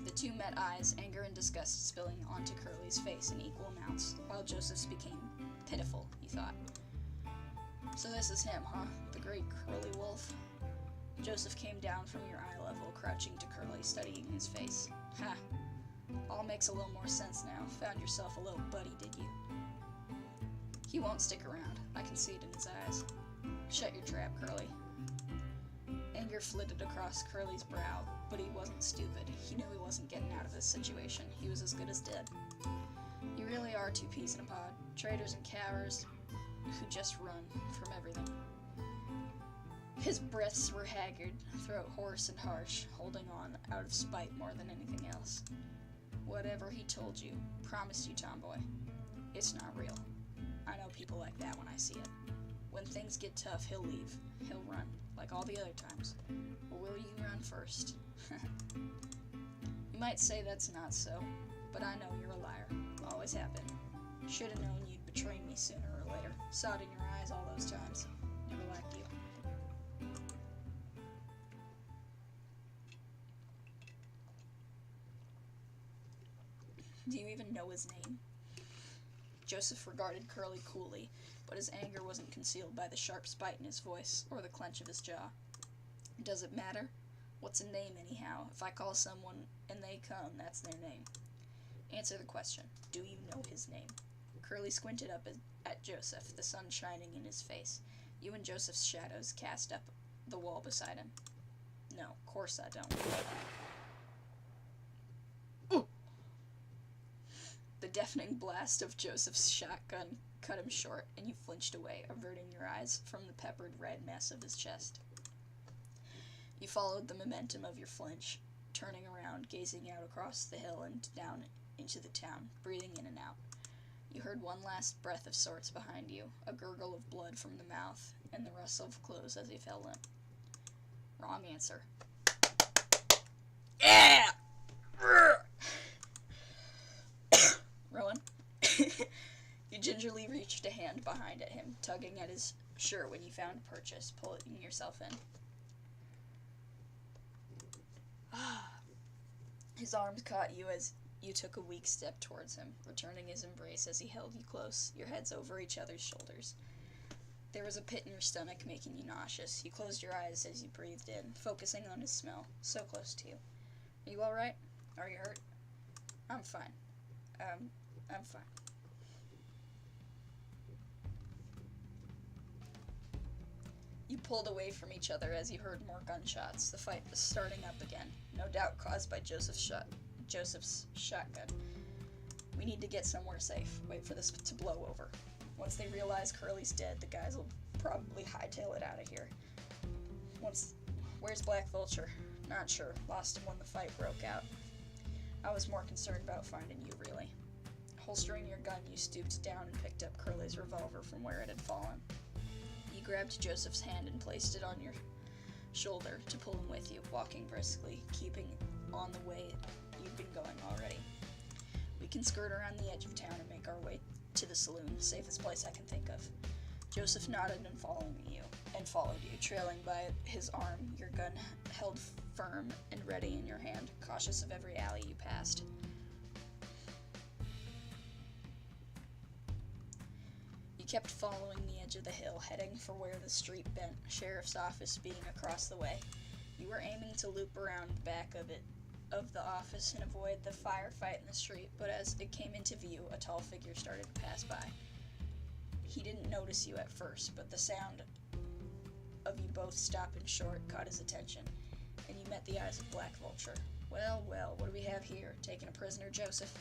The two met eyes, anger and disgust spilling onto Curly's face in equal amounts, while Joseph's became pitiful, you thought. So this is him, huh? The great Curly Wolf? Joseph came down from your eye level, crouching to Curly, studying his face. Ha! All makes a little more sense now. Found yourself a little buddy, did you? He won't stick around. I can see it in his eyes. Shut your trap, Curly. Anger flitted across Curly's brow, but he wasn't stupid. He knew he wasn't getting out of this situation. He was as good as dead. You really are two peas in a pod. Traitors and cowards who just run from everything. His breaths were haggard, throat hoarse and harsh, holding on out of spite more than anything else. Whatever he told you, promised you, tomboy, it's not real. I know people like that when I see it. When things get tough, he'll leave. He'll run, like all the other times. Or will you run first? You might say that's not so, but I know you're a liar. Always have been. Should have known you'd betray me sooner or later. Saw it in your eyes all those times. Never liked you. Do you even know his name? Joseph regarded Curly coolly, but his anger wasn't concealed by the sharp spite in his voice or the clench of his jaw. Does it matter? What's a name, anyhow? If I call someone and they come, that's their name. Answer the question. Do you know his name? Curly squinted up at Joseph, the sun shining in his face. You and Joseph's shadows cast up the wall beside him. No, of course I don't. The deafening blast of Joseph's shotgun cut him short, and you flinched away, averting your eyes from the peppered red mess of his chest. You followed the momentum of your flinch, turning around, gazing out across the hill and down into the town, breathing in and out. You heard one last breath of sorts behind you, a gurgle of blood from the mouth, and the rustle of clothes as he fell limp. Wrong answer. Yeah! Rowan. You gingerly reached a hand behind at him, tugging at his shirt when you found purchase, pulling yourself in. His arms caught you as you took a weak step towards him, returning his embrace as he held you close, your heads over each other's shoulders. There was a pit in your stomach making you nauseous. You closed your eyes as you breathed in, focusing on his smell, so close to you. Are you alright? Are you hurt? I'm fine. I'm fine. You pulled away from each other as you heard more gunshots. The fight was starting up again, no doubt caused by Joseph's shotgun. We need to get somewhere safe. Wait for this to blow over. Once they realize Curly's dead, the guys will probably hightail it out of here. Where's Black Vulture? Not sure. Lost him when the fight broke out. I was more concerned about finding you, really. Holstering your gun, you stooped down and picked up Curly's revolver from where it had fallen. You grabbed Joseph's hand and placed it on your shoulder to pull him with you, walking briskly, keeping on the way you've been going already. We can skirt around the edge of town and make our way to the saloon, safest place I can think of. Joseph nodded and followed you, trailing by his arm, your gun held firm and ready in your hand, cautious of every alley you passed. You kept following the edge of the hill, heading for where the street bent, sheriff's office being across the way. You were aiming to loop around the back of the office and avoid the firefight in the street, but as it came into view, a tall figure started to pass by. He didn't notice you at first, but the sound of you both stopping short caught his attention, and you met the eyes of Black Vulture. Well, what do we have here? Taking a prisoner, Joseph?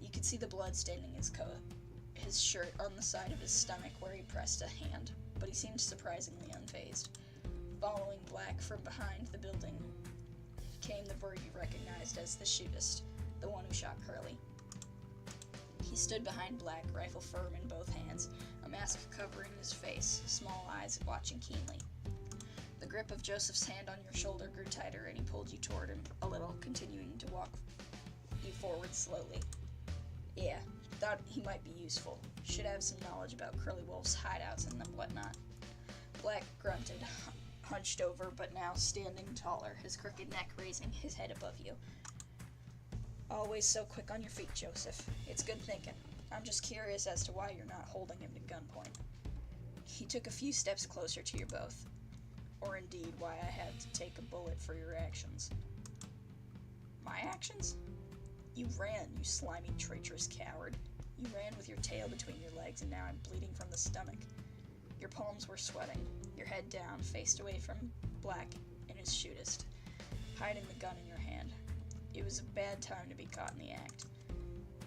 You could see the blood staining his shirt on the side of his stomach where he pressed a hand, but he seemed surprisingly unfazed. Following Black from behind the building came the bird you recognized as the shootist, the one who shot Curly. He stood behind Black, rifle firm in both hands, a mask covering his face, small eyes watching keenly. The grip of Joseph's hand on your shoulder grew tighter, and he pulled you toward him a little, continuing to walk you forward slowly. Yeah, thought he might be useful. Should have some knowledge about Curly Wolf's hideouts and whatnot. Black grunted, hunched over, but now standing taller, his crooked neck raising his head above you. Always so quick on your feet, Joseph. It's good thinking. I'm just curious as to why you're not holding him to gunpoint. He took a few steps closer to you both, or indeed why I had to take a bullet for your actions. My actions? You ran, you slimy, traitorous coward. You ran with your tail between your legs, and now I'm bleeding from the stomach. Your palms were sweating, your head down, faced away from Black and his shootist, hiding the gun in your hand. It was a bad time to be caught in the act.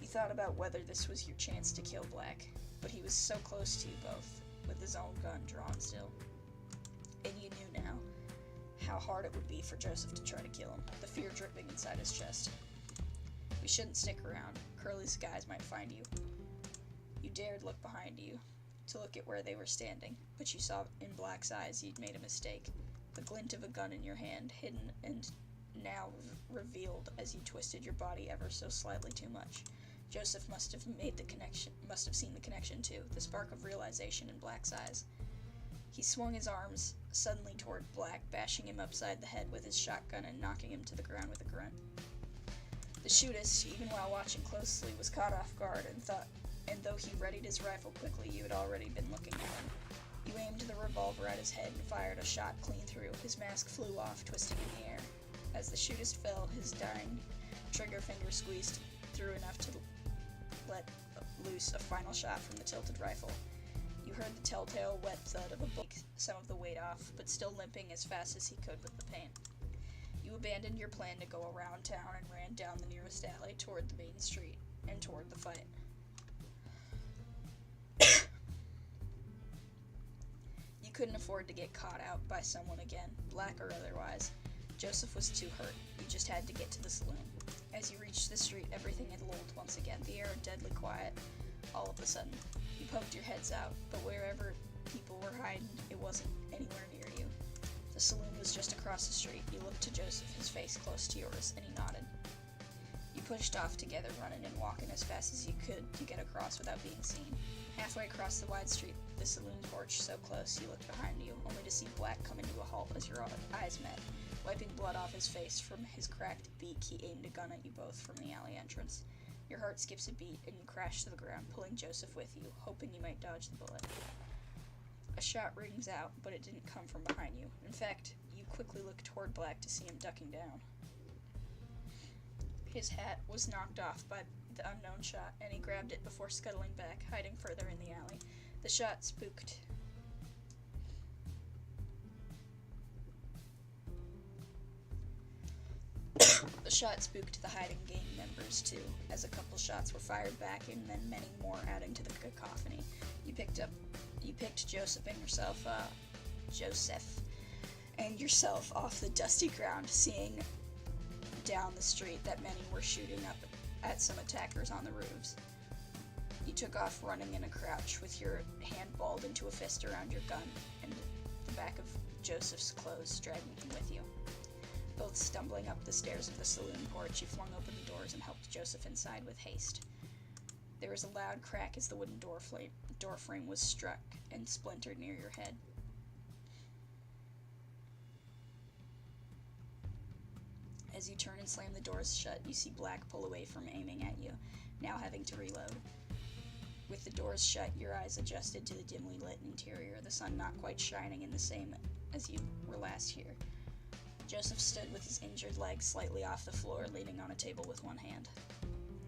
You thought about whether this was your chance to kill Black, but he was so close to you both, with his own gun drawn still. And you knew now how hard it would be for Joseph to try to kill him, the fear dripping inside his chest. We shouldn't stick around. Curly's guys might find you. You dared look behind you to look at where they were standing, but you saw in Black's eyes you'd made a mistake. The glint of a gun in your hand, hidden and now revealed as you twisted your body ever so slightly too much. Joseph must have seen the connection too, the spark of realization in Black's eyes. He swung his arms suddenly toward Black, bashing him upside the head with his shotgun and knocking him to the ground with a grunt. The shootist, even while watching closely, was caught off guard and though he readied his rifle quickly, you had already been looking at him. You aimed the revolver at his head and fired a shot clean through. His mask flew off, twisting in the air. As the shootist fell, his dying trigger finger squeezed through enough to let loose a final shot from the tilted rifle. You heard the telltale wet thud of a bullet, some of the weight off, but still limping as fast as he could with the pain. You abandoned your plan to go around town and ran down the nearest alley toward the main street and toward the fight. You couldn't afford to get caught out by someone again, Black or otherwise. Joseph was too hurt. You just had to get to the saloon. As you reached the street, everything had lulled once again, the air deadly quiet. All of a sudden, you poked your heads out, but wherever people were hiding, it wasn't anywhere near you. The saloon was just across the street. You looked to Joseph, his face close to yours, and he nodded. You pushed off together, running and walking as fast as you could to get across without being seen. Halfway across the wide street, the saloon porch so close you looked behind you, only to see Black come into a halt as your eyes met. Wiping blood off his face from his cracked beak, he aimed a gun at you both from the alley entrance. Your heart skips a beat, and you crash to the ground, pulling Joseph with you, hoping you might dodge the bullet. A shot rings out, but it didn't come from behind you. In fact, you quickly look toward Black to see him ducking down. His hat was knocked off by the unknown shot, and he grabbed it before scuttling back, hiding further in the alley. The shot spooked. The shot spooked the hiding gang members too, as a couple shots were fired back and then many more adding to the cacophony. You picked Joseph and yourself off the dusty ground, seeing down the street that many were shooting up at some attackers on the roofs. You took off running in a crouch with your hand balled into a fist around your gun and the back of Joseph's clothes, dragging him with you. Both stumbling up the stairs of the saloon porch, you flung open the doors and helped Joseph inside with haste. There was a loud crack as the wooden door frame was struck and splintered near your head. As you turn and slam the doors shut, you see Black pull away from aiming at you, now having to reload. With the doors shut, your eyes adjusted to the dimly lit interior, the sun not quite shining in the same as you were last here. Joseph stood with his injured leg slightly off the floor, leaning on a table with one hand.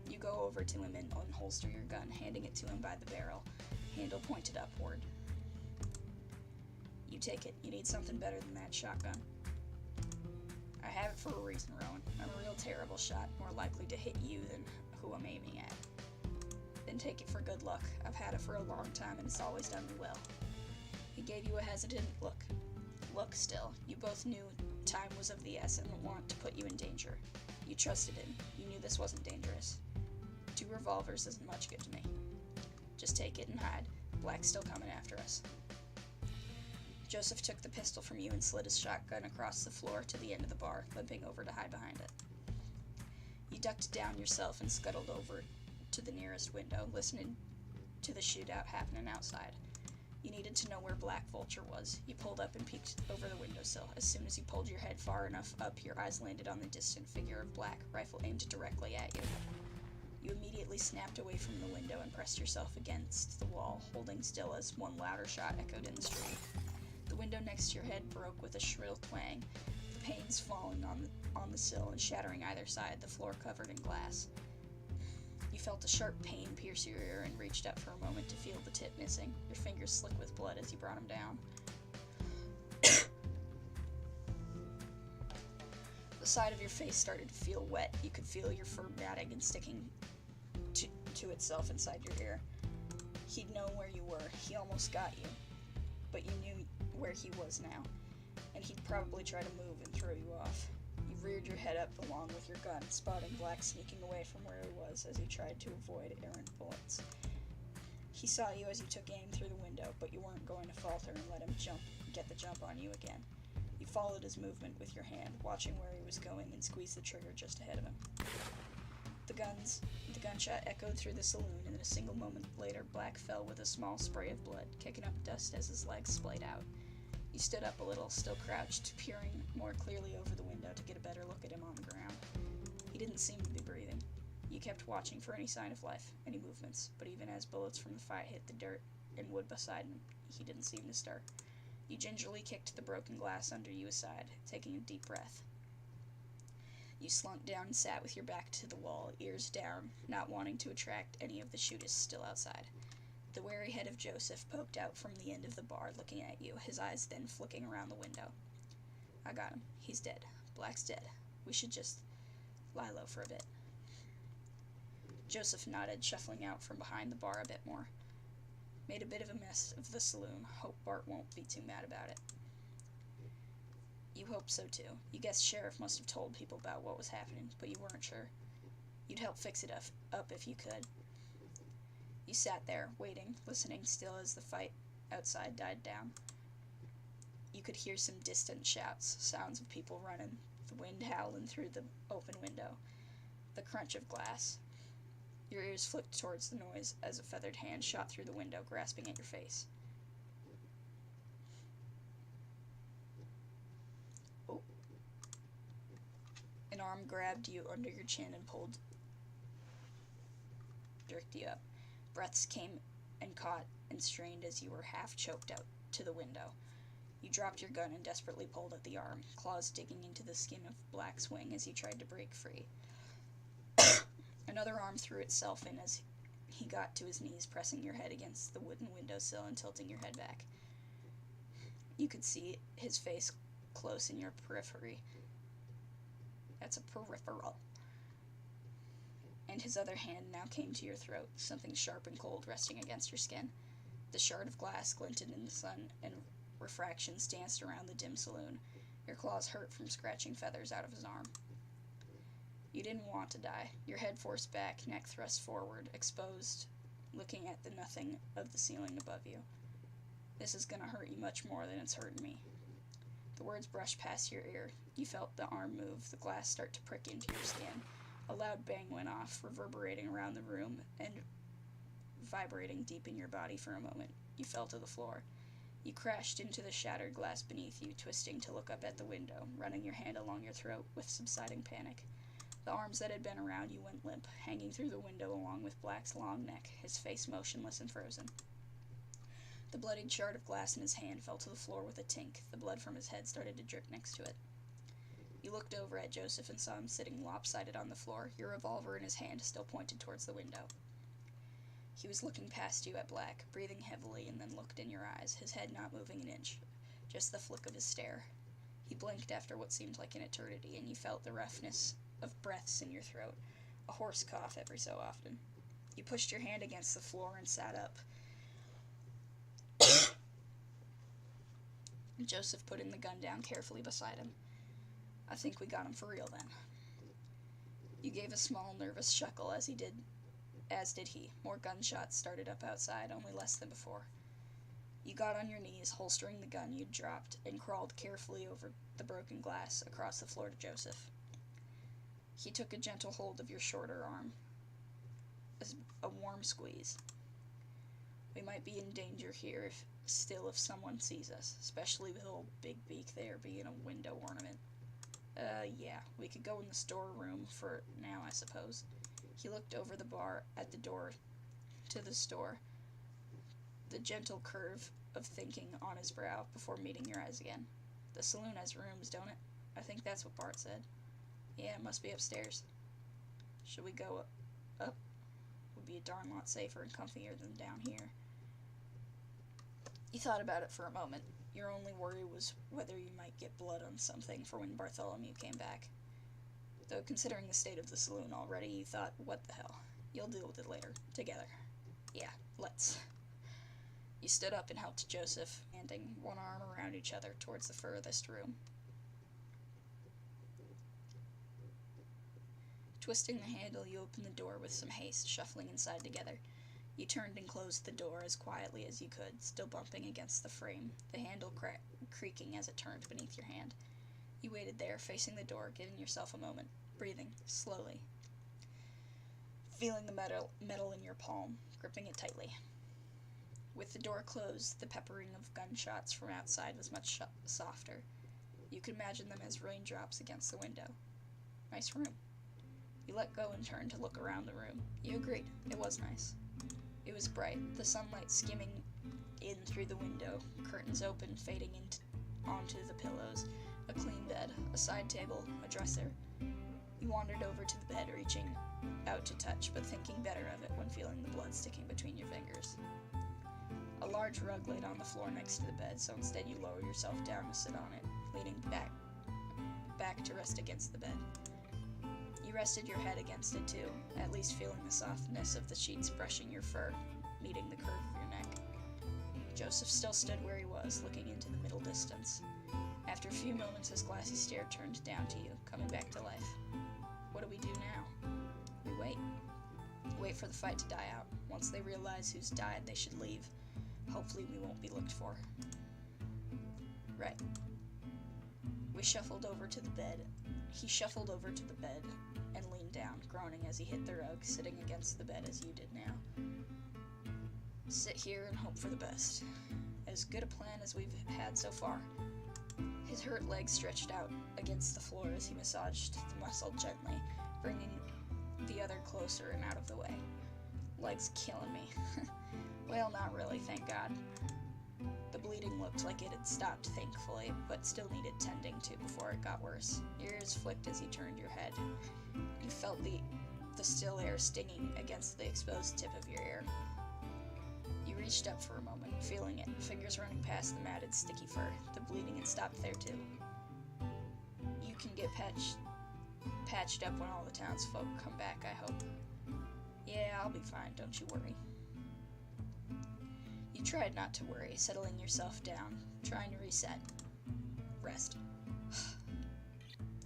You go over to him and unholster your gun, handing it to him by the barrel, handle pointed upward. You take it. You need something better than that shotgun. I have it for a reason, Rowan. I'm a real terrible shot, more likely to hit you than who I'm aiming at. Then take it for good luck. I've had it for a long time and it's always done me well. He gave you a hesitant look. Look still. You both knew time was of the essence and didn't want to put you in danger. You trusted him. You knew this wasn't dangerous. 2 revolvers isn't much good to me. Just take it and hide. Black's still coming after us. Joseph took the pistol from you and slid his shotgun across the floor to the end of the bar, limping over to hide behind it. You ducked down yourself and scuttled over to the nearest window, listening to the shootout happening outside. You needed to know where Black Vulture was. You pulled up and peeked over the windowsill. As soon as you pulled your head far enough up, your eyes landed on the distant figure of Black, rifle aimed directly at you. You immediately snapped away from the window and pressed yourself against the wall, holding still as one louder shot echoed in the street. The window next to your head broke with a shrill twang, the panes falling on the sill and shattering either side, the floor covered in glass. You felt a sharp pain pierce your ear and reached up for a moment to feel the tip missing, your fingers slick with blood as you brought him down. The side of your face started to feel wet. You could feel your fur matting and sticking to itself inside your ear. He'd known where you were. He almost got you. But you knew where he was now, and he'd probably try to move and throw you off. You reared your head up along with your gun, spotting Black sneaking away from where he was as he tried to avoid errant bullets. He saw you as you took aim through the window, but you weren't going to falter and let him get the jump on you again. You followed his movement with your hand, watching where he was going, and squeezed the trigger just ahead of him. The gunshot echoed through the saloon, and a single moment later, Black fell with a small spray of blood, kicking up dust as his legs splayed out. You stood up a little, still crouched, peering more clearly over the window to get a better look at him on the ground. He didn't seem to be breathing. You kept watching for any sign of life, any movements, but even as bullets from the fight hit the dirt and wood beside him, he didn't seem to stir. You gingerly kicked the broken glass under you aside, taking a deep breath. You slunk down and sat with your back to the wall, ears down, not wanting to attract any of the shooters still outside. The wary head of Joseph poked out from the end of the bar, looking at you, his eyes then flicking around the window. I got him. He's dead. Black's dead. We should just lie low for a bit. Joseph nodded, shuffling out from behind the bar a bit more. Made a bit of a mess of the saloon. Hope Bart won't be too mad about it. You hoped so too. You guessed Sheriff must have told people about what was happening, but you weren't sure. You'd help fix it up if you could. You sat there, waiting, listening still as the fight outside died down. You could hear some distant shouts, sounds of people running, the wind howling through the open window, the crunch of glass. Your ears flicked towards the noise as a feathered hand shot through the window, grasping at your face. Oh. An arm grabbed you under your chin and jerked you up. Breaths came and caught and strained as you were half choked out to the window. You dropped your gun and desperately pulled at the arm, claws digging into the skin of Black's wing as he tried to break free. Another arm threw itself in as he got to his knees, pressing your head against the wooden windowsill and tilting your head back. You could see his face close in your periphery. That's a peripheral. And his other hand now came to your throat, something sharp and cold resting against your skin. The shard of glass glinted in the sun, and refractions danced around the dim saloon. Your claws hurt from scratching feathers out of his arm. You didn't want to die. Your head forced back, neck thrust forward, exposed looking at the nothing of the ceiling above you. "This is gonna hurt you much more than it's hurting me." The words brushed past your ear. You felt the arm move, the glass start to prick into your skin. A loud bang went off, reverberating around the room and vibrating deep in your body for a moment. You fell to the floor. You crashed into the shattered glass beneath you, twisting to look up at the window, running your hand along your throat with subsiding panic. The arms that had been around you went limp, hanging through the window along with Black's long neck, his face motionless and frozen. The bloodied shard of glass in his hand fell to the floor with a tink. The blood from his head started to drip next to it. You looked over at Joseph and saw him sitting lopsided on the floor, your revolver in his hand still pointed towards the window. He was looking past you at Black, breathing heavily, and then looked in your eyes, his head not moving an inch, just the flick of his stare. He blinked after what seemed like an eternity, and you felt the roughness of breaths in your throat, a hoarse cough every so often. You pushed your hand against the floor and sat up. Joseph put the gun down carefully beside him. "I think we got him for real then." You gave a small, nervous chuckle as did he. More gunshots started up outside, only less than before. You got on your knees, holstering the gun you'd dropped, and crawled carefully over the broken glass across the floor to Joseph. He took a gentle hold of your shorter arm, a warm squeeze. "We might be in danger here if someone sees us, especially with old Big Beak there being a window ornament. Yeah, we could go in the storeroom for now, I suppose." He looked over the bar at the door to the store, the gentle curve of thinking on his brow before meeting your eyes again. "The saloon has rooms, don't it? I think that's what Bart said." "Yeah, it must be upstairs." "Should we go up? Would be a darn lot safer and comfier than down here." You thought about it for a moment. Your only worry was whether you might get blood on something for when Bartholomew came back. Though considering the state of the saloon already, you thought, what the hell? You'll deal with it later. Together. "Yeah, let's." You stood up and helped Joseph, handing one arm around each other towards the furthest room. Twisting the handle, you opened the door with some haste, shuffling inside together. You turned and closed the door as quietly as you could, still bumping against the frame, the handle creaking as it turned beneath your hand. You waited there, facing the door, giving yourself a moment, breathing slowly, feeling the metal in your palm, gripping it tightly. With the door closed, the peppering of gunshots from outside was much softer. You could imagine them as raindrops against the window. Nice room. You let go and turned to look around the room. You agreed. It was nice. It was bright, the sunlight skimming in through the window, curtains open, fading onto the pillows, a clean bed, a side table, a dresser. You wandered over to the bed, reaching out to touch, but thinking better of it when feeling the blood sticking between your fingers. A large rug laid on the floor next to the bed, so instead you lower yourself down to sit on it, leaning back to rest against the bed. You rested your head against it too, at least feeling the softness of the sheets brushing your fur, meeting the curve of your neck. Joseph still stood where he was, looking into the middle distance. After a few moments, his glassy stare turned down to you, coming back to life. What do we do now? We wait. Wait for the fight to die out. Once they realize who's died, they should leave. Hopefully we won't be looked for. Right. We shuffled over to the bed. He shuffled over to the bed and leaned down, groaning as he hit the rug, sitting against the bed as you did now. Sit here and hope for the best. As good a plan as we've had so far. His hurt legs stretched out against the floor as he massaged the muscle gently, bringing the other closer and out of the way. Legs killing me. Well, not really, thank God. The bleeding looked like it had stopped, thankfully, but still needed tending to before it got worse. Your ears flicked as you turned your head. You felt the still air stinging against the exposed tip of your ear. You reached up for a moment, feeling it, fingers running past the matted, sticky fur. The bleeding had stopped there, too. You can get patched up when all the townsfolk come back, I hope. Yeah, I'll be fine, don't you worry. You tried not to worry, settling yourself down, trying to reset. Rest.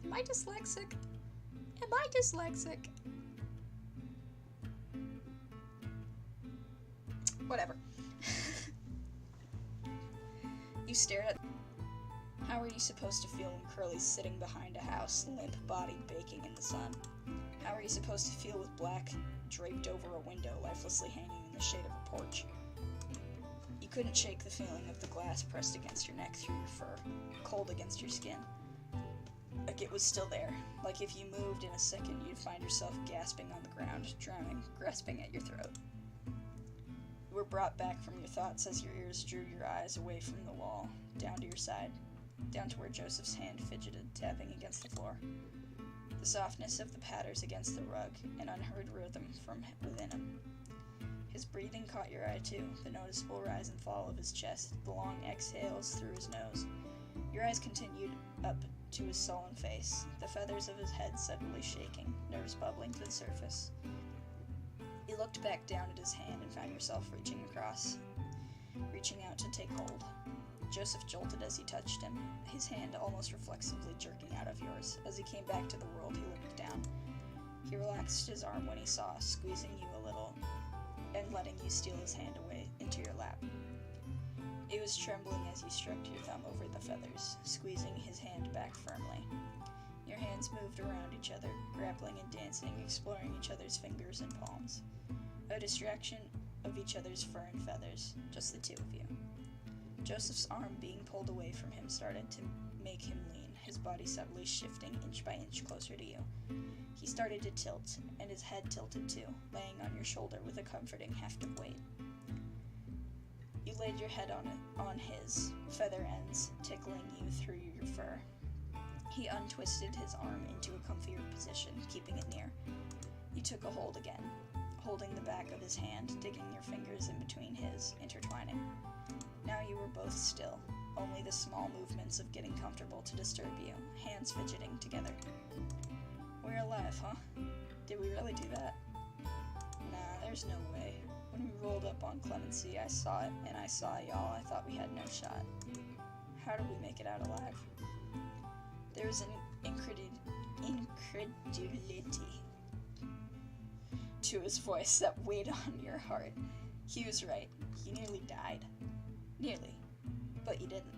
Am I dyslexic? Am I dyslexic? Whatever. You stare at... How are you supposed to feel when Curly's sitting behind a house, limp-bodied, baking in the sun? How are you supposed to feel with Black draped over a window, lifelessly hanging in the shade of a porch? You couldn't shake the feeling of the glass pressed against your neck through your fur, cold against your skin. Like it was still there. Like if you moved in a second, you'd find yourself gasping on the ground, drowning, grasping at your throat. You were brought back from your thoughts as your ears drew your eyes away from the wall, down to your side, down to where Joseph's hand fidgeted, tapping against the floor. The softness of the patters against the rug, an unheard rhythm from within him. His breathing caught your eye too, the noticeable rise and fall of his chest, the long exhales through his nose. Your eyes continued up to his sullen face, the feathers of his head suddenly shaking, nerves bubbling to the surface. You looked back down at his hand and found yourself reaching out to take hold. Joseph jolted as he touched him, his hand almost reflexively jerking out of yours. As he came back to the world, he looked down. He relaxed his arm when he saw, squeezing you a little, and letting you steal his hand away into your lap. It was trembling as you stroked your thumb over the feathers, squeezing his hand back firmly. Your hands moved around each other, grappling and dancing, exploring each other's fingers and palms. A distraction of each other's fur and feathers, just the two of you. Joseph's arm being pulled away from him started to make him lean, his body subtly shifting inch by inch closer to you. He started to tilt, and his head tilted too, laying on your shoulder with a comforting heft of weight. You laid your head on his, feather ends tickling you through your fur. He untwisted his arm into a comfier position, keeping it near. You took a hold again, holding the back of his hand, digging your fingers in between his, intertwining. Now you were both still, only the small movements of getting comfortable to disturb you, hands fidgeting together. We're alive, huh? Did we really do that? Nah, there's no way. When we rolled up on Clemency, I saw it, and I saw y'all. I thought we had no shot. How did we make it out alive? There was an incredulity to his voice that weighed on your heart. He was right. You nearly died. Nearly. But you didn't.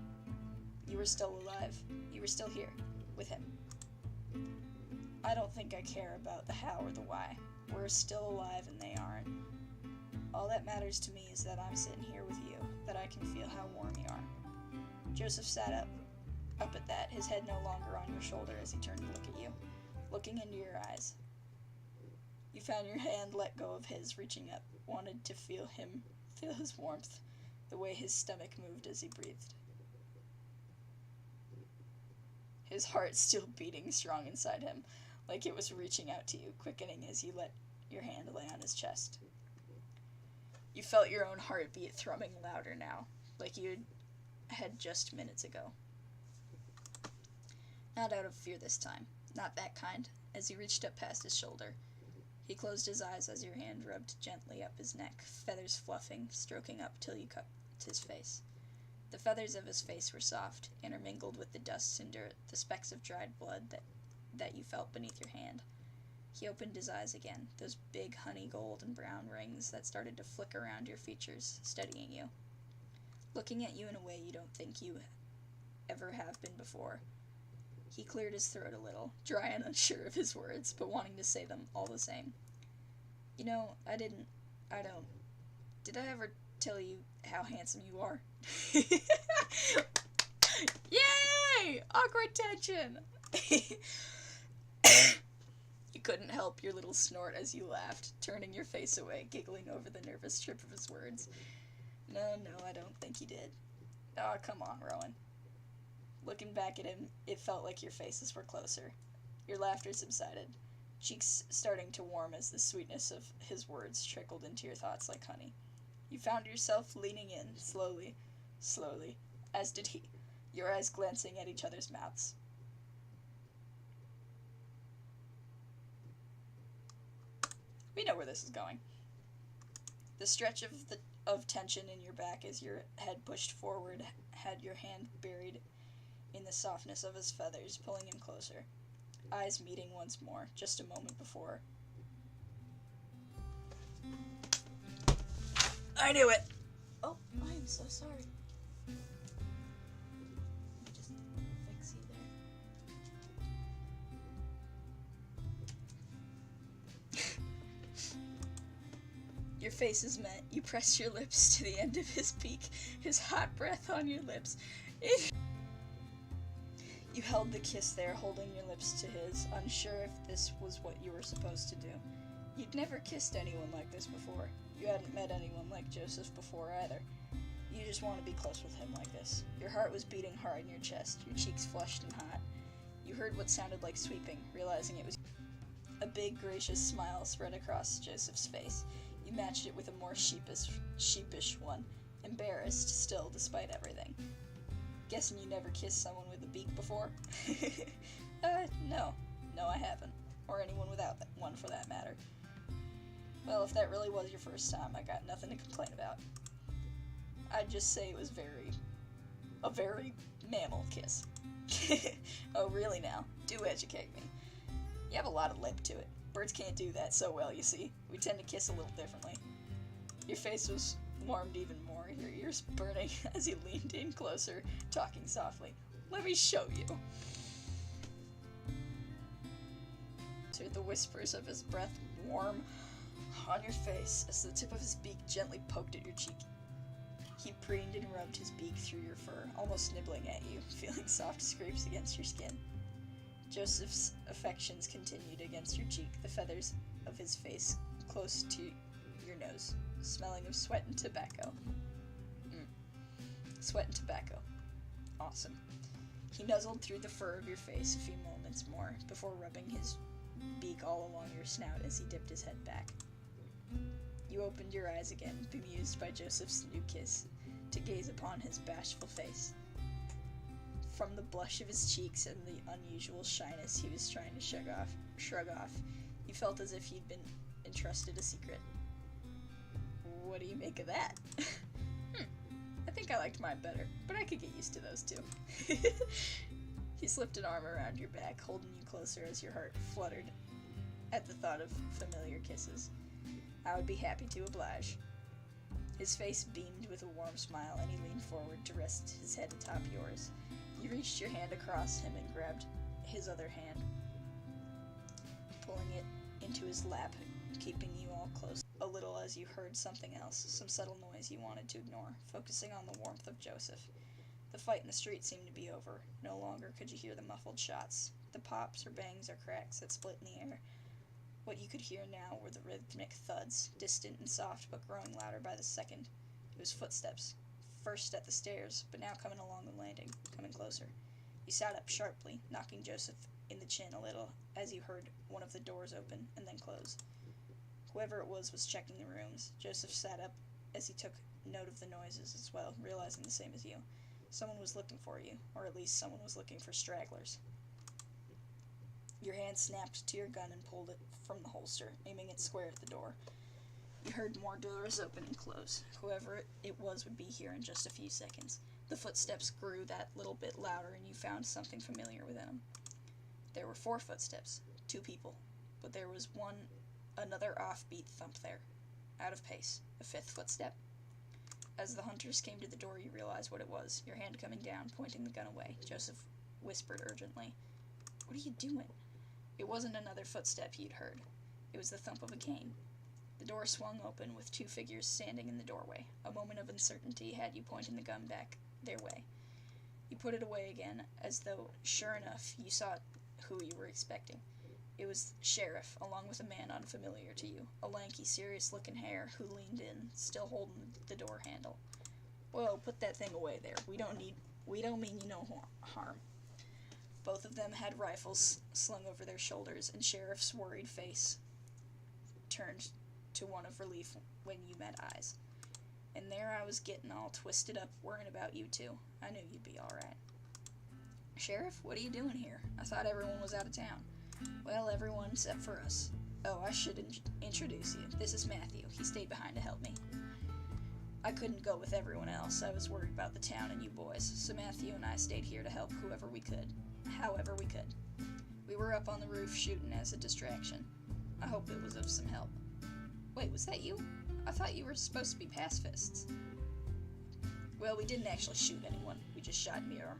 You were still alive. You were still here. With him. I don't think I care about the how or the why. We're still alive and they aren't. All that matters to me is that I'm sitting here with you, that I can feel how warm you are. Joseph sat up at that, his head no longer on your shoulder as he turned to look at you, looking into your eyes. You found your hand let go of his, reaching up, wanted to feel his warmth, the way his stomach moved as he breathed. His heart still beating strong inside him, like it was reaching out to you, quickening as you let your hand lay on his chest. You felt your own heartbeat thrumming louder now, like you had just minutes ago. Not out of fear this time, not that kind, as you reached up past his shoulder. He closed his eyes as your hand rubbed gently up his neck, feathers fluffing, stroking up till you cupped his face. The feathers of his face were soft, intermingled with the dust and dirt, the specks of dried blood that you felt beneath your hand. He opened his eyes again, those big honey gold and brown rings that started to flick around your features, studying you. Looking at you in a way you don't think you ever have been before. He cleared his throat a little, dry and unsure of his words, but wanting to say them all the same. You know, did I ever tell you how handsome you are? Yay! Awkward tension! You couldn't help your little snort as you laughed, turning your face away, giggling over the nervous trip of his words. No, I don't think you did. Aw, come on, Rowan. Looking back at him, it felt like your faces were closer. Your laughter subsided, cheeks starting to warm as the sweetness of his words trickled into your thoughts like honey. You found yourself leaning in, slowly, as did he, your eyes glancing at each other's mouths. We know where this is going. The stretch of tension in your back as your head pushed forward had your hand buried in the softness of his feathers, pulling him closer. Eyes meeting once more, just a moment before. I knew it! Oh, I am so sorry. Just fix you there. Your faces met. You press your lips to the end of his beak, his hot breath on your lips. You held the kiss there, holding your lips to his, unsure if this was what you were supposed to do. You'd never kissed anyone like this before. You hadn't met anyone like Joseph before either. You just want to be close with him like this. Your heart was beating hard in your chest, your cheeks flushed and hot. You heard what sounded like sweeping, realizing it was a big, gracious smile spread across Joseph's face. You matched it with a more sheepish one, embarrassed still despite everything. Guessing you never kissed someone with a beak before? No. No, I haven't. Or anyone without one, for that matter. Well, if that really was your first time, I got nothing to complain about. I'd just say it was a very mammal kiss. Oh, really now? Do educate me. You have a lot of lip to it. Birds can't do that so well, you see. We tend to kiss a little differently. Your face was warmed even more, your ears burning as he leaned in closer, talking softly. Let me show you. Heard the whispers of his breath warm on your face as the tip of his beak gently poked at your cheek. He preened and rubbed his beak through your fur, almost nibbling at you, feeling soft scrapes against your skin. Joseph's affections continued against your cheek, the feathers of his face close to your nose, smelling of sweat and tobacco. Sweat and tobacco. Awesome. He nuzzled through the fur of your face a few moments more, before rubbing his beak all along your snout as he dipped his head back. You opened your eyes again, bemused by Joseph's new kiss, to gaze upon his bashful face. From the blush of his cheeks and the unusual shyness he was trying to shrug off, you felt as if he'd been entrusted a secret. What do you make of that? I think I liked mine better, but I could get used to those too. He slipped an arm around your back, holding you closer as your heart fluttered at the thought of familiar kisses. I would be happy to oblige. His face beamed with a warm smile, and he leaned forward to rest his head atop yours. You reached your hand across him and grabbed his other hand, pulling it into his lap, keeping you all close a little as you heard something else, some subtle noise you wanted to ignore, focusing on the warmth of Joseph. The fight in the street seemed to be over. No longer could you hear the muffled shots, the pops or bangs or cracks that split in the air. What you could hear now were the rhythmic thuds, distant and soft but growing louder by the second. It was footsteps, first at the stairs, but now coming along the landing, coming closer. You sat up sharply, knocking Joseph in the chin a little as you heard one of the doors open and then close. Whoever it was checking the rooms. Joseph sat up as he took note of the noises as well, realizing the same as you. Someone was looking for you, or at least someone was looking for stragglers. Your hand snapped to your gun and pulled it from the holster, aiming it square at the door. You heard more doors open and close. Whoever it was would be here in just a few seconds. The footsteps grew that little bit louder, and you found something familiar within them. There were 4 footsteps, 2 people, but there was another offbeat thump there, out of pace, a 5th footstep. As the hunters came to the door, you realized what it was, your hand coming down, pointing the gun away. Joseph whispered urgently, "What are you doing?" It wasn't another footstep he'd heard. It was the thump of a cane. The door swung open with 2 figures standing in the doorway. A moment of uncertainty had you pointing the gun back their way. You put it away again, as though, sure enough, you saw who you were expecting. It was Sheriff, along with a man unfamiliar to you, a lanky, serious-looking hare who leaned in, still holding the door handle. "Whoa, put that thing away there. We don't mean you no harm." Both of them had rifles slung over their shoulders, and Sheriff's worried face turned to one of relief when you met eyes. And there I was getting all twisted up, worrying about you two. I knew you'd be alright. "Sheriff, what are you doing here? I thought everyone was out of town." "Well, everyone except for us. Oh, I should introduce you. This is Matthew. He stayed behind to help me. I couldn't go with everyone else. I was worried about the town and you boys, so Matthew and I stayed here to help however we could. We were up on the roof shooting as a distraction. I hope it was of some help." "Wait, was that you? I thought you were supposed to be pacifists. Well, we didn't actually shoot anyone. We just shot Miram.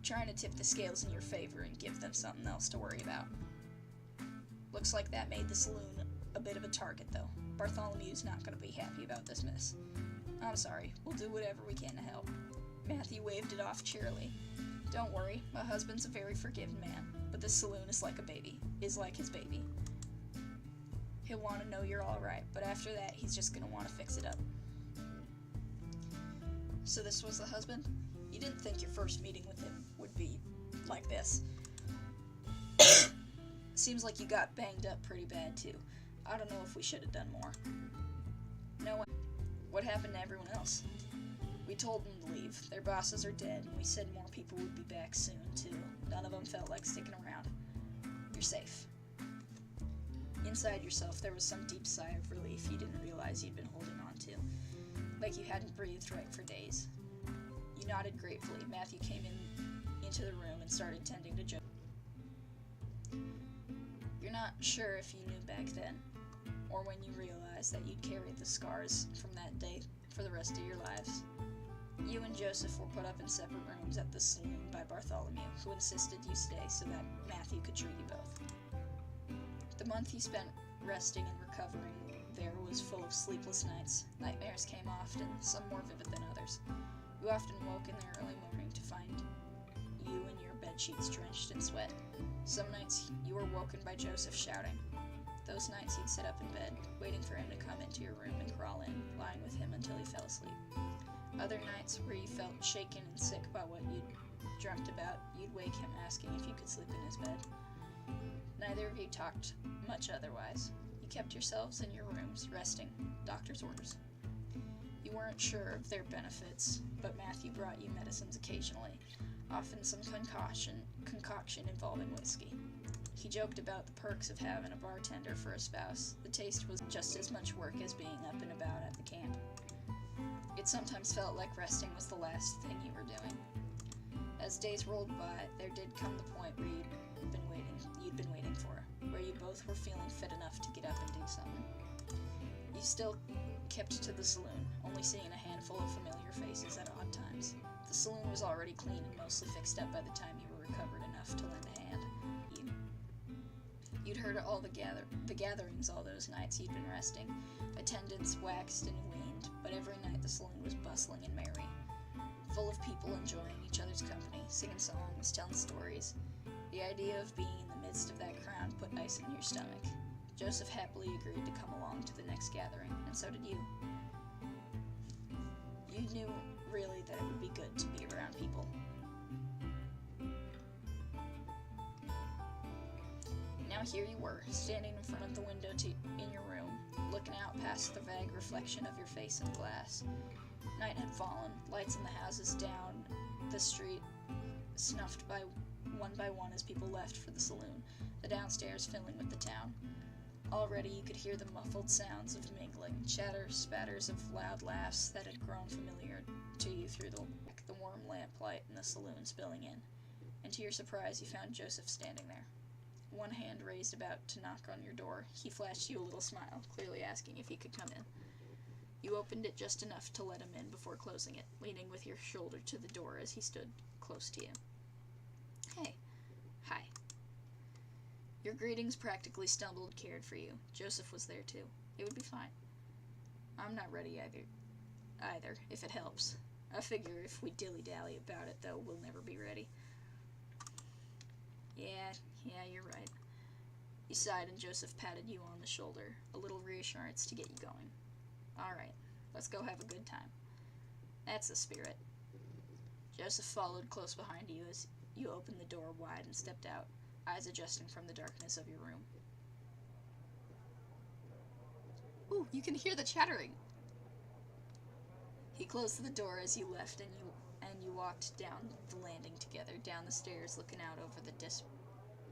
Trying to tip the scales in your favor and give them something else to worry about. Looks like that made the saloon a bit of a target, though. Bartholomew's not going to be happy about this mess. I'm sorry. We'll do whatever we can to help. Matthew waved it off cheerily. Don't worry. My husband's a very forgiving man, but this saloon is like his baby. He'll want to know you're alright, but after that, he's just going to want to fix it up. So this was the husband? You didn't think your first meeting with him would be like this. Seems like you got banged up pretty bad, too. I don't know if we should have done more. No, what happened to everyone else? We told them to leave. Their bosses are dead, and we said more people would be back soon, too. None of them felt like sticking around. You're safe. Inside yourself, there was some deep sigh of relief you didn't realize you'd been holding on to. Like you hadn't breathed right for days. You nodded gratefully. Matthew came into the room and started tending to Joe. You're not sure if you knew back then, or when you realized that you'd carried the scars from that day for the rest of your lives. You and Joseph were put up in separate rooms at the saloon by Bartholomew, who insisted you stay so that Matthew could treat you both. The month you spent resting and recovering there was full of sleepless nights. Nightmares came often, some more vivid than others. You often woke in the early morning to find you and your bedsheets drenched in sweat. Some nights you were woken by Joseph shouting. Those nights you'd sit up in bed, waiting for him to come into your room and crawl in, lying with him until he fell asleep. Other nights where you felt shaken and sick by what you'd dreamt about, you'd wake him asking if you could sleep in his bed. Neither of you talked much otherwise. You kept yourselves in your rooms, resting, doctor's orders. You weren't sure of their benefits, but Matthew brought you medicines occasionally, often some concoction involving whiskey. He joked about the perks of having a bartender for a spouse. The taste was just as much work as being up and about at the camp. It sometimes felt like resting was the last thing you were doing. As days rolled by, there did come the point where you'd been waiting for, where you both were feeling fit enough to get up and do something. You still kept to the saloon, only seeing a handful of familiar faces at odd times. The saloon was already clean and mostly fixed up by the time you were recovered enough to lend a hand. You'd heard all the gatherings all those nights you'd been resting. Attendance waxed and waned, but every night the saloon was bustling and merry, full of people enjoying each other's company, singing songs, telling stories. The idea of being in the midst of that crowd put ice in your stomach. Joseph happily agreed to come along to the next gathering, and so did you. You knew, really, that it would be good to be around people. Now here you were, standing in front of the window in your room, looking out past the vague reflection of your face in the glass. Night had fallen, lights in the houses down the street snuffed by one as people left for the saloon, the downstairs filling with the town. Already you could hear the muffled sounds of mingling, chatter, spatters of loud laughs that had grown familiar to you through the warm lamplight in the saloon spilling in. And to your surprise, you found Joseph standing there. One hand raised about to knock on your door. He flashed you a little smile, clearly asking if he could come in. You opened it just enough to let him in before closing it, leaning with your shoulder to the door as he stood close to you. Hey. Hi. Your greetings practically stumbled, cared for you. Joseph was there too. It would be fine. I'm not ready either, if it helps. I figure if we dilly-dally about it, though, we'll never be ready. Yeah, you're right. You sighed and Joseph patted you on the shoulder, a little reassurance to get you going. All right, let's go have a good time. That's the spirit. Joseph followed close behind you as you opened the door wide and stepped out, eyes adjusting from the darkness of your room. Ooh, you can hear the chattering. He closed the door as you left, and you walked down the landing together, down the stairs, looking out over the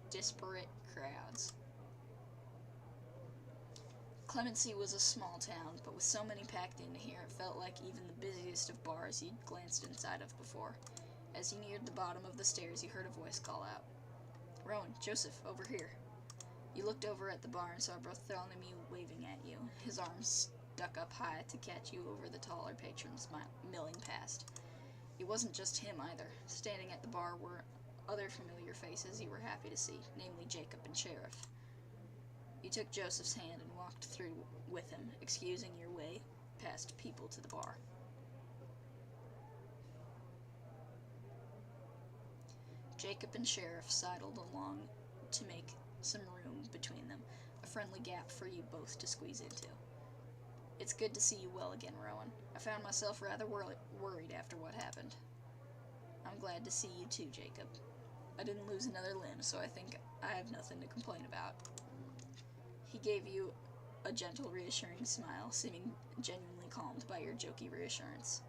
disparate crowds. Clemency was a small town, but with so many packed into here, it felt like even the busiest of bars you'd glanced inside of before. As you neared the bottom of the stairs, you heard a voice call out, "Rowan, Joseph, over here." You looked over at the bar and saw Bartholomew waving at you. his arms stuck up high to catch you over the taller patrons milling past. It wasn't just him either. Standing at the bar were other familiar faces you were happy to see, namely Jacob and Sheriff. You took Joseph's hand and walked through with him, excusing your way past people to the bar. Jacob and Sheriff sidled along to make some room between them, a friendly gap for you both to squeeze into. It's good to see you well again, Rowan. I found myself rather worried after what happened. I'm glad to see you too, Jacob. I didn't lose another limb, so I think I have nothing to complain about. He gave you a gentle, reassuring smile, seeming genuinely calmed by your jokey reassurance.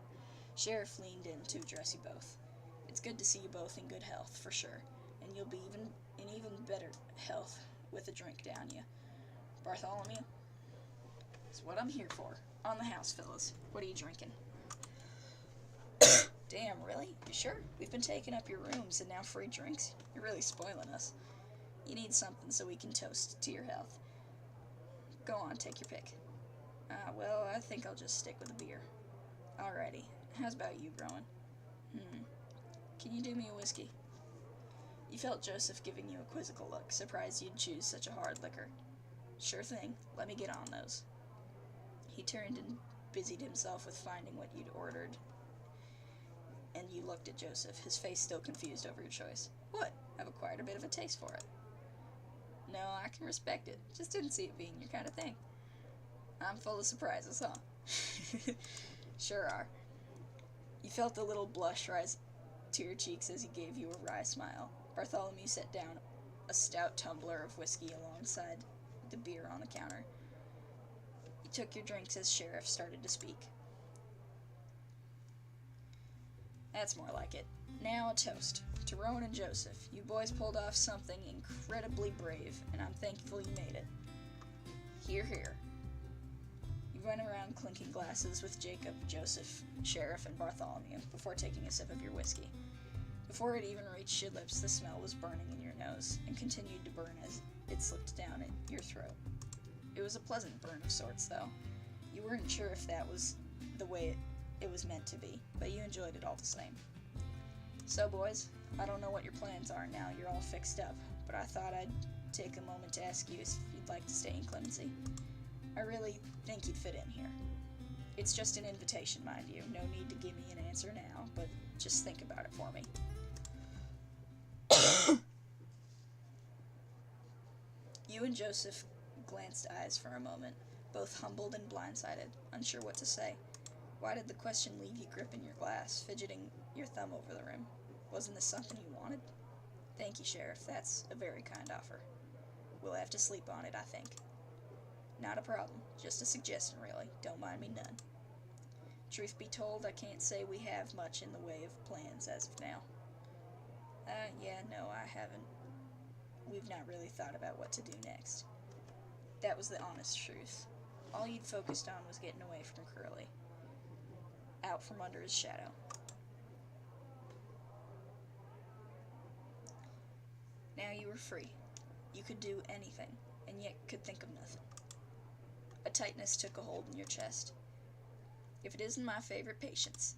Sheriff leaned in to address you both. It's good to see you both in good health, for sure, and you'll be in even better health with a drink down you. Bartholomew? It's what I'm here for. On the house, fellas. What are you drinking? Damn, really? You sure? We've been taking up your rooms and now free drinks? You're really spoiling us. You need something so we can toast to your health. Go on, take your pick. Well, I think I'll just stick with a beer. Alrighty. How's about you, Rowan? Can you do me a whiskey? You felt Joseph giving you a quizzical look, surprised you'd choose such a hard liquor. Sure thing. Let me get on those. He turned and busied himself with finding what you'd ordered, and you looked at Joseph, his face still confused over your choice. What? I've acquired a bit of a taste for it. No, I can respect it. Just didn't see it being your kind of thing. I'm full of surprises, huh? Sure are. You felt a little blush rise to your cheeks as he gave you a wry smile. Bartholomew set down a stout tumbler of whiskey alongside the beer on the counter. You took your drinks as Sheriff started to speak. That's more like it. Now a toast to Rowan and Joseph. You boys pulled off something incredibly brave, and I'm thankful you made it. Hear, hear. You went around clinking glasses with Jacob, Joseph, Sheriff, and Bartholomew before taking a sip of your whiskey. Before it even reached your lips, the smell was burning in your nose and continued to burn as it slipped down your throat. It was a pleasant burn of sorts, though. You weren't sure if that was the way it was meant to be, but you enjoyed it all the same. So, boys, I don't know what your plans are now you're all fixed up, but I thought I'd take a moment to ask you if you'd like to stay in Clemency. I really think you'd fit in here. It's just an invitation, mind you. No need to give me an answer now, but just think about it for me. You and Joseph glanced eyes for a moment, both humbled and blindsided, unsure what to say. Why did the question leave you gripping your glass, fidgeting your thumb over the rim? Wasn't this something you wanted? Thank you, Sheriff. That's a very kind offer. We'll have to sleep on it, I think. Not a problem. Just a suggestion, really. Don't mind me none. Truth be told, I can't say we have much in the way of plans as of now. No, I haven't. We've not really thought about what to do next. That was the honest truth. All you'd focused on was getting away from Curly. Out from under his shadow. Now you were free. You could do anything, and yet could think of nothing. A tightness took a hold in your chest. If it isn't my favorite patients.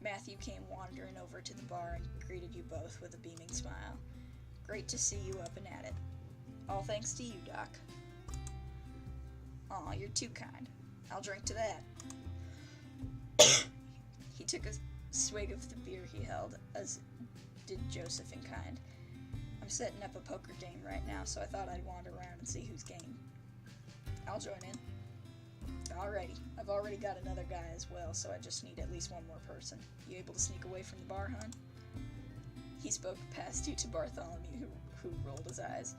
Matthew came wandering over to the bar and greeted you both with a beaming smile. Great to see you up and at it. All thanks to you, Doc. Aw, you're too kind. I'll drink to that. He took a swig of the beer he held, as did Joseph in kind. I'm setting up a poker game right now, so I thought I'd wander around and see who's game. I'll join in. Alrighty, I've already got another guy as well, so I just need at least one more person. You able to sneak away from the bar, hon? He spoke past you to Bartholomew, who rolled his eyes.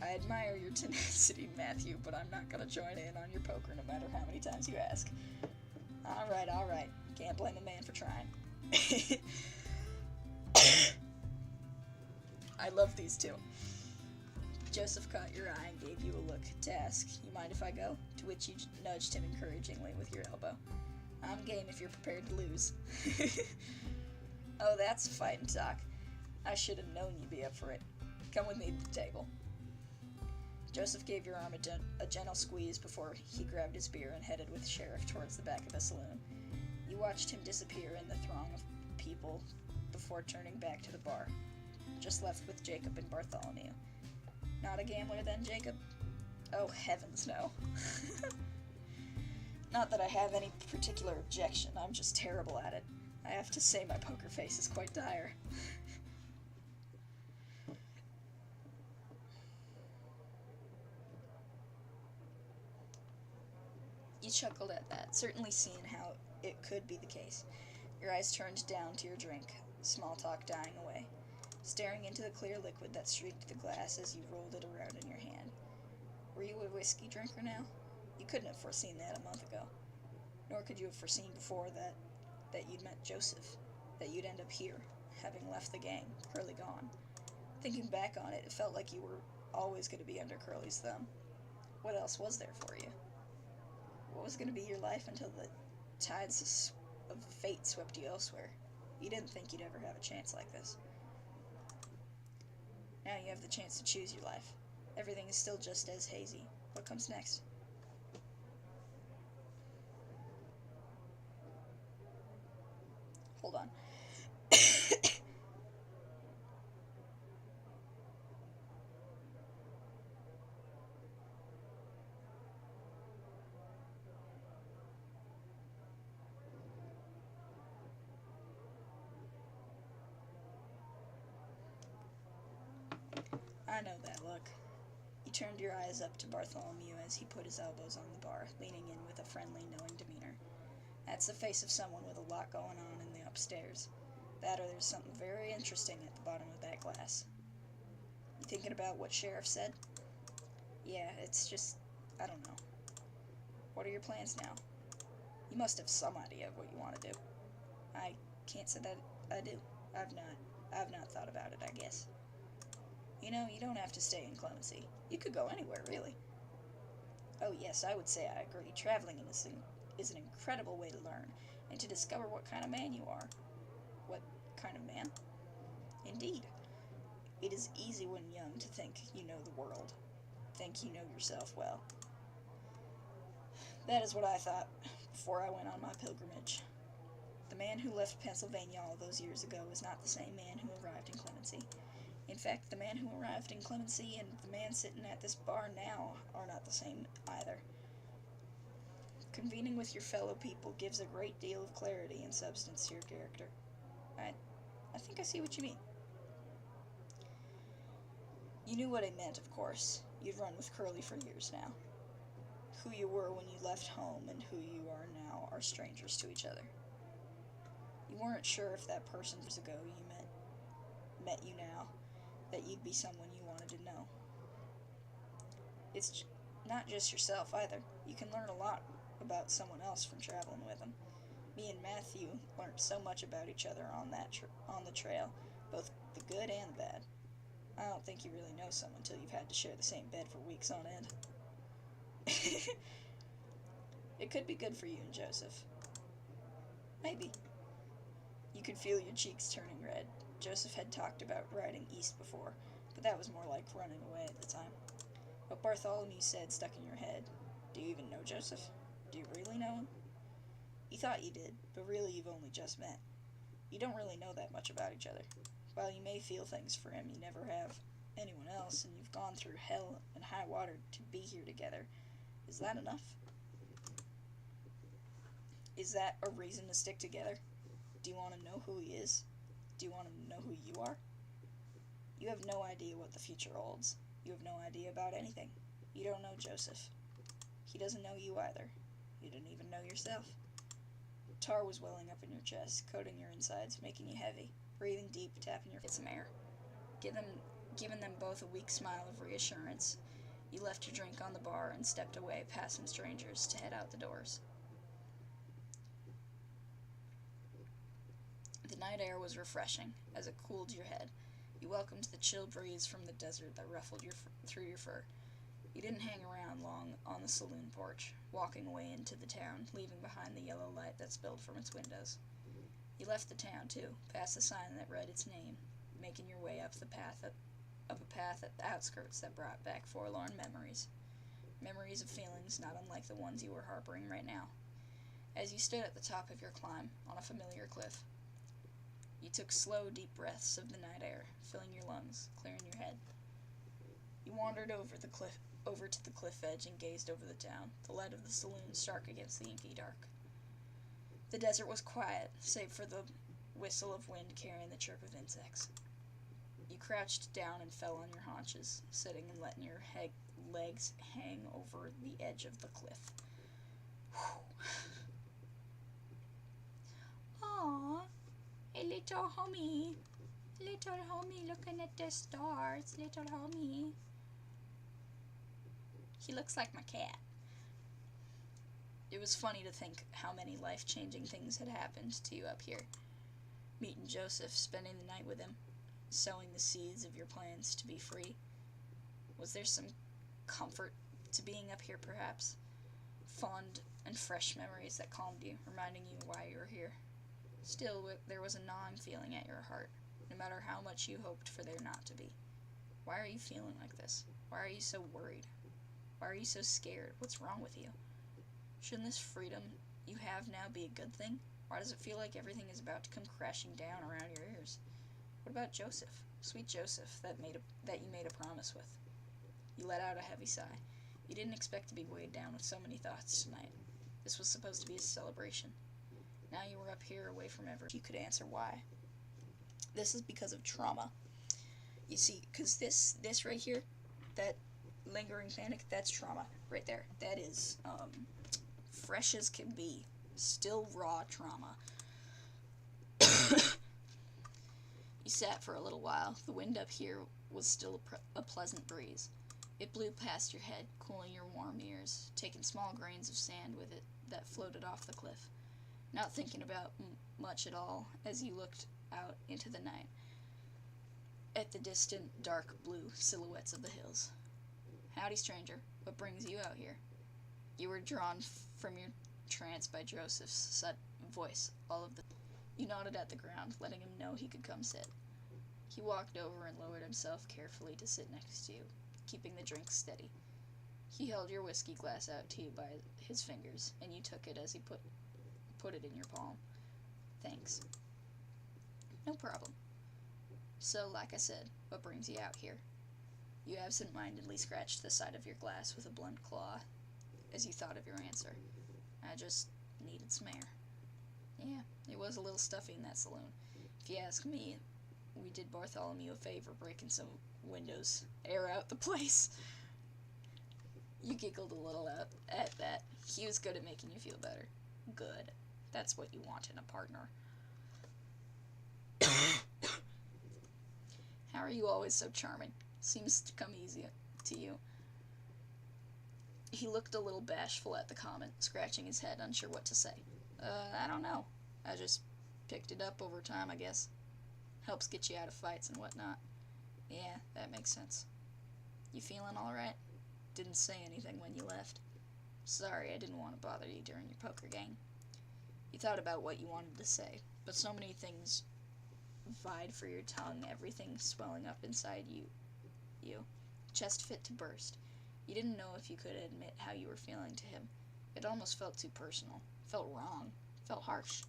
I admire your tenacity, Matthew, but I'm not gonna join in on your poker no matter how many times you ask. Alright. Can't blame a man for trying. I love these two. Joseph caught your eye and gave you a look to ask, you mind if I go? To which you nudged him encouragingly with your elbow. I'm game if you're prepared to lose. Oh, that's a fighting talk. I should have known you'd be up for it. Come with me to the table. Joseph gave your arm a gentle squeeze before he grabbed his beer and headed with the sheriff towards the back of the saloon. You watched him disappear in the throng of people before turning back to the bar, just left with Jacob and Bartholomew. Not a gambler then, Jacob? Oh, heavens no. Not that I have any particular objection, I'm just terrible at it. I have to say my poker face is quite dire. You chuckled at that, certainly seeing how it could be the case. Your eyes turned down to your drink, small talk dying away, staring into the clear liquid that streaked the glass as you rolled it around in your hand. Were you a whiskey drinker now? You couldn't have foreseen that a month ago. Nor could you have foreseen before that you'd met Joseph, that you'd end up here, having left the gang, Curly gone. Thinking back on it, it felt like you were always going to be under Curly's thumb. What else was there for you? What was going to be your life until the tides of fate swept you elsewhere? You didn't think you'd ever have a chance like this. Now you have the chance to choose your life. Everything is still just as hazy. What comes next? Hold on. I know that look. You turned your eyes up to Bartholomew as he put his elbows on the bar, leaning in with a friendly, knowing demeanor. That's the face of someone with a lot going on in the upstairs. That or there's something very interesting at the bottom of that glass. You thinking about what Sheriff said? Yeah, it's just, I don't know. What are your plans now? You must have some idea of what you want to do. I can't say that I do. I've not thought about it, I guess. You know, you don't have to stay in Clemency. You could go anywhere, really. Oh yes, I would say I agree. Traveling is an incredible way to learn, and to discover what kind of man you are. What kind of man? Indeed. It is easy when young to think you know the world, think you know yourself well. That is what I thought before I went on my pilgrimage. The man who left Pennsylvania all those years ago is not the same man who arrived in Clemency. In fact, the man who arrived in Clemency and the man sitting at this bar now are not the same either. Convening with your fellow people gives a great deal of clarity and substance to your character. I think I see what you mean. You knew what I meant, of course. You'd run with Curly for years now. Who you were when you left home and who you are now are strangers to each other. You weren't sure if that person years ago you met you now, that you'd be someone you wanted to know. It's not just yourself either. You can learn a lot about someone else from traveling with them. Me and Matthew learned so much about each other on the trail, both the good and the bad. I don't think you really know someone until you've had to share the same bed for weeks on end. It could be good for you and Joseph. Maybe. You could feel your cheeks turning red. Joseph had talked about riding east before, but that was more like running away at the time. What Bartholomew said stuck in your head. Do you even know Joseph? Do you really know him? You thought you did, but really you've only just met. You don't really know that much about each other. While you may feel things for him, you never have anyone else, and you've gone through hell and high water to be here together. Is that enough? Is that a reason to stick together? Do you want to know who he is? Do you want to know who you are? You have no idea what the future holds. You have no idea about anything. You don't know Joseph. He doesn't know you either. You didn't even know yourself. Tar was welling up in your chest, coating your insides, making you heavy. Breathing deep, tapping your get some air. Giving them both a weak smile of reassurance, you left your drink on the bar and stepped away past some strangers to head out the doors. The night air was refreshing as it cooled your head. You welcomed the chill breeze from the desert that ruffled through your fur. You didn't hang around long on the saloon porch, walking away into the town, leaving behind the yellow light that spilled from its windows. You left the town, too, past the sign that read its name, making your way up the path up a path at the outskirts that brought back forlorn memories. Memories of feelings not unlike the ones you were harboring right now. As you stood at the top of your climb on a familiar cliff, you took slow, deep breaths of the night air, filling your lungs, clearing your head. You wandered over to the cliff edge and gazed over the town, the light of the saloon stark against the inky dark. The desert was quiet, save for the whistle of wind carrying the chirp of insects. You crouched down and fell on your haunches, sitting and letting your legs hang over the edge of the cliff. Aww, a little homie looking at the stars, little homie. He looks like my cat. It was funny to think how many life-changing things had happened to you up here. Meeting Joseph, spending the night with him, sowing the seeds of your plans to be free. Was there some comfort to being up here, perhaps? Fond and fresh memories that calmed you, reminding you why you were here. Still, there was a gnawing feeling at your heart, no matter how much you hoped for there not to be. Why are you feeling like this? Why are you so worried? Why are you so scared? What's wrong with you? Shouldn't this freedom you have now be a good thing? Why does it feel like everything is about to come crashing down around your ears? What about Joseph? Sweet Joseph that you made a promise with. You let out a heavy sigh. You didn't expect to be weighed down with so many thoughts tonight. This was supposed to be a celebration. Now you were up here away from everyone. You could answer why. This is because of trauma. You see, because this right here, that lingering panic, that's trauma right there. That is fresh as can be. Still raw trauma. You sat for a little while. The wind up here was still a pleasant breeze. It blew past your head, cooling your warm ears, taking small grains of sand with it that floated off the cliff. Not thinking about much at all as you looked out into the night at the distant, dark blue silhouettes of the hills. Howdy, stranger. What brings you out here? You were drawn from your trance by Joseph's voice. You nodded at the ground, letting him know he could come sit. He walked over and lowered himself carefully to sit next to you, keeping the drink steady. He held your whiskey glass out to you by his fingers, and you took it as he put it in your palm. Thanks. No problem. So, like I said, what brings you out here? You absent-mindedly scratched the side of your glass with a blunt claw as you thought of your answer. I just needed some air. Yeah, it was a little stuffy in that saloon. If you ask me, we did Bartholomew a favor breaking some windows. Air out the place. You giggled a little at that. He was good at making you feel better. Good. That's what you want in a partner. How are you always so charming? Seems to come easy to you. He looked a little bashful at the comment, scratching his head, unsure what to say. I don't know. I just picked it up over time, I guess. Helps get you out of fights and whatnot. Yeah, that makes sense. You feeling alright? Didn't say anything when you left. Sorry, I didn't want to bother you during your poker game. You thought about what you wanted to say, but so many things vied for your tongue, everything swelling up inside you. Chest fit to burst. You didn't know if you could admit how you were feeling to him. It almost felt too personal. Felt wrong. Felt harsh.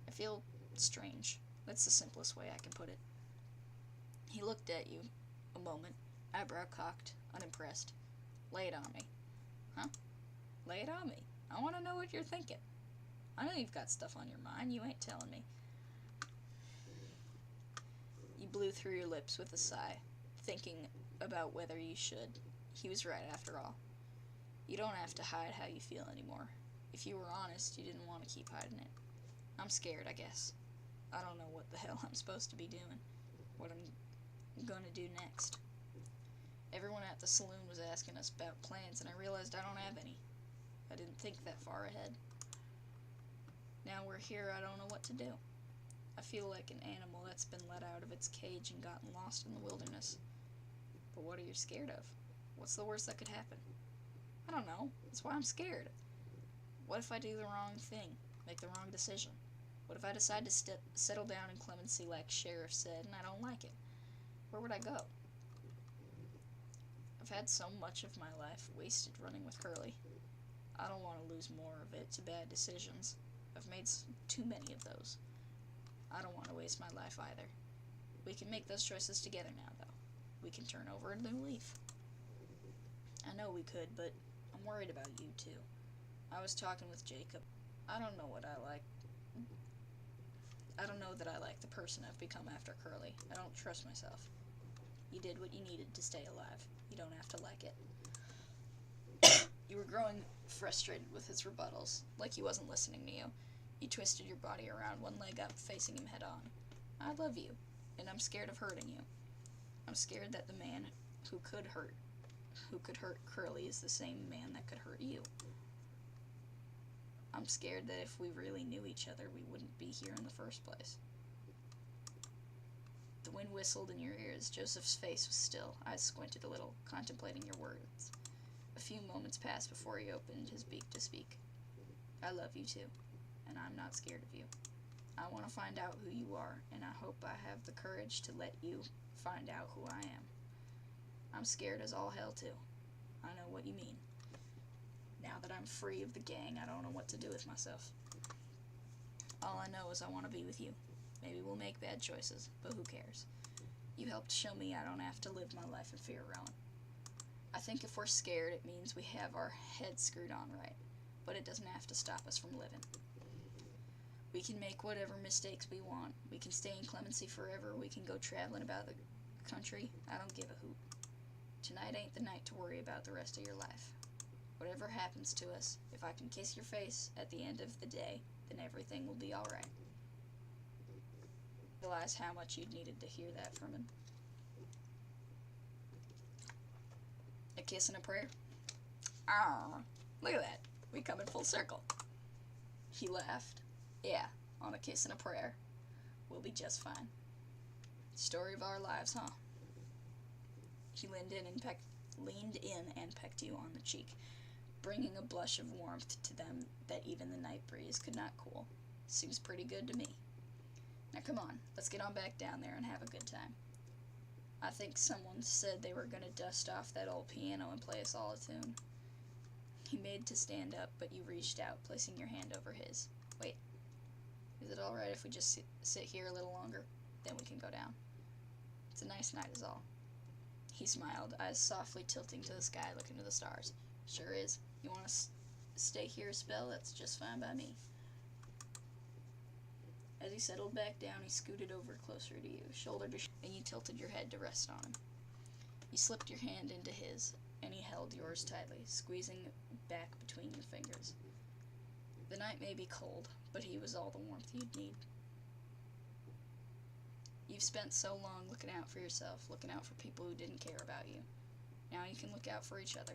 I feel strange. That's the simplest way I can put it. He looked at you a moment, eyebrow cocked, unimpressed. Lay it on me. Huh? Lay it on me. I want to know what you're thinking. I know you've got stuff on your mind. You ain't telling me. You blew through your lips with a sigh, thinking about whether you should. He was right after all. You don't have to hide how you feel anymore. If you were honest, you didn't want to keep hiding it. I'm scared, I guess. I don't know what the hell I'm supposed to be doing. What I'm gonna do next. Everyone at the saloon was asking us about plans, and I realized I don't have any. I didn't think that far ahead. Now we're here, I don't know what to do. I feel like an animal that's been let out of its cage and gotten lost in the wilderness. But what are you scared of? What's the worst that could happen? I don't know. That's why I'm scared. What if I do the wrong thing? Make the wrong decision? What if I decide to settle down in clemency like Sheriff said and I don't like it? Where would I go? I've had so much of my life wasted running with Curly. I don't want to lose more of it to bad decisions. I've made too many of those. I don't want to waste my life either. We can make those choices together now, though. We can turn over a new leaf. I know we could, but I'm worried about you, too. I was talking with Jacob. I don't know what I like. I don't know that I like the person I've become after Curly. I don't trust myself. You did what you needed to stay alive. You don't have to like it. You were growing frustrated with his rebuttals, like he wasn't listening to you. You twisted your body around, one leg up, facing him head on. I love you, and I'm scared of hurting you. I'm scared that the man who could hurt Curly is the same man that could hurt you. I'm scared that if we really knew each other, we wouldn't be here in the first place. The wind whistled in your ears. Joseph's face was still, eyes squinted a little, contemplating your words. A few moments passed before he opened his beak to speak. I love you too, and I'm not scared of you. I want to find out who you are, and I hope I have the courage to let you find out who I am. I'm scared as all hell too. I know what you mean. Now that I'm free of the gang, I don't know what to do with myself. All I know is I want to be with you. Maybe we'll make bad choices, but who cares? You helped show me I don't have to live my life in fear, Rowan. I think if we're scared, it means we have our heads screwed on right, but it doesn't have to stop us from living. We can make whatever mistakes we want. We can stay in Clemency forever. We can go traveling about the country. I don't give a hoot. Tonight ain't the night to worry about the rest of your life. Whatever happens to us, if I can kiss your face at the end of the day, then everything will be alright. Realize how much you'd needed to hear that from him. A kiss and a prayer? Ah, look at that. We come in full circle. He laughed. Yeah, on a kiss and a prayer. We'll be just fine. Story of our lives, huh? He leaned in and pecked you on the cheek, bringing a blush of warmth to them that even the night breeze could not cool. Seems pretty good to me. Now come on, let's get on back down there and have a good time. I think someone said they were going to dust off that old piano and play us all a tune. He made to stand up, but you reached out, placing your hand over his. Wait, is it alright if we just sit here a little longer? Then we can go down. It's a nice night is all. He smiled, eyes softly tilting to the sky, looking to the stars. Sure is. You want to stay here a spell? That's just fine by me. As he settled back down, he scooted over closer to you, shoulder to shoulder, and you tilted your head to rest on him. You slipped your hand into his, and he held yours tightly, squeezing back between your fingers. The night may be cold, but he was all the warmth you'd need. You've spent so long looking out for yourself, looking out for people who didn't care about you. Now you can look out for each other.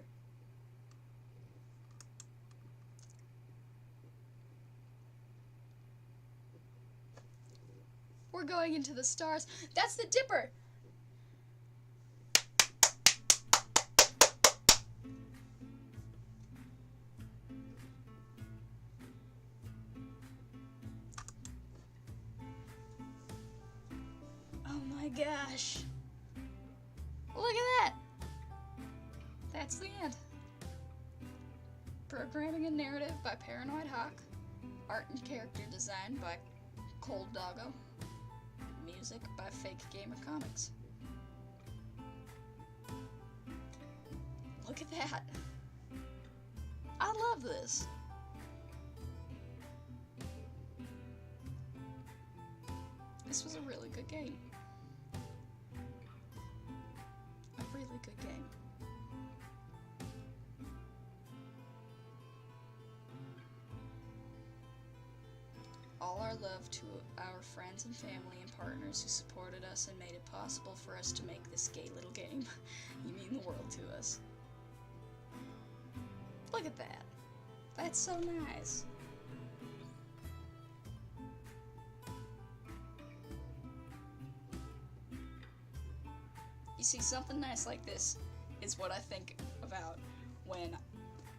We're going into the stars. That's the Dipper! Oh my gosh. Look at that! That's the end. Programming and narrative by Paranoid Hawk. Art and character design by Cold Doggo. Music by Fake Gamer Comics. Look at that. I love this. This was a really good game. A really good game. All our love to our friends and family and partners who supported us and made it possible for us to make this gay little game. You mean the world to us. Look at that. That's so nice. You see, something nice like this is what I think about when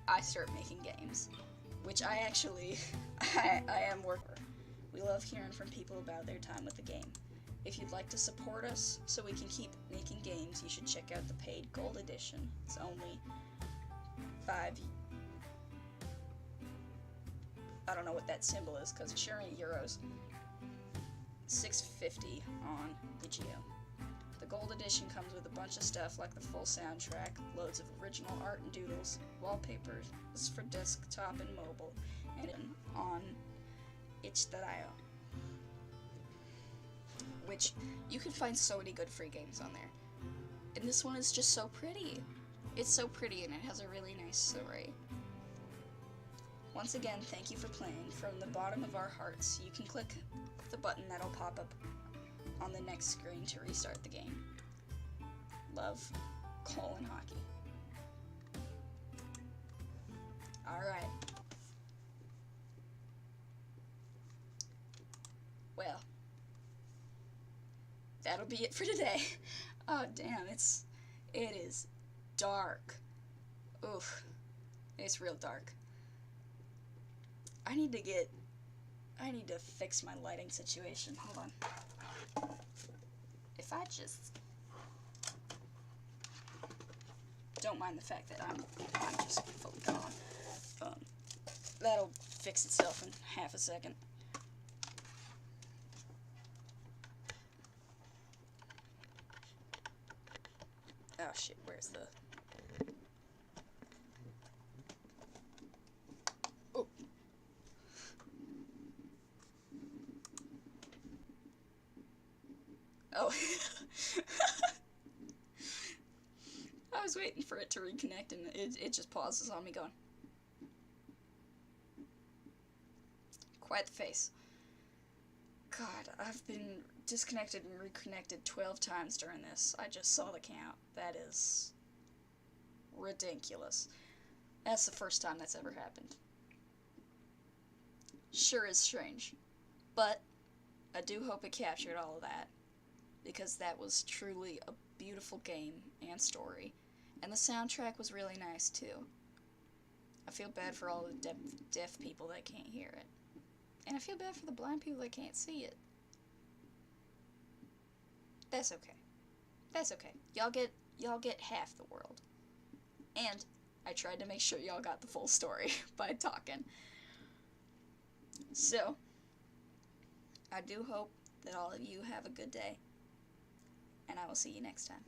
I start making games, which I actually, I am working. We love hearing from people about their time with the game. If you'd like to support us so we can keep making games, you should check out the paid Gold Edition. It's only I don't know what that symbol is because it sure ain't euros. $6.50 on Itch.io. The Gold Edition comes with a bunch of stuff like the full soundtrack, loads of original art and doodles, wallpapers for desktop and mobile, and on itch.io. Which, you can find so many good free games on there. And this one is just so pretty. It's so pretty and it has a really nice story. Once again, thank you for playing. From the bottom of our hearts, you can click the button that'll pop up on the next screen to restart the game. Love, Cole and Hockey. Alright. Well, that'll be it for today. Oh damn, it is dark. Oof. It's real dark. I need to fix my lighting situation. Hold on. If I just don't mind the fact that I'm just fully gone. That'll fix itself in half a second. Oh shit, where's the... Oh. Oh. I was waiting for it to reconnect and it just pauses on me going. Quite the face. God, I've been disconnected and reconnected 12 times during this. I just saw the count. That is ridiculous. That's the first time that's ever happened. Sure is strange. But I do hope it captured all of that, because that was truly a beautiful game and story. And the soundtrack was really nice too. I feel bad for all the deaf people that can't hear it. And I feel bad for the blind people that can't see it. That's okay. That's okay. Y'all get half the world. And I tried to make sure y'all got the full story by talking. So, I do hope that all of you have a good day. And I will see you next time.